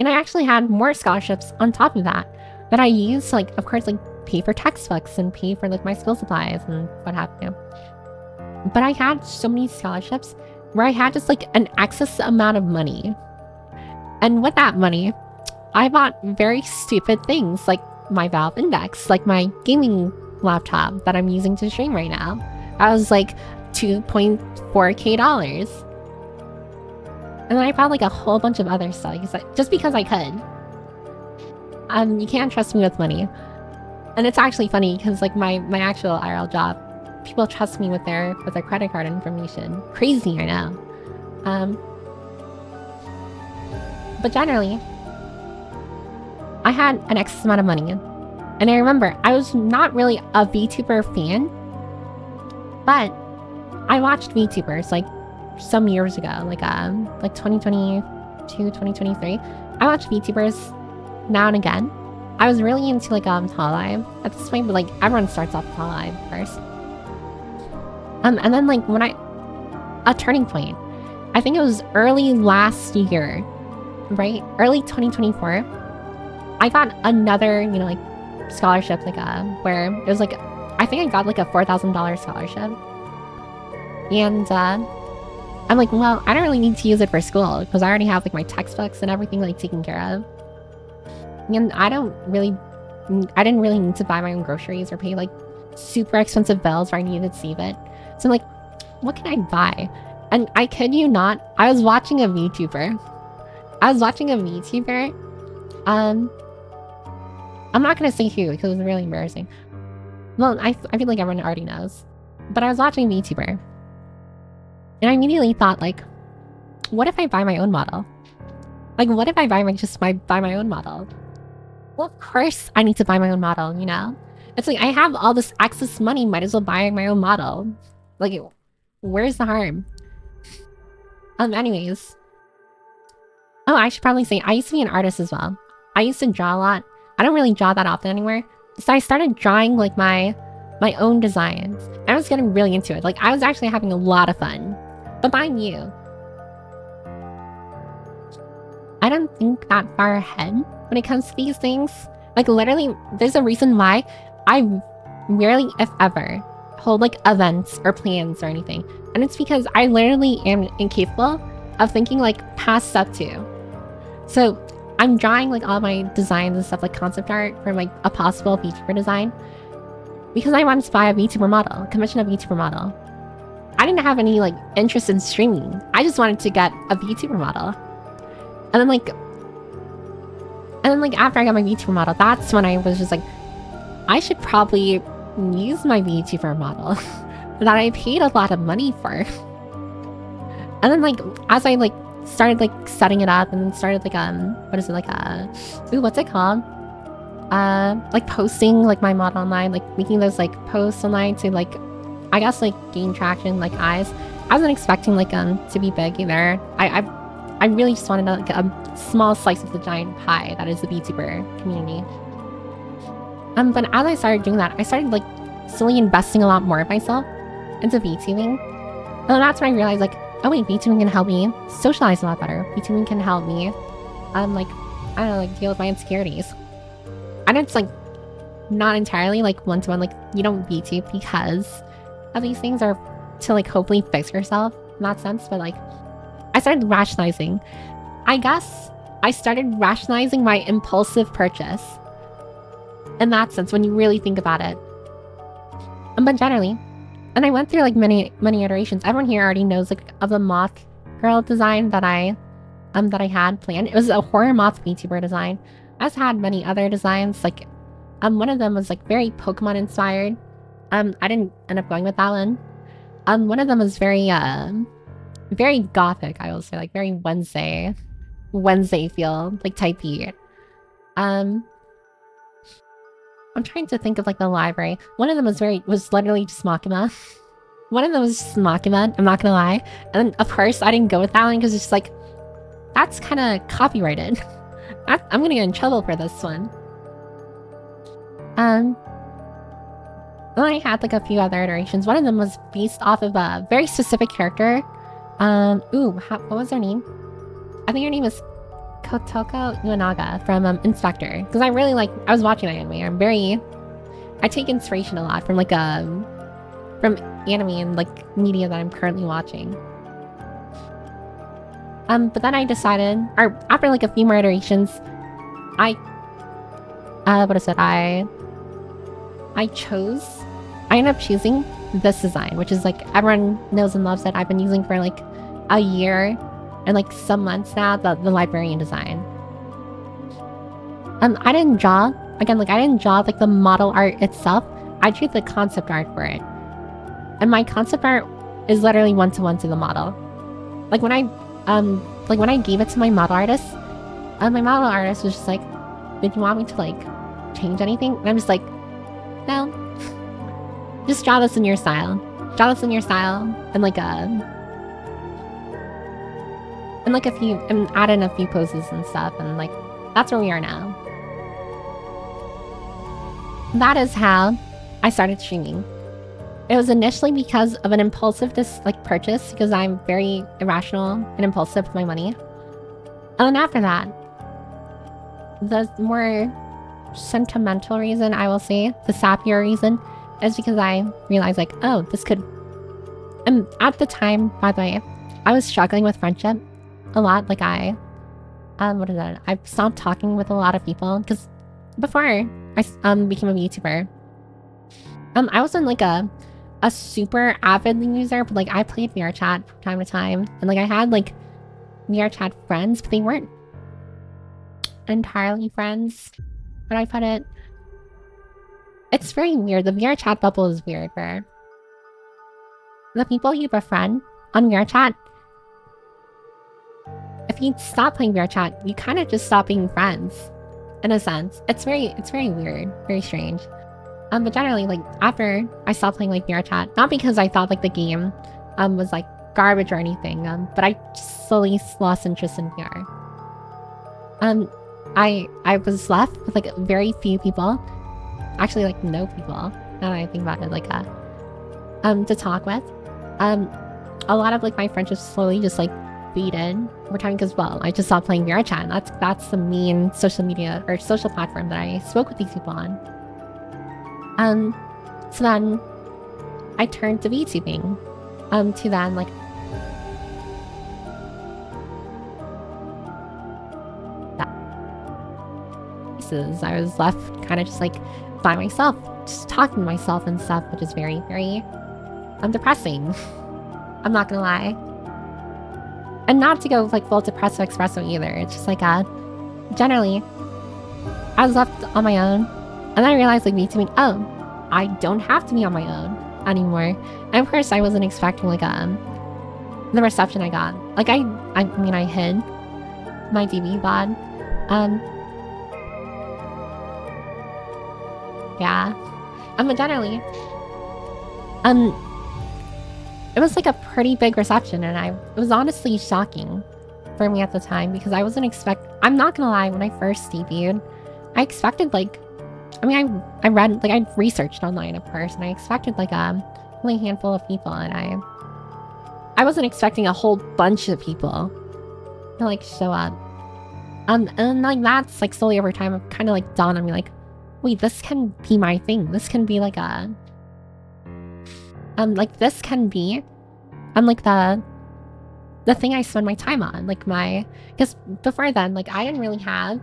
And I actually had more scholarships on top of that I used to, like, of course, like pay for textbooks and pay for like my school supplies and what have you. But I had so many scholarships where I had just like an excess amount of money. And with that money, I bought very stupid things like my Valve Index, like my gaming laptop that I'm using to stream right now. I was like $2.4K. And then I bought like a whole bunch of other stuff just because I could. You can't trust me with money. And it's actually funny because like my actual IRL job, people trust me with their credit card information. Crazy, I know. But generally, I had an excess amount of money. And I remember I was not really a VTuber fan, but I watched VTubers like some years ago, like 2022, 2023. I watched VTubers now and again. I was really into like Hololive at this point, but like everyone starts off with Hololive first. And then like a turning point. I think it was early last year, right? Early 2024. I got another, like scholarship, like where it was like, I think I got like a $4,000 scholarship. And I'm like, well, I don't really need to use it for school because I already have like my textbooks and everything like taken care of. And I didn't really need to buy my own groceries or pay like super expensive bills where I needed to save it. So I'm like, what can I buy? And I kid you not, I was watching a VTuber. I'm not gonna say who because it was really embarrassing. Well, I feel like everyone already knows. But I was watching a VTuber. And I immediately thought, like, what if I buy my own model? Like, what if I buy my own model? Well, of course I need to buy my own model, you know? It's like, I have all this excess money, might as well buy my own model. Like, where's the harm? Anyways. Oh, I should probably say, I used to be an artist as well. I used to draw a lot. I don't really draw that often anymore. So I started drawing, like, my own designs. I was getting really into it. Like, I was actually having a lot of fun. But mind you, I don't think that far ahead when it comes to these things. Like, literally, there's a reason why I rarely, if ever, hold, like, events or plans or anything. And it's because I literally am incapable of thinking, like, past step 2. So, I'm drawing, like, all my designs and stuff, like, concept art for, like, a possible VTuber design. Because I wanted to buy a VTuber model, commission a VTuber model. I didn't have any, like, interest in streaming. I just wanted to get a VTuber model. And then, after I got my VTuber model, that's when I was just like, I should probably use my VTuber model that I paid a lot of money for. And then, like, as I, like, started, like, setting it up and then started, like, what's it called? Like, posting, like, my model online, like, making those, like, posts online to, like, I guess, like, gain traction, like, eyes. I wasn't expecting, like, to be big either. I really just wanted, like, a small slice of the giant pie that is the VTuber community. But as I started doing that, I started, like, slowly investing a lot more of myself into VTubing. And that's when I realized, like, oh wait, VTubing can help me socialize a lot better. VTubing can help me, like, I don't know, like, deal with my insecurities. And it's, like, not entirely, like, one-to-one, like, you don't VTube because of these things, or to, like, hopefully fix yourself in that sense, but, like, I started rationalizing. I guess I started rationalizing my impulsive purchase. In that sense, when you really think about it. But generally, and I went through like many iterations. Everyone here already knows like of the moth girl design that I had planned. It was a horror moth VTuber design. I also had many other designs. Like one of them was like very Pokemon inspired. I didn't end up going with that one. One of them was very very gothic, I will say, like very Wednesday feel, like type E. I'm trying to think of like the library. One of them was literally just Makima. One of them was just Makima, I'm not gonna lie. And then of course I didn't go with that one because it's just like, that's kind of copyrighted. I'm gonna get in trouble for this one. Then I had like a few other iterations. One of them was based off of a very specific character. What was her name? I think her name is Kotoko Uenaga from Inspector, because I was watching that anime. I take inspiration a lot from like from anime and like media that I'm currently watching. But then I decided, or after like a few more iterations, I ended up choosing this design, which is like everyone knows and loves it. I've been using for like a year and like some months now, the librarian design. I didn't draw like the model art itself. I drew the concept art for it. And my concept art is literally one-to-one to the model. Like when I gave it to my model artist, my model artist was just like, did you want me to like change anything? And I'm just like, no. Just draw this in your style. Draw this in your style and add in a few poses and stuff, and like that's where we are now. That is how I started streaming. It was initially because of an impulsive purchase, because I'm very irrational and impulsive with my money. And then after that, the more sentimental reason, I will say, the sappier reason, is because I realized like, oh, this could... And at the time, by the way, I was struggling with friendship a lot. Like I stopped talking with a lot of people, because before I became a VTuber, I wasn't like a super avid user, but like I played VR chat from time to time, and like I had like VR chat friends, but they weren't entirely friends. How do I put it? It's very weird. The VR chat bubble is weird, where the people you befriend on VR chat, if you stop playing VR chat, you kind of just stop being friends, in a sense. It's very weird, very strange. But generally, like after I stopped playing like VR chat, not because I thought like the game was like garbage or anything, but I slowly lost interest in VR. I was left with like very few people, actually like no people, now that I think about it, like to talk with. A lot of like my friendships slowly just like faded over time, because well, I just stopped playing VR chat. That's the main social media or social platform that I spoke with these people on. So then I turned to VTubing. To then like I was left kind of just like by myself, just talking to myself and stuff, which is very, very depressing. I'm not gonna lie. And not to go like full depresso espresso either. It's just like generally I was left on my own, and then I realized like VTubing, oh, I don't have to be on my own anymore. And of course I wasn't expecting like the reception I got. Like I mean I hid my DB VOD. Yeah. But generally, it was like a pretty big reception, and it was honestly shocking for me at the time, because I wasn't I'm not gonna lie, when I first debuted, I expected like, I mean, I read, like I researched online of course, and I expected like only a handful of people, and I wasn't expecting a whole bunch of people to like show up. And like that's like slowly over time kind of like dawned on me like, wait, this can be my thing. This can be like a like this can be like the thing I spend my time on. Like because before then, like I didn't really have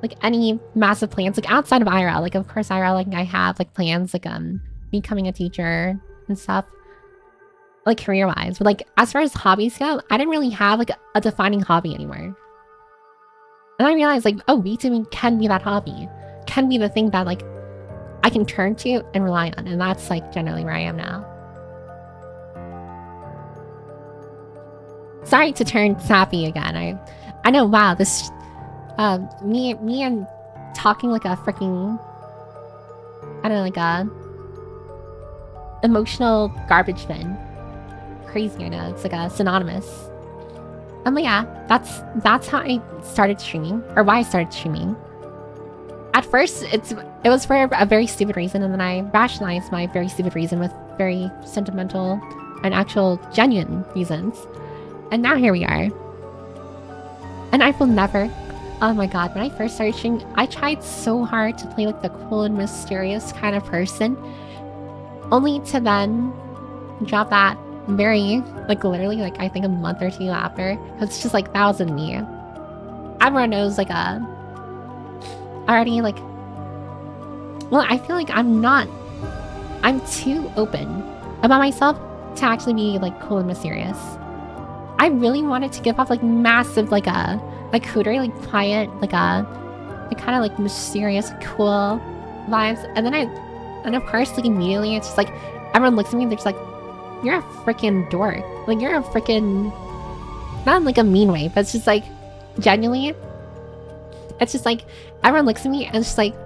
like any massive plans like outside of IRL. Like of course IRL, like I have like plans like becoming a teacher and stuff, like career-wise. But like as far as hobbies go, I didn't really have like a defining hobby anymore. And I realized like, oh, VTubing can be that hobby. Can be the thing that like I can turn to and rely on. And that's like generally where I am now. Sorry to turn sappy again. I know, wow, this me and talking like a freaking, I don't know, like a emotional garbage bin. Crazy, I know, it's like a synonymous. But yeah, that's how I started streaming, or why I started streaming. At first, it was for a very stupid reason, and then I rationalized my very stupid reason with very sentimental and actual genuine reasons. And now here we are. And I will never, oh my god, when I first started streaming, I tried so hard to play like the cool and mysterious kind of person, only to then drop that very, like literally, like I think a month or two after. It's just like, that wasn't me. Everyone knows like already like, well, I feel like I'm too open about myself to actually be like cool and mysterious. I really wanted to give off like massive like hootery, like quiet, like kind of like mysterious, cool vibes. And of course, like immediately it's just like everyone looks at me and they're just like, you're a freaking dork. Like you're a freaking, not in like a mean way, but it's just like genuinely, it's just like everyone looks at me and it's just like,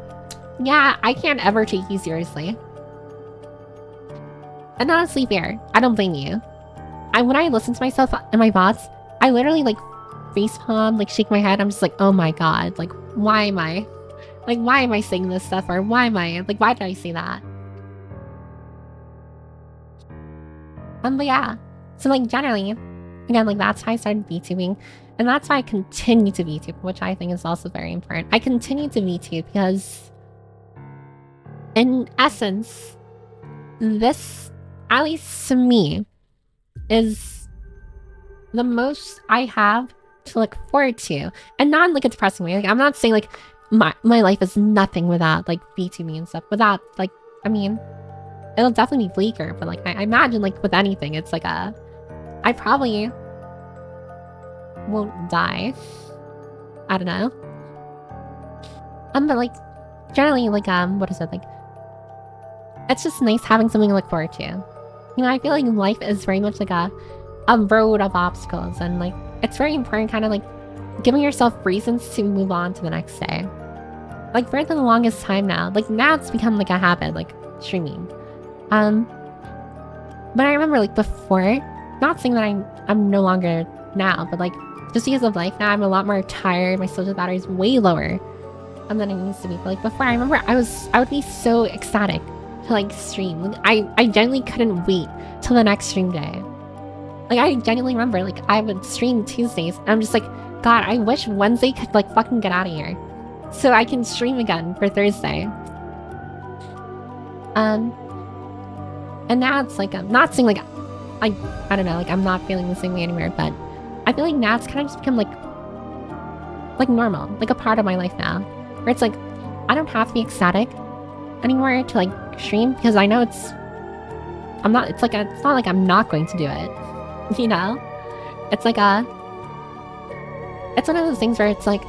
yeah, I can't ever take you seriously. And honestly, fair. I don't blame you. When I listen to myself and my VODs, I literally like facepalm, like shake my head. I'm just like, oh my god, like why am I saying this stuff, or why did I say that? But yeah, so like generally, again, like that's how I started VTubing, and that's why I continue to VTube, which I think is also very important. I continue to VTube because, in essence, this, at least to me, is the most I have to look forward to, and not in like a depressing way. Like I'm not saying like my life is nothing without like VTubing and stuff. Without like, I mean, it'll definitely be bleaker, but like I imagine like with anything, it's like I probably won't die. I don't know. But like generally like what is it, like it's just nice having something to look forward to. You know, I feel like life is very much like a road of obstacles, and like it's very important kind of like giving yourself reasons to move on to the next day. Like for the longest time now, like now it's become like a habit, like streaming. But I remember like before, not saying that I'm no longer now, but like just because of life now, I'm a lot more tired. My social battery is way lower than it used to be. But like before, I remember I would be so ecstatic to like stream. Like I genuinely couldn't wait till the next stream day. Like I genuinely remember like I would stream Tuesdays and I'm just like, god, I wish Wednesday could like fucking get out of here so I can stream again for Thursday. And now it's like, I'm not saying like I don't know, like I'm not feeling the same way anymore, but I feel like now it's kind of just become like normal, like a part of my life now, where it's like I don't have to be ecstatic anymore to like stream, because I know it's not like I'm not going to do it, you know? It's like it's one of those things where it's like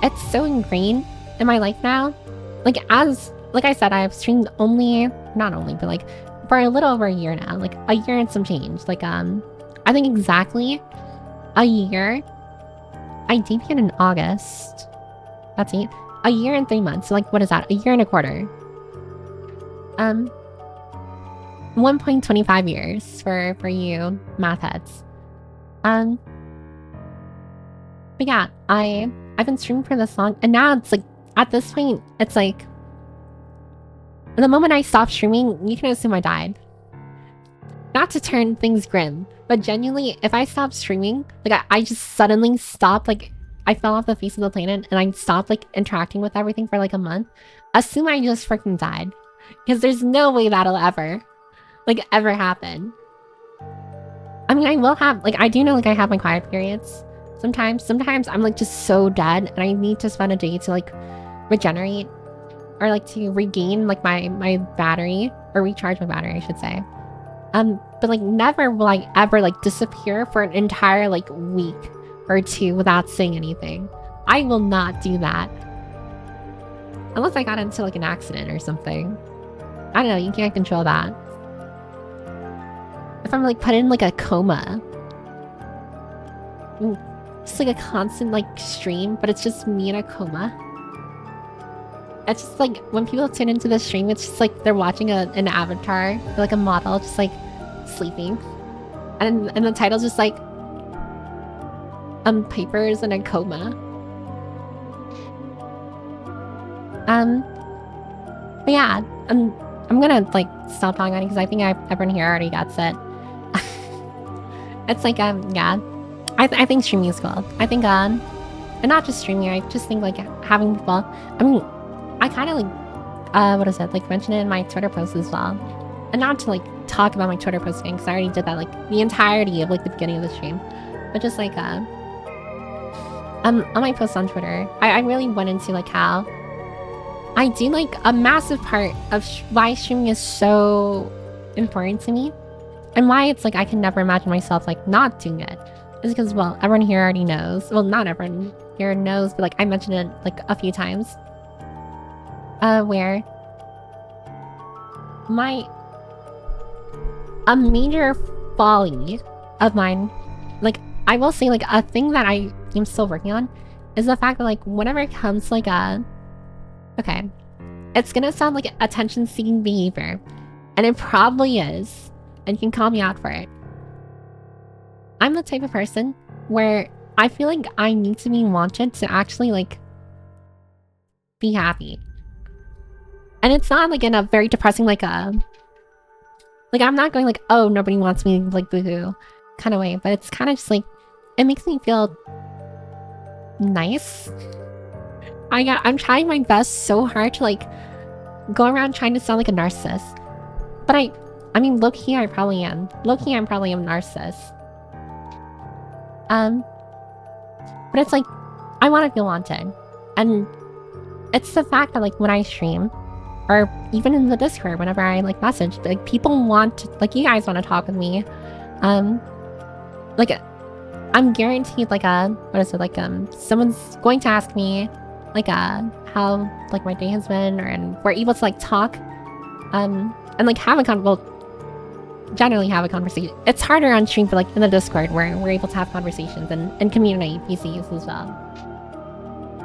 it's so ingrained in my life now. Like I said, I have streamed not only, but like for a little over a year now, like a year and some change. Like I think exactly a year. I debuted in August. That's it. A year and 3 months. So like, what is that? A year and a quarter. 1.25 years for you math heads. But yeah, I've been streaming for this long, and now it's like at this point, it's like the moment I stopped streaming, you can assume I died. Not to turn things grim, But genuinely, if I stop streaming, like I just suddenly stopped, like I fell off the face of the planet and I stopped like interacting with everything for like a month, assume I just freaking died. Because there's no way that'll ever, like ever happen. I mean, I will have, like I do know like I have my quiet periods. Sometimes I'm like just so dead and I need to spend a day to like regenerate or like to regain like my battery or recharge my battery, I should say. But like never will I ever like disappear for an entire like week or two without saying anything. I will not do that. Unless I got into like an accident or something. I don't know, you can't control that. If I'm like put in like a coma. Just like a constant like stream, but it's just me in a coma. It's just like when people tune into the stream, it's just like they're watching an avatar, or like a model, just like sleeping, and the title's just like Piper's in a coma. But yeah, I'm gonna like stop talking on it because I think everyone here already gets it. It's like yeah, I think streaming is cool. I think and not just streaming, I just think like having people. I mean, I kind of like, what is it? Like mention it in my Twitter posts as well. And not to like talk about my Twitter posting because I already did that like the entirety of like the beginning of the stream. But just like, on my posts on Twitter, I really went into like how I do like a massive part of why streaming is so important to me. And why it's like I can never imagine myself like not doing it. Is because, well, everyone here already knows. Well, not everyone here knows, but like I mentioned it like a few times. Where a major folly of mine, like I will say like a thing that I am still working on is the fact that like whenever it comes to like okay, it's gonna sound like attention-seeking behavior, and it probably is, and you can call me out for it. I'm the type of person where I feel like I need to be wanted to actually like be happy. And it's not like in a very depressing like I'm not going like, oh, nobody wants me, like boohoo kind of way, but it's kind of just like it makes me feel nice. I'm trying my best so hard to like go around trying to sound like a narcissist. But I mean low-key I probably am. Low-key I'm probably a narcissist. But it's like I want to feel wanted. And it's the fact that like when I stream or even in the Discord whenever I like message, like people want to, like you guys want to talk with me. Like I'm guaranteed like what is it, like someone's going to ask me like how like my day has been, and we're able to like talk and like have generally have a conversation. It's harder on stream, but like in the Discord where we're able to have conversations and community PCs as well.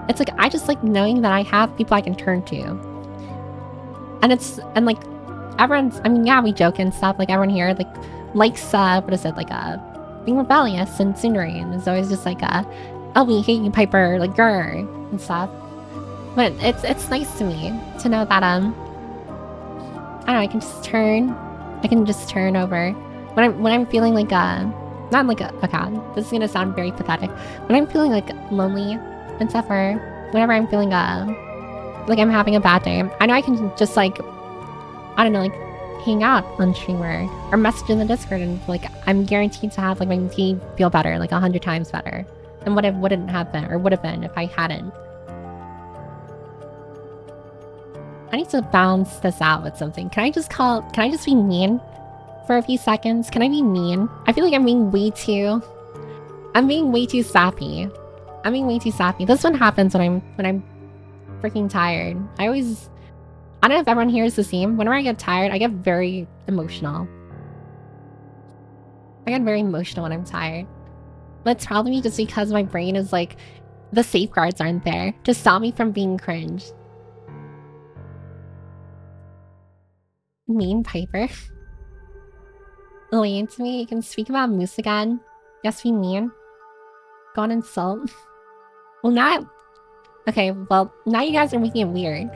It's like I just like knowing that I have people I can turn to. And like everyone's, I mean, yeah, we joke and stuff, like everyone here like likes what is it, like being rebellious and tsundere, and it's always just like oh, we hate you, Piper, like grr and stuff. But it's nice to me to know that I don't know, I can just turn over when I'm feeling like not like okay, this is gonna sound very pathetic. When I'm feeling like lonely and stuff, or whenever I'm feeling like I'm having a bad day, I know I can just like, I don't know, like hang out on stream or message in the Discord, and like I'm guaranteed to have like my day feel better, like 100 times better than what it wouldn't have been or would have been if I hadn't. I need to balance this out with something. Can I just be mean for a few seconds? Can I be mean? I feel like I'm being way too sappy. I'm being way too sappy. This one happens when I'm freaking tired. I don't know if everyone here is the same. Whenever I get tired, I get very emotional. I get very emotional when I'm tired. But it's probably just because my brain is like, the safeguards aren't there to stop me from being cringe. Mean Piper. Listen to me, you can speak about Moose again. Yes, be mean. Go on, insult. Well, now... Okay, well, now you guys are making it weird.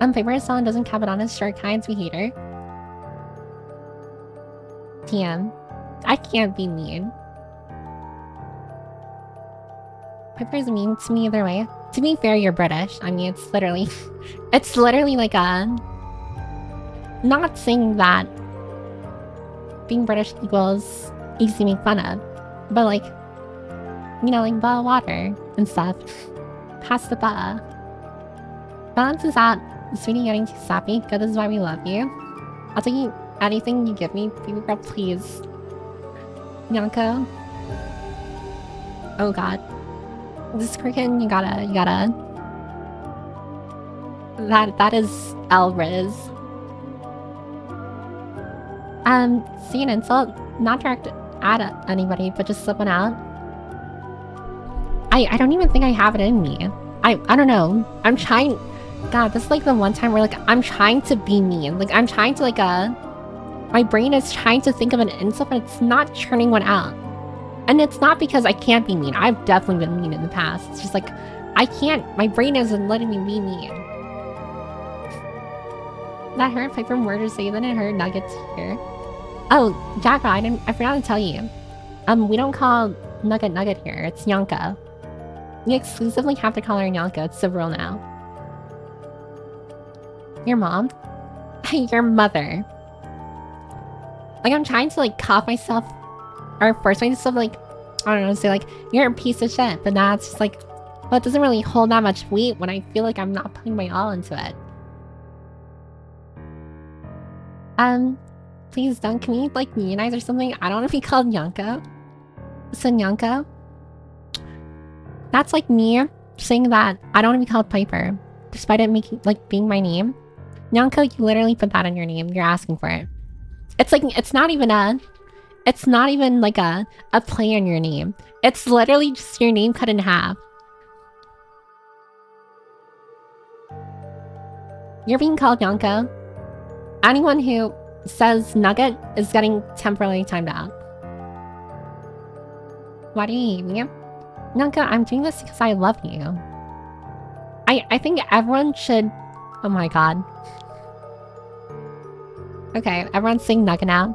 Piper's song doesn't cap it on his short kinds, we hate her. TM. I can't be mean. Piper's mean to me either way. To be fair, you're British. I mean, it's literally... it's literally like a... Not saying that being British equals easy to make fun of. But like... You know, like bottle water and stuff. Pass the butter. Balance is out. Sweetie getting too sappy. Good, this is why we love you. I'll take you anything you give me. Baby girl, please. Yanko. Oh god. This cricket, you gotta... That is Elriz. See an insult? Not directed at anybody, but just slip one out. I don't even think I have it in me. I don't know. I'm trying... God, this is like the one time where like I'm trying to be mean. Like I'm trying to like my brain is trying to think of an insult, but it's not churning one out. And it's not because I can't be mean. I've definitely been mean in the past. It's just like I can't. My brain isn't letting me be mean. That hurt Piper more to say than it hurt Nuggets here. Oh, Jacka, I forgot to tell you. We don't call Nugget here. It's Yanka. We exclusively have to call her Yanka. It's the rule now. Your mom? Your mother. Like, I'm trying to, like, cough myself, or force myself, like, I don't know, say, like, you're a piece of shit, but now it's just, like, well, it doesn't really hold that much weight when I feel like I'm not putting my all into it. Please don't, can we, like, unionize or something? I don't want to be called Yanko. So, Yanko? That's, like, me saying that I don't want to be called Piper, despite it making, like, being my name. Nyanko, you literally put that in your name. You're asking for it. It's like, it's not even like a play on your name. It's literally just your name cut in half. You're being called Nyanko. Anyone who says Nugget is getting temporarily timed out. Why do you hate me? Nyanko, I'm doing this because I love you. I think everyone should... Oh my god. Okay, everyone's saying Nugget now.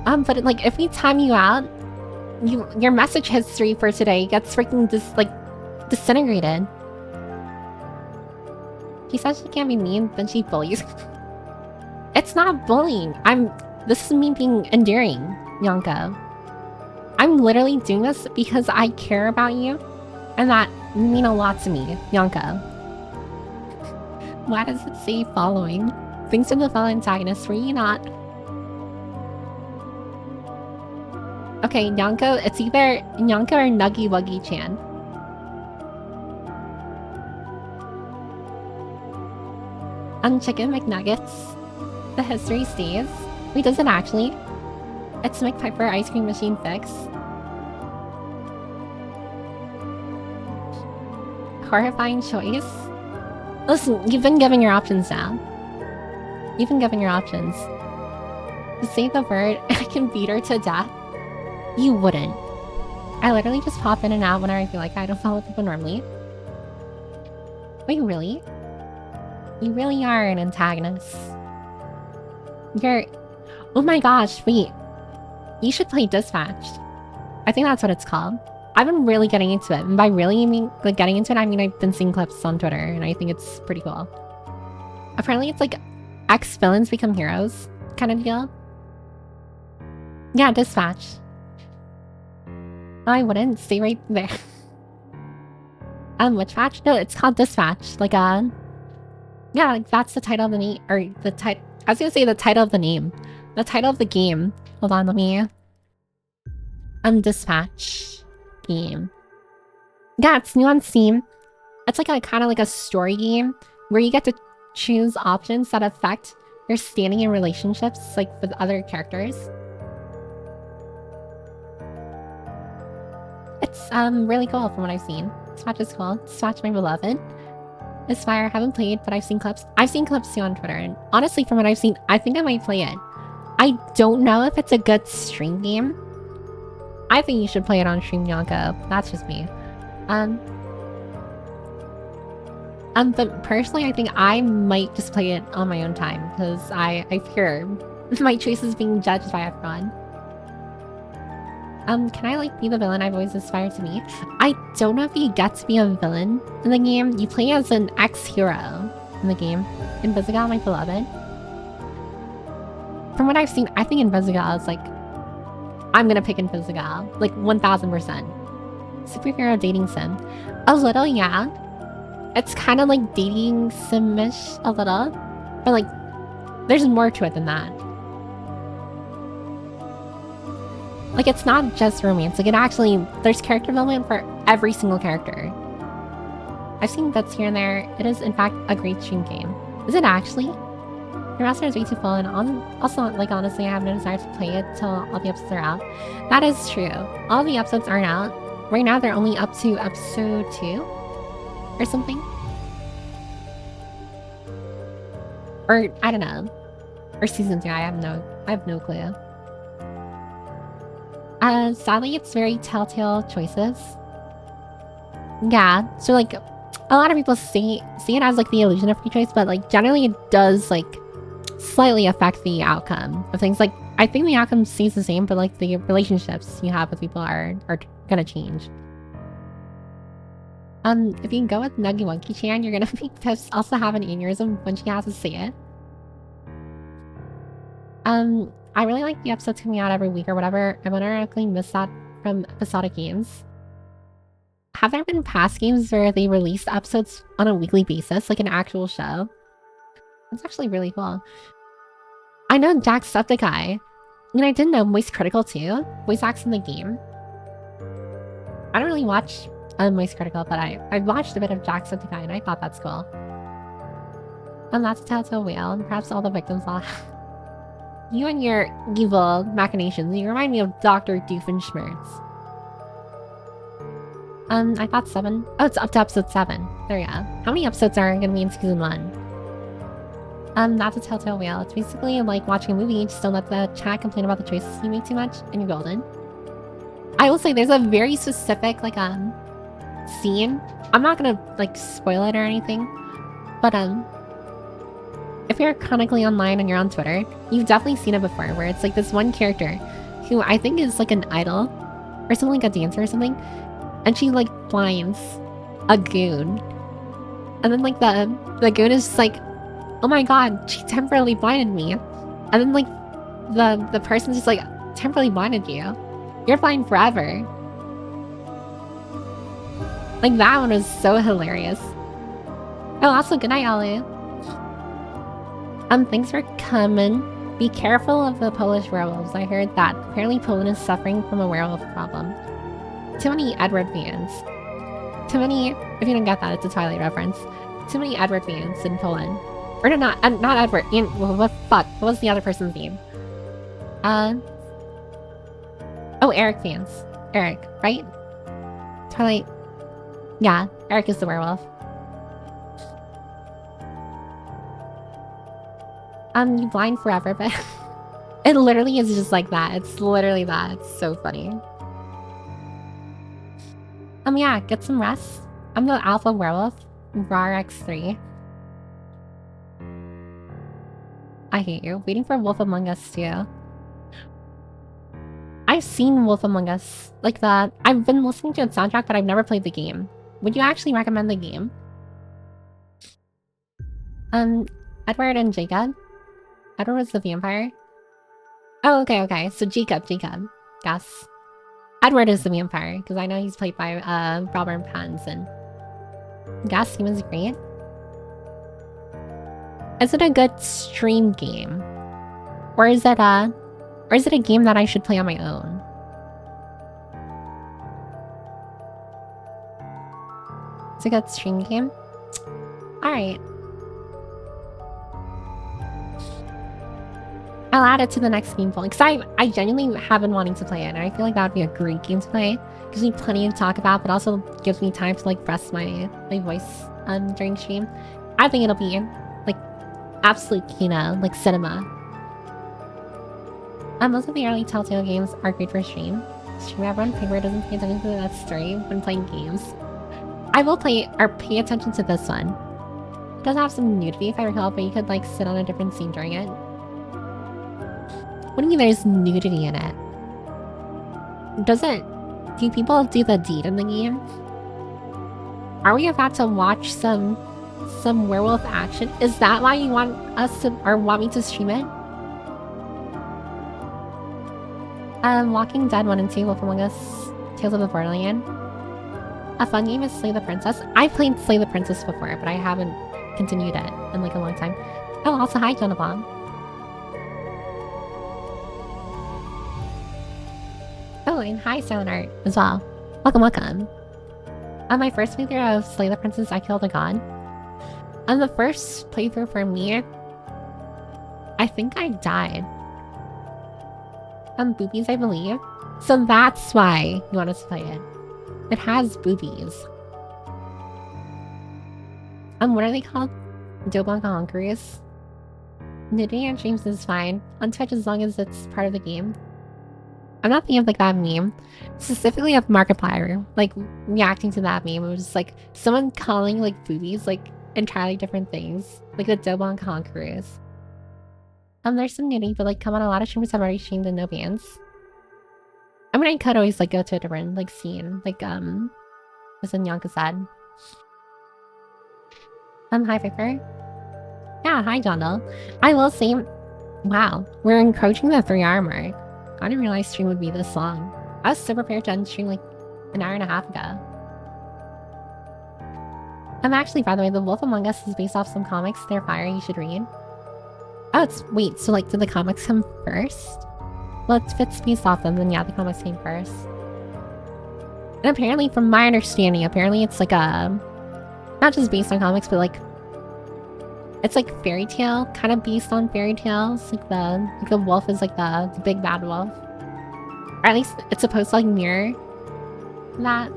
But like, if we time you out, your message history for today gets freaking disintegrated. She says she can't be mean, then she bullies. It's not bullying. This is me being endearing, Yanko. I'm literally doing this because I care about you, and that mean a lot to me, Yanko. Why does it say following? Thanks to the fellow antagonist, were you not? Okay, Nyanko, it's either Nyanko or Nuggy Wuggy Chan. Chicken McNuggets. The history stays. Wait, does it actually? It's McPiper Ice Cream Machine Fix. Horrifying choice. Listen, you've been given your options now. You've been given your options. To save the bird, I can beat her to death. You wouldn't. I literally just pop in and out whenever I feel like I don't follow people normally. Wait, really? You really are an antagonist. You're... Oh my gosh, wait. You should play Dispatched. I think that's what it's called. I've been really getting into it. And by really, I mean, like, getting into it, I mean I've been seeing clips on Twitter, and I think it's pretty cool. Apparently it's like ex-villains become heroes kind of deal. Yeah, Dispatch. I wouldn't. Stay right there. Which patch? No, it's called Dispatch. Like, yeah, like, that's the title of the name, or the title... I was gonna say the title of the name. The title of the game. Hold on, let me... Dispatch game. Yeah, it's new on Steam. It's like a kind of like a story game where you get to choose options that affect your standing in relationships, like, with other characters. It's really cool from what I've seen. Dispatch is cool. Dispatch my beloved. Aspire, I haven't played, but I've seen clips. I've seen clips too on Twitter, and honestly, from what I've seen, I think I might play it. I don't know if it's a good stream game. I think you should play it on stream, Yanko. That's just me. But personally, I think I might just play it on my own time, because I fear My choices being judged by everyone. Can I like be the villain I've always aspired to be? I don't know if you get to be a villain in the game. You play as an ex-hero in the game. Invisigal, my beloved. From what I've seen, I think Invisigal is like... I'm gonna pick Invisigal. Like 1000%. Superhero dating sim. A little, yeah. It's kind of like dating sim-ish a little. But like, there's more to it than that. Like, it's not just romance. Like, it actually... There's character development for every single character. I've seen bits here and there. It is, in fact, a great stream game. Is it actually? The roster is way too full, and also, like, honestly, I have no desire to play it till all the episodes are out. That is true. All the episodes aren't out. Right now, they're only up to episode 2? Or something? Or, I don't know. Or season 2, I have no clue. Sadly, it's very telltale choices. Yeah, so like, a lot of people see it as like the illusion of free choice, but like generally it does like slightly affect the outcome of things. Like, I think the outcome stays the same, but like the relationships you have with people are gonna change. If you go with Nuggy Wunky Chan, you're gonna be pissed. Also have an aneurysm when she has to say it. I really like the episodes coming out every week or whatever. I automatically miss that from episodic games. Have there been past games where they released episodes on a weekly basis, like an actual show? That's actually really cool. I know Jacksepticeye. And I didn't know Moist Critical too. Voice acts in the game. I don't really watch Moist Critical, but I watched a bit of Jacksepticeye and I thought that's cool. And that's a telltale whale, and perhaps all the victims all You and your evil machinations, you remind me of Dr. Doofenshmirtz. I thought 7. Oh, it's up to episode 7. There you go. How many episodes are gonna be in season 1? That's a telltale whale. It's basically like watching a movie, just don't let the chat complain about the choices you make too much, and you're golden. I will say there's a very specific, like, scene. I'm not gonna, like, spoil it or anything, but, if you're chronically online and you're on Twitter, you've definitely seen it before, where it's like this one character who I think is like an idol or something, like a dancer or something, and she like blinds a goon, and then like the goon is just like, oh my god, she temporarily blinded me, and then like the person's just like, temporarily blinded you, you're blind forever. Like, that one was so hilarious. Oh, also good night, Ollie. Thanks for coming. Be careful of the Polish werewolves. I heard that. Apparently Poland is suffering from a werewolf problem. Too many Edward fans. Too many... If you don't get that, it's a Twilight reference. Too many Edward fans in Poland. Or no, not Edward. What fuck? What was the other person's name? Oh, Eric fans. Eric, right? Twilight. Yeah, Eric is the werewolf. You blind forever, but it literally is just like that. It's literally that. It's so funny. Yeah, get some rest. I'm the alpha werewolf. RAR X3. I hate you. Waiting for Wolf Among Us too. I've seen Wolf Among Us. Like that. I've been listening to its soundtrack, but I've never played the game. Would you actually recommend the game? Edward and Jacob? Edward was the vampire? Oh, okay. So Jacob. Yes. Edward is the vampire, because I know he's played by Robert Pattinson. Gas, he was great. Is it a good stream game? Or is it a game that I should play on my own? It's a good stream game? Alright. I'll add it to the next game poll, because I genuinely have been wanting to play it, and I feel like that would be a great game to play. Gives me plenty to talk about, but also gives me time to like rest my voice during stream. I think it'll be like absolute, like cinema. Most of the early Telltale games are great for stream. Everyone paper doesn't pay attention to that story when playing games. I will pay attention to this one. It does have some nudity if I recall, but you could like sit on a different scene during it. What do you mean there's nudity in it? Do people do the deed in the game? Are we about to watch some werewolf action? Is that why you want us to, or want me to stream it? Walking Dead 1 and 2, Wolf Among Us, Tales of the Borderland. A fun game is Slay the Princess. I played Slay the Princess before, but I haven't continued it in like a long time. Oh, also hi, Jonathan. Oh, and hi, Silent Art as well. Welcome, welcome. On my first playthrough of Slay the Princess, I killed a god. On the first playthrough for me, I think I died. Boobies, I believe. So that's why you want us to play it. It has boobies. What are they called? Dobonka honkeries? Nudity on streams is fine. On Twitch as long as it's part of the game. I'm not thinking of like that meme. Specifically of Markiplier. Like reacting to that meme. It was just like someone calling like boobies like entirely different things. Like the Dobonka honkeries. There's some nudity, but like come on, a lot of streamers have already streamed and no bans. I mean, I could always like go to a different like scene. Like as Nyanka said. Hi Viper. Yeah, hi Jondo. I will say, wow, we're encroaching the 3-hour mark. I didn't realize stream would be this long. I was so prepared to end stream like an hour and a half ago. Actually, by the way, The Wolf Among Us is based off some comics. They're fire, you should read. Oh, wait, so like did the comics come first? Well, if it's based off them, then yeah, the comics came first. And apparently, from my understanding, apparently it's like a... not just based on comics, but like... it's like fairy tale, kind of based on fairy tales. Like the wolf is like the big bad wolf. Or at least it's supposed to like mirror that.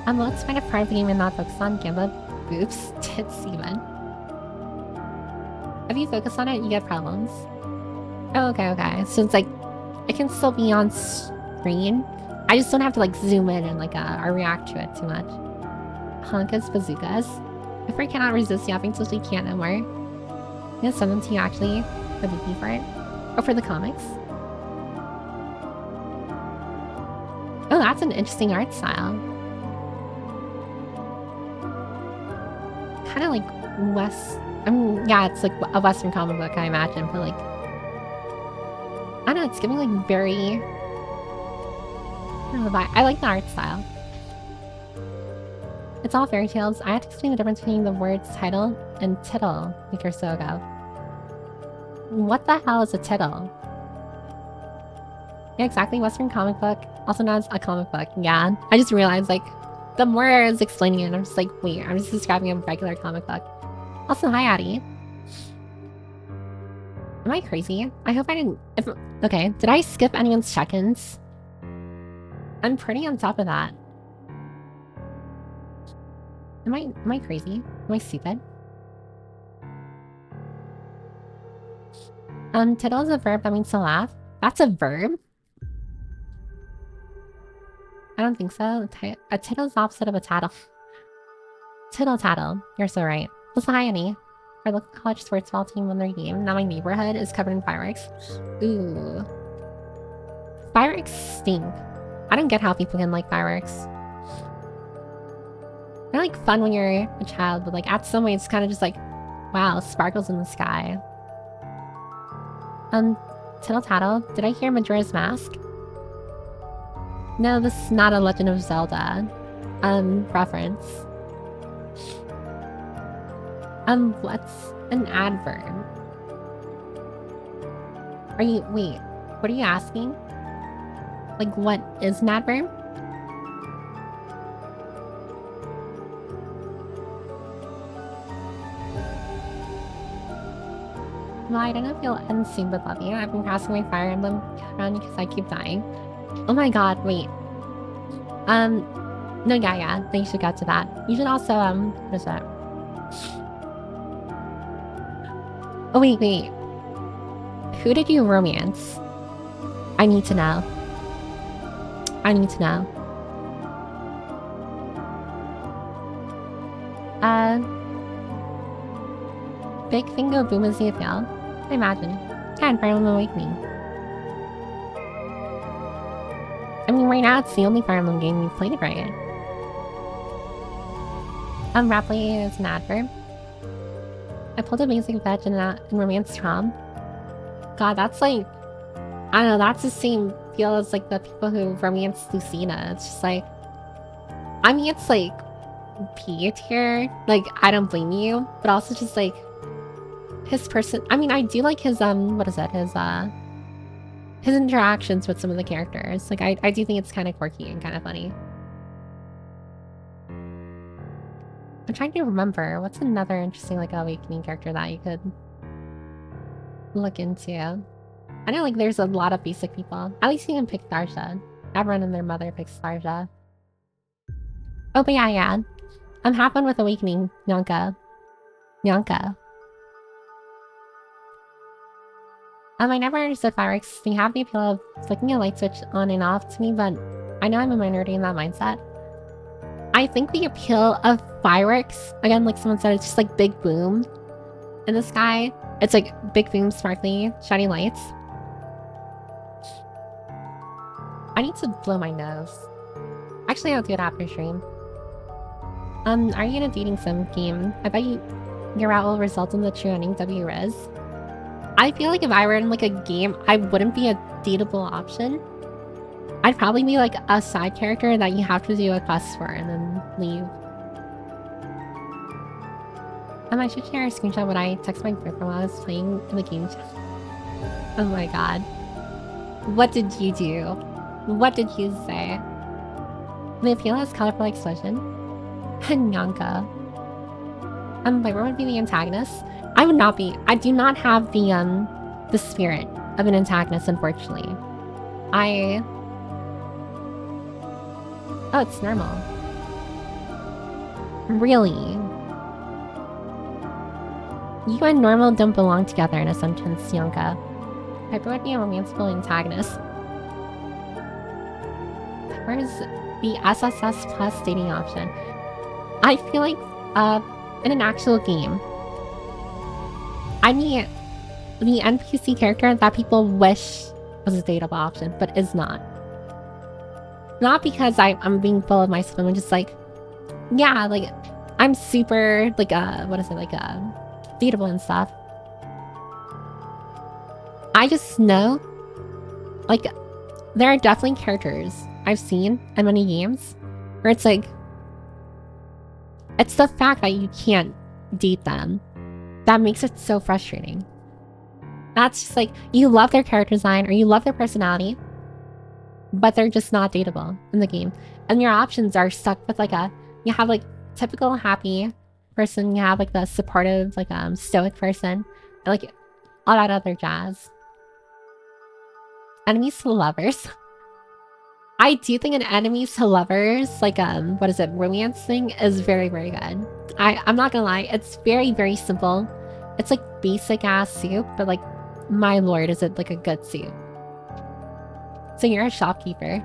Let's find a part of the game and not focus on Gamba, boobs, tits even. If you focus on it, you get problems. Oh, okay. So it's like, it can still be on screen. I just don't have to like zoom in and like or react to it too much. Honkas bazookas. If I cannot resist yapping till she can't no more. I'm gonna send them to you actually, the wiki for it. Or for the comics. Oh, that's an interesting art style. Kind of like yeah, it's like a Western comic book, I imagine, but like... I don't know, it's giving like very... I don't know, I like the art style. It's all fairy tales. I had to explain the difference between the words title and tittle a week or so ago. What the hell is a tittle? Yeah, exactly, Western comic book, also known as a comic book. Yeah, I just realized like, the more I was explaining it, I'm just like, wait, I'm just describing a regular comic book. Also, hi, Addie. Am I crazy? I hope I didn't... okay, did I skip anyone's check-ins? I'm pretty on top of that. Am I crazy? Am I stupid? Tittle is a verb that means to laugh. That's a verb? I don't think so. A tittle is the opposite of a tattle. Tittle tattle. You're so right. Also, hi, Annie. Our local college sports ball team won their game. Now my neighborhood is covered in fireworks. Ooh. Fireworks stink. I don't get how people can like fireworks. They're like fun when you're a child, but like at some point it's kind of just like, wow, sparkles in the sky. Tittle tattle. Did I hear Majora's Mask? No, this is not a Legend of Zelda reference. What's an adverb? Wait, what are you asking? Like, what is an adverb? Well, I don't know if you'll end soon, but love you. I've been passing my Fire Emblem around because I keep dying. Oh my god, wait. No, yeah, then you should get to that. You should also, what is that? Oh, wait. Who did you romance? I need to know. Big Fingo Boom is the appeal. I imagine. Yeah, Fire Emblem Awakening. I mean, right now it's the only Fire Emblem game we've played, right? Rappley is an adverb. I pulled a basic veg in Romance Trom. God, that's like... I don't know, that's the same feel as like the people who romance Lucina. It's just like... I mean, it's like... P tier. Like, I don't blame you. But also just like... His person... I mean, I do like his, what is it? His interactions with some of the characters. Like, I do think it's kind of quirky and kind of funny. I'm trying to remember. What's another interesting, like, Awakening character that you could look into? I know, like, there's a lot of basic people. At least you can pick Tharsha. Everyone and their mother picks Tharsha. Oh, but yeah. I'm half one with Awakening, Nyanka. I never understood fireworks. They have the appeal of flicking a light switch on and off to me, but I know I'm a minority in that mindset. I think the appeal of fireworks, again, like someone said, it's just like big boom in the sky. It's like big boom, sparkly, shiny lights. I need to blow my nose. Actually, I'll do it after stream. Are you in a dating sim game? I bet your route will result in the true ending W-Res. I feel like if I were in like a game, I wouldn't be a dateable option. I'd probably be like a side character that you have to do a quest for and then leave. I should share a screenshot when I text my boyfriend while I was playing in the game. Oh my god. What did you do? What did you say? The appeal has colorful explosion. Nyanka. Viper would be the antagonist. I would not be. I do not have the spirit of an antagonist, unfortunately. Oh, it's normal. Really? You and normal don't belong together in a sentence, Nyanka. Piper would be a romanceable antagonist. Where's the SSS plus dating option? I feel like, in an actual game, I'm the NPC character that people wish was a dateable option, but is not. Not because I'm being full of myself, I'm just like, yeah, like, I'm super, like, dateable and stuff. I just know, like, there are definitely characters I've seen in many games where it's like, it's the fact that you can't date them that makes it so frustrating. That's just like, you love their character design or you love their personality, but they're just not dateable in the game. And your options are stuck with like you have like typical happy person, you have like the supportive, like stoic person, and like all that other jazz. Enemies to lovers. I do think an enemies to lovers, like romance thing is very, very good. I'm not gonna lie, it's very, very simple. It's like basic ass soup, but like, my lord, is it like a good soup. So you're a shopkeeper.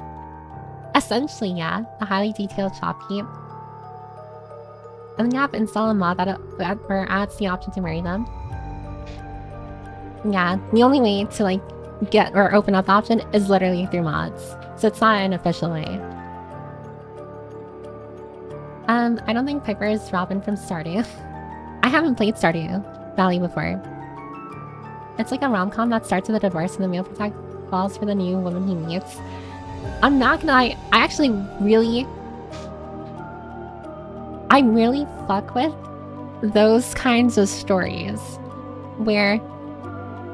Essentially, yeah, a highly detailed shopkeep. And then you have to install a mod that adds the option to marry them. Yeah, the only way to like get or open up the option is literally through mods. So it's not an official way. I don't think Piper is Robin from Stardew. I haven't played Stardew Valley before. It's like a rom-com that starts with a divorce and the male protagonist falls for the new woman he meets. I'm not gonna lie, I really fuck with those kinds of stories where,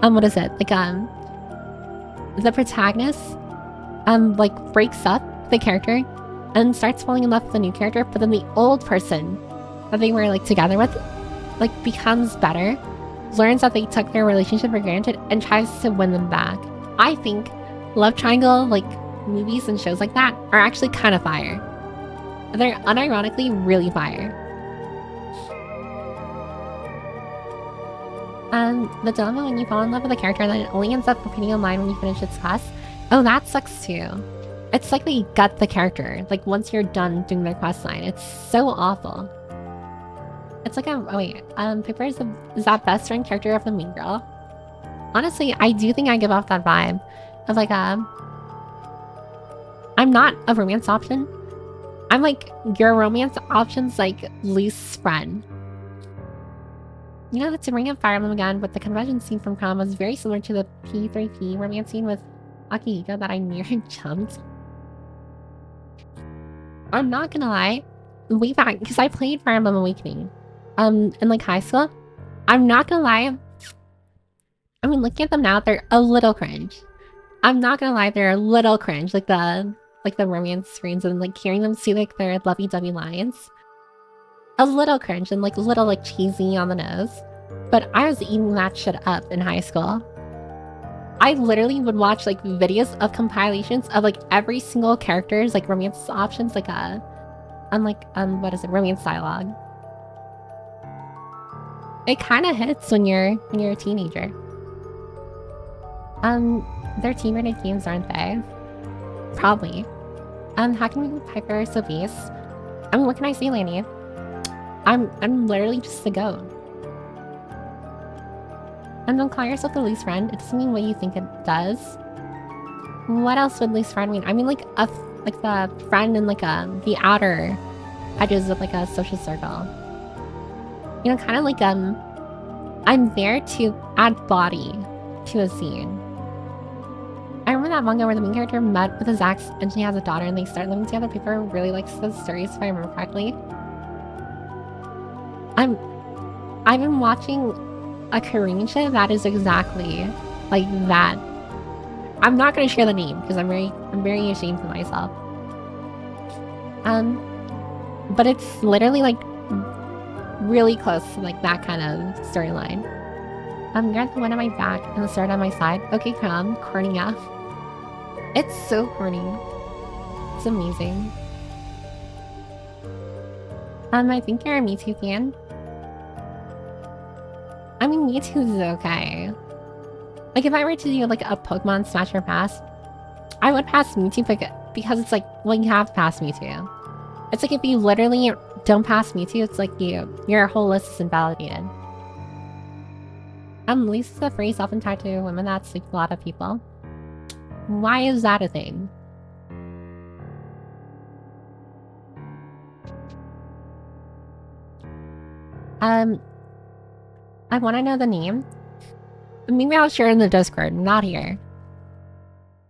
what is it? Like, the protagonist, like, breaks up the character and starts falling in love with a new character, but then the old person that they were, like, together with, like, becomes better, learns that they took their relationship for granted, and tries to win them back. I think love triangle, like, movies and shows like that are actually kind of fire. They're unironically really fire. The dilemma when you fall in love with a character and then it only ends up repeating a line when you finish its quest. Oh, that sucks too. It's like they gut the character, like once you're done doing their quest line. It's so awful. It's like Piper is that best friend character of the main girl. Honestly, I do think I give off that vibe of like I'm not a romance option. I'm like your romance option's like least friend. You know, to bring up Fire Emblem again, but the convention scene from Prom was very similar to the P3P romance scene with Akihiko that I nearly jumped. I'm not gonna lie, way back, because I played Fire Emblem Awakening in like high school. I'm not gonna lie, I mean, looking at them now, they're a little cringe. I'm not gonna lie, they're a little cringe, like the romance screens and like hearing them see like their lovey-dovey lines. A little cringe and like a little like cheesy on the nose. But I was eating that shit up in high school. I literally would watch like videos of compilations of like every single character's like romance options, like what is it, romance dialogue. It kind of hits when you're a teenager. They're team-rated games, aren't they? Probably. How can we make Piper so base? I mean, what can I say, Lanny? I'm literally just a goat. And don't call yourself the least friend. It doesn't mean what you think it does. What else would least friend mean? I mean, like the friend in like the outer edges of like a social circle. You know, kind of like I'm there to add body to a scene. I remember that manga where the main character met with his ex and she has a daughter and they start living together. People really likes those stories, if I remember correctly. I've been watching a Korean show that is exactly like that. I'm not gonna share the name because I'm very ashamed of myself. But it's literally like really close to like that kind of storyline. You're the one on my back and the sword on my side. Okay, come, corny F. It's so corny. It's amazing. I think you're a Mewtwo fan. I mean, Mewtwo's okay. Like, if I were to do, like, a Pokemon Smash or Pass, I would pass Mewtwo because it's like, well, you have to pass Mewtwo. It's like if you literally don't pass Mewtwo, it's like your whole list is invalidated. Lisa's a phrase often tied to women that sleep with a lot of people. Why is that a thing? I want to know the name. Maybe I'll share in the Discord, not here.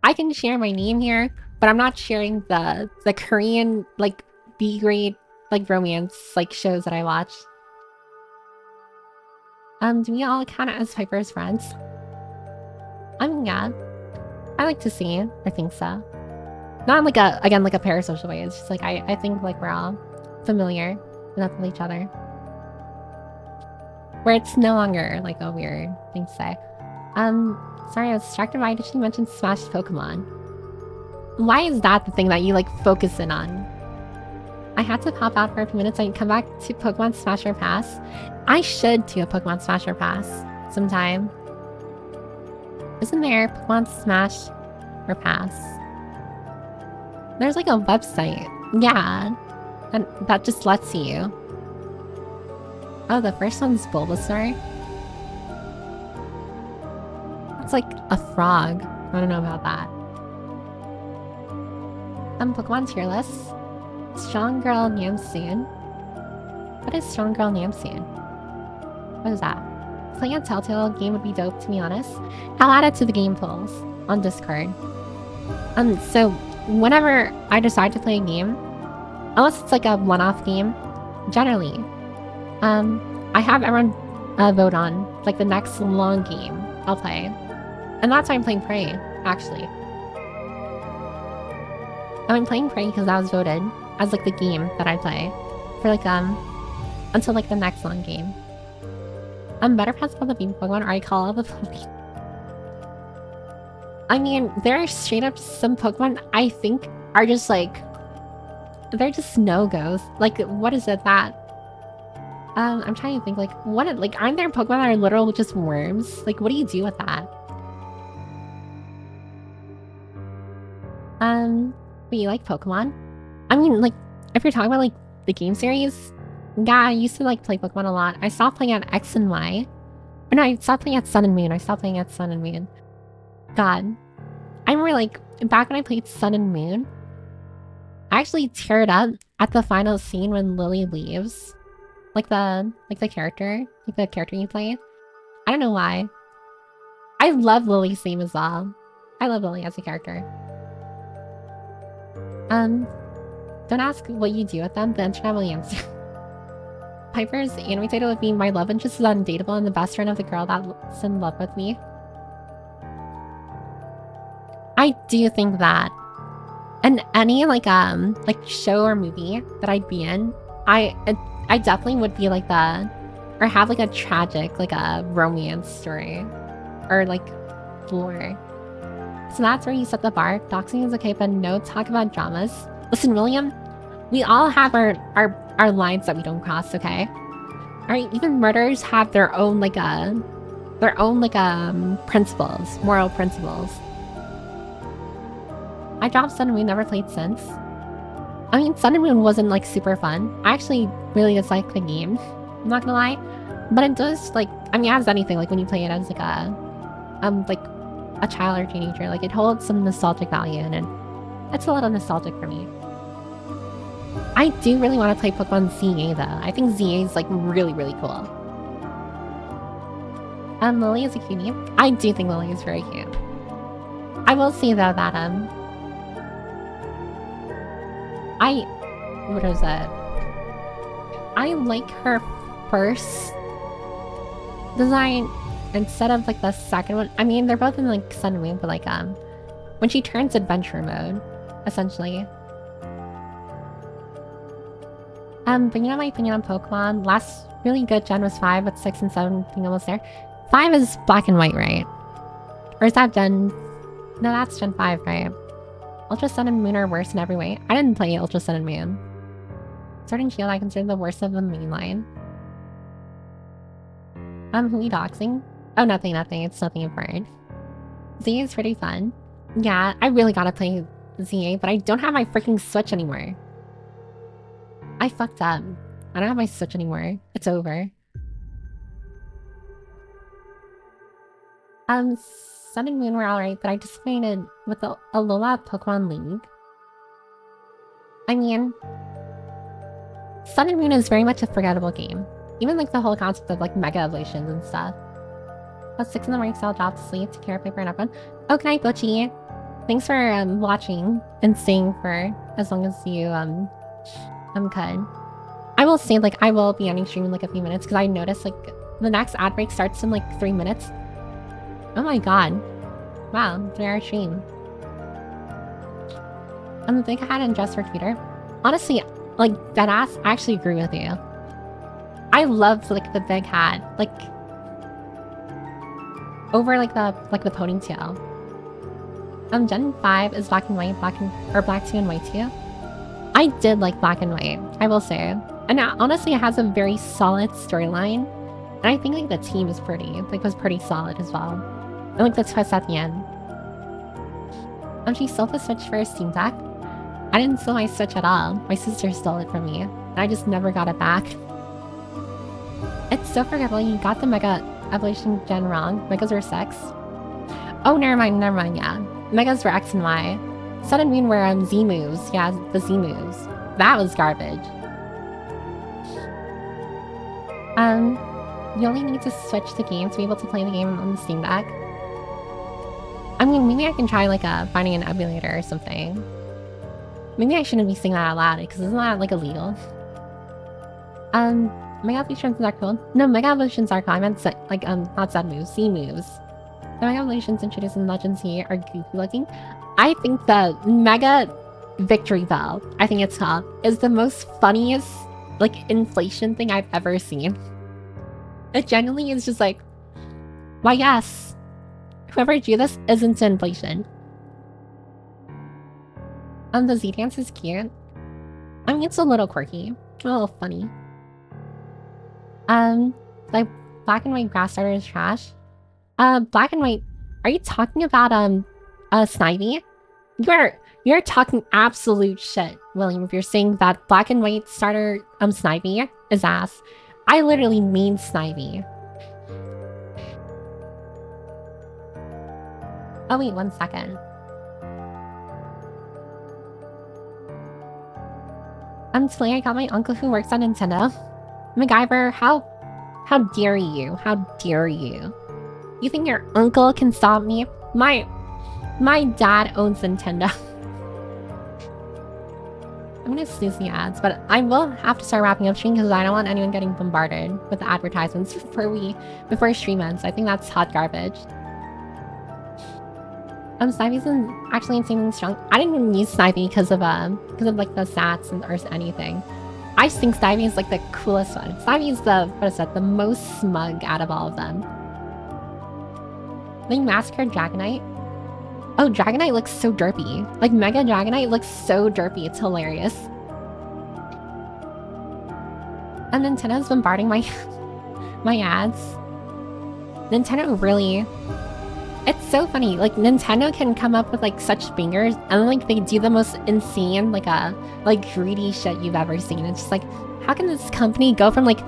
I can share my name here, but I'm not sharing the Korean, like, B-grade, like, romance, like, shows that I watch. Do we all count as Piper's friends? I mean, yeah. I like to see it. I think so. Not in like a parasocial way. It's just like, I think like we're all familiar enough with each other. Where it's no longer like a weird thing to say. Sorry, I was distracted by, did she mention Smash Pokemon? Why is that the thing that you like focus in on? I had to pop out for a few minutes and come back to Pokemon Smash or Pass. I should do a Pokemon Smash or Pass sometime. Isn't there Pokemon Smash or Pass? There's like a website. Yeah. And that just lets you. Oh, the first one's Bulbasaur? It's like a frog. I don't know about that. Pokemon tier list. Strong Girl Namsoon. What is Strong Girl Namsoon? What is that? Playing a Telltale game would be dope, to be honest. I'll add it to the game polls on Discord. So whenever I decide to play a game, unless it's like a one-off game, generally, I have everyone vote on like the next long game I'll play. And that's why I'm playing Prey, actually. I'm playing Prey because that was voted as like the game that I play for like until like the next long game. I'm better past all the baby Pokemon, or I call all the Pokemon. I mean, there are straight up some Pokemon I think are just like, they're just no-goes. Like, what is it that? I'm trying to think, like, what, like, aren't there Pokemon that are literal just worms? Like, what do you do with that? But you like Pokemon? I mean, like, if you're talking about, like, the game series, yeah, I used to, like, play Pokemon a lot. I stopped playing on X and Y. no, I stopped playing at Sun and Moon. I stopped playing at Sun and Moon. God. I remember, like, back when I played Sun and Moon, I actually teared up at the final scene when Lily leaves. Like the character you play. I don't know why. I love Lily's theme as well. I love Lily as a character. Don't ask what you do with them, the internet will answer. Piper's anime title would be My Love Interest is Undateable and the best friend of the girl that's in love with me. I do think that. And any like show or movie that I'd be in, I definitely would be like or have like a tragic, like a romance story. Or like lore. So that's where you set the bar. Doxing is okay, but no talk about dramas. Listen, William, we all have our lines that we don't cross, okay? Alright, even murderers have their own principles, moral principles. I dropped Sun and Moon, never played since. I mean, Sun and Moon wasn't like super fun. I actually really dislike the game, I'm not gonna lie. But it does, like, I mean, as anything, like when you play it as like a child or teenager, like it holds some nostalgic value in it. It's a little nostalgic for me. I do really want to play Pokemon ZA though. I think ZA is like really, really cool. Lily is a cutie. I do think Lily is very cute. I will say though that what was that? I like her first design instead of like the second one. I mean, they're both in like Sun and Moon, but like when she turns adventure mode, essentially. But you know my opinion on Pokemon? Last really good gen was 5, but 6 and 7 being almost there. 5 is black and white, right? Or is that gen? No, that's gen 5, right? Ultra Sun and Moon are worse in every way. I didn't play Ultra Sun and Moon. Sword and Shield I consider the worst of the main line. Who are you doxing? Oh, nothing. It's nothing important. ZA is pretty fun. Yeah, I really gotta play ZA, but I don't have my freaking Switch anymore. I fucked up. I don't have my Switch anymore. It's over. Sun and Moon were alright, but I disappointed with the Alola Pokemon League. I mean, Sun and Moon is very much a forgettable game. Even like the whole concept of like mega evolutions and stuff. At 6 in the morning, so I'll drop to sleep to care paper and everyone. Oh, good night, Butchie. Thanks for watching and staying for as long as you could. I will say like I will be ending stream in like a few minutes because I noticed like the next ad break starts in like 3 minutes. Oh my god. Wow, 3-hour stream. I'm a big hat and dress for Twitter. Honestly, like deadass, I actually agree with you. I love like the big hat, like over like the ponytail. Gen 5 is black and white, black 2 and white 2. I did like black and white, I will say. And honestly, it has a very solid storyline. And I think like the team is was pretty solid as well. And like the twist at the end. She stole the Switch for a Steam Deck. I didn't steal my Switch at all. My sister stole it from me. And I just never got it back. It's so forgettable. You got the Mega Evolution gen wrong. Megas were 6. Oh, never mind, yeah. Megas were X and Y. Sun and Moon were Z moves. Yeah, the Z moves. That was garbage. You only need to switch the game to be able to play the game on the Steam Deck. I mean, maybe I can try like finding an emulator or something. Maybe I shouldn't be saying that out loud because isn't that like illegal? Mega Evolutions are cool. No, Mega Evolutions are cool. I meant like not Z moves, Z moves. The Mega Evolutions introduced in Legends here are goofy looking. I think the Mega Victory Bell, I think it's called, is the most funniest like inflation thing I've ever seen. It genuinely is just like, why yes, whoever drew this isn't inflation. The Z dance is cute. I mean, it's a little quirky, a little funny. Like black and white grass starter is trash. Black and white. Are you talking about Snivy? You're talking absolute shit, William. If you're saying that black and white starter Snivy is ass, I literally mean Snivy. Oh wait, 1 second. Today I got my uncle who works on Nintendo. MacGyver, how dare you? How dare you? You think your uncle can stop me? My dad owns Nintendo. I'm gonna snooze the ads, but I will have to start wrapping up stream because I don't want anyone getting bombarded with the advertisements before stream ends. I think that's hot garbage. Snivey's actually insanely strong. I didn't even use Snivy because of like the stats or anything. I just think Snivy is like the coolest one. Snivy is the most smug out of all of them. They massacred Dragonite. Oh, Dragonite looks so derpy. Like Mega Dragonite looks so derpy. It's hilarious. And Nintendo's bombarding my my ads. Nintendo really. It's so funny, like Nintendo can come up with like such bangers and then like they do the most insane like greedy shit you've ever seen. It's just like, how can this company go from like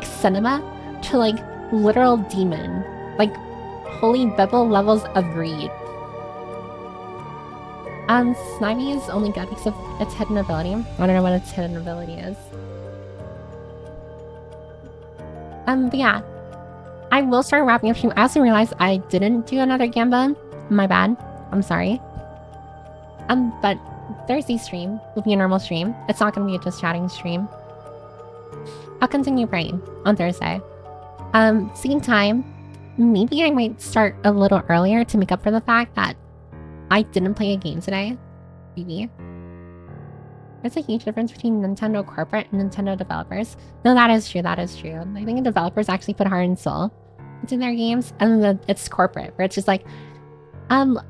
cinema to like literal demon? Like holy bible levels of greed. Snivy is only good because of its hidden ability. I don't know what its hidden ability is. But yeah. I will start wrapping up stream. I also realized I didn't do another Gamba. My bad. I'm sorry. But Thursday stream will be a normal stream. It's not gonna be a just chatting stream. I'll continue praying on Thursday. Same time, maybe I might start a little earlier to make up for the fact that I didn't play a game today. Maybe. There's a huge difference between Nintendo corporate and Nintendo developers. No, that is true. That is true. I think the developers actually put heart and soul into their games, and then it's corporate, where it's just like,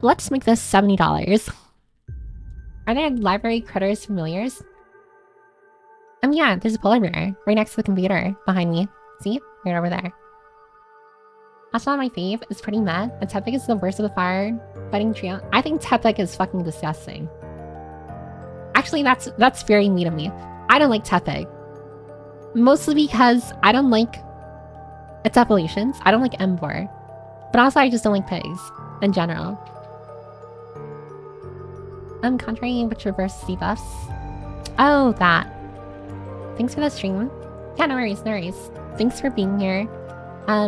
let's make this $70. Are there library critters familiars? Yeah, there's a polar bear right next to the computer behind me. See? Right over there. Also, my fave is pretty meh, and Tepig is the worst of the fire fighting trio. I think Tepig is fucking disgusting. Actually, that's very mean of me. I don't like Tepig. Mostly because I don't like its evolutions. I don't like Emvor. But also I just don't like pigs in general. Contrary which reverse debuffs. Oh, that. Thanks for the stream. Yeah, no worries, no worries. Thanks for being here. I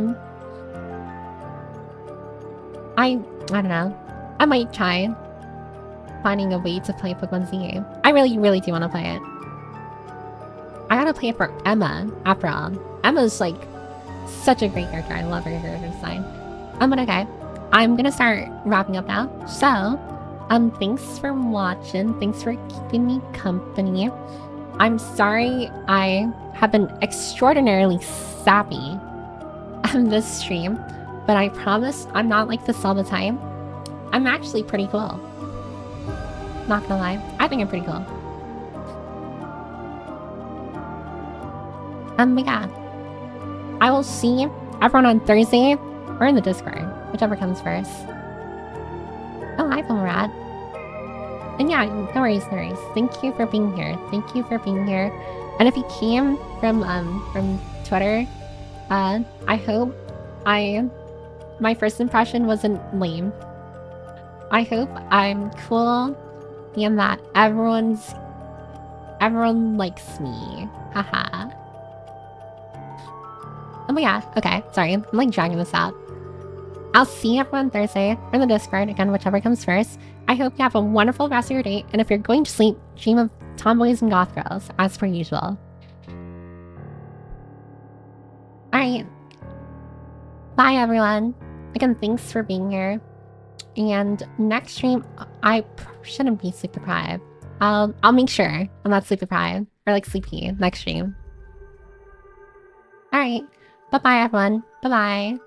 don't know. I might try finding a way to play Pokemon Z game. I really, really do want to play it. I gotta play it for Emma, after all. Emma's like such a great character. I love her character design. But okay. I'm gonna start wrapping up now. So, thanks for watching. Thanks for keeping me company. I'm sorry I have been extraordinarily sappy on this stream, but I promise I'm not like this all the time. I'm actually pretty cool. Not gonna lie, I think I'm pretty cool. But yeah, I will see everyone on Thursday or in the Discord, whichever comes first. Oh, hi, Rat. And yeah, no worries, no worries. Thank you for being here. Thank you for being here. And if you came from Twitter, I hope my first impression wasn't lame. I hope I'm cool and that everyone likes me. Haha. Oh my god, okay, sorry, I'm like dragging this out. I'll see everyone Thursday or in the Discord, again, whichever comes first. I hope you have a wonderful rest of your day, and if you're going to sleep, dream of tomboys and goth girls, as per usual. Alright. Bye, everyone. Again, thanks for being here. And next stream, I shouldn't be sleep deprived. I'll make sure I'm not sleep deprived, or like sleepy next stream. Alright. Bye-bye, everyone. Bye-bye.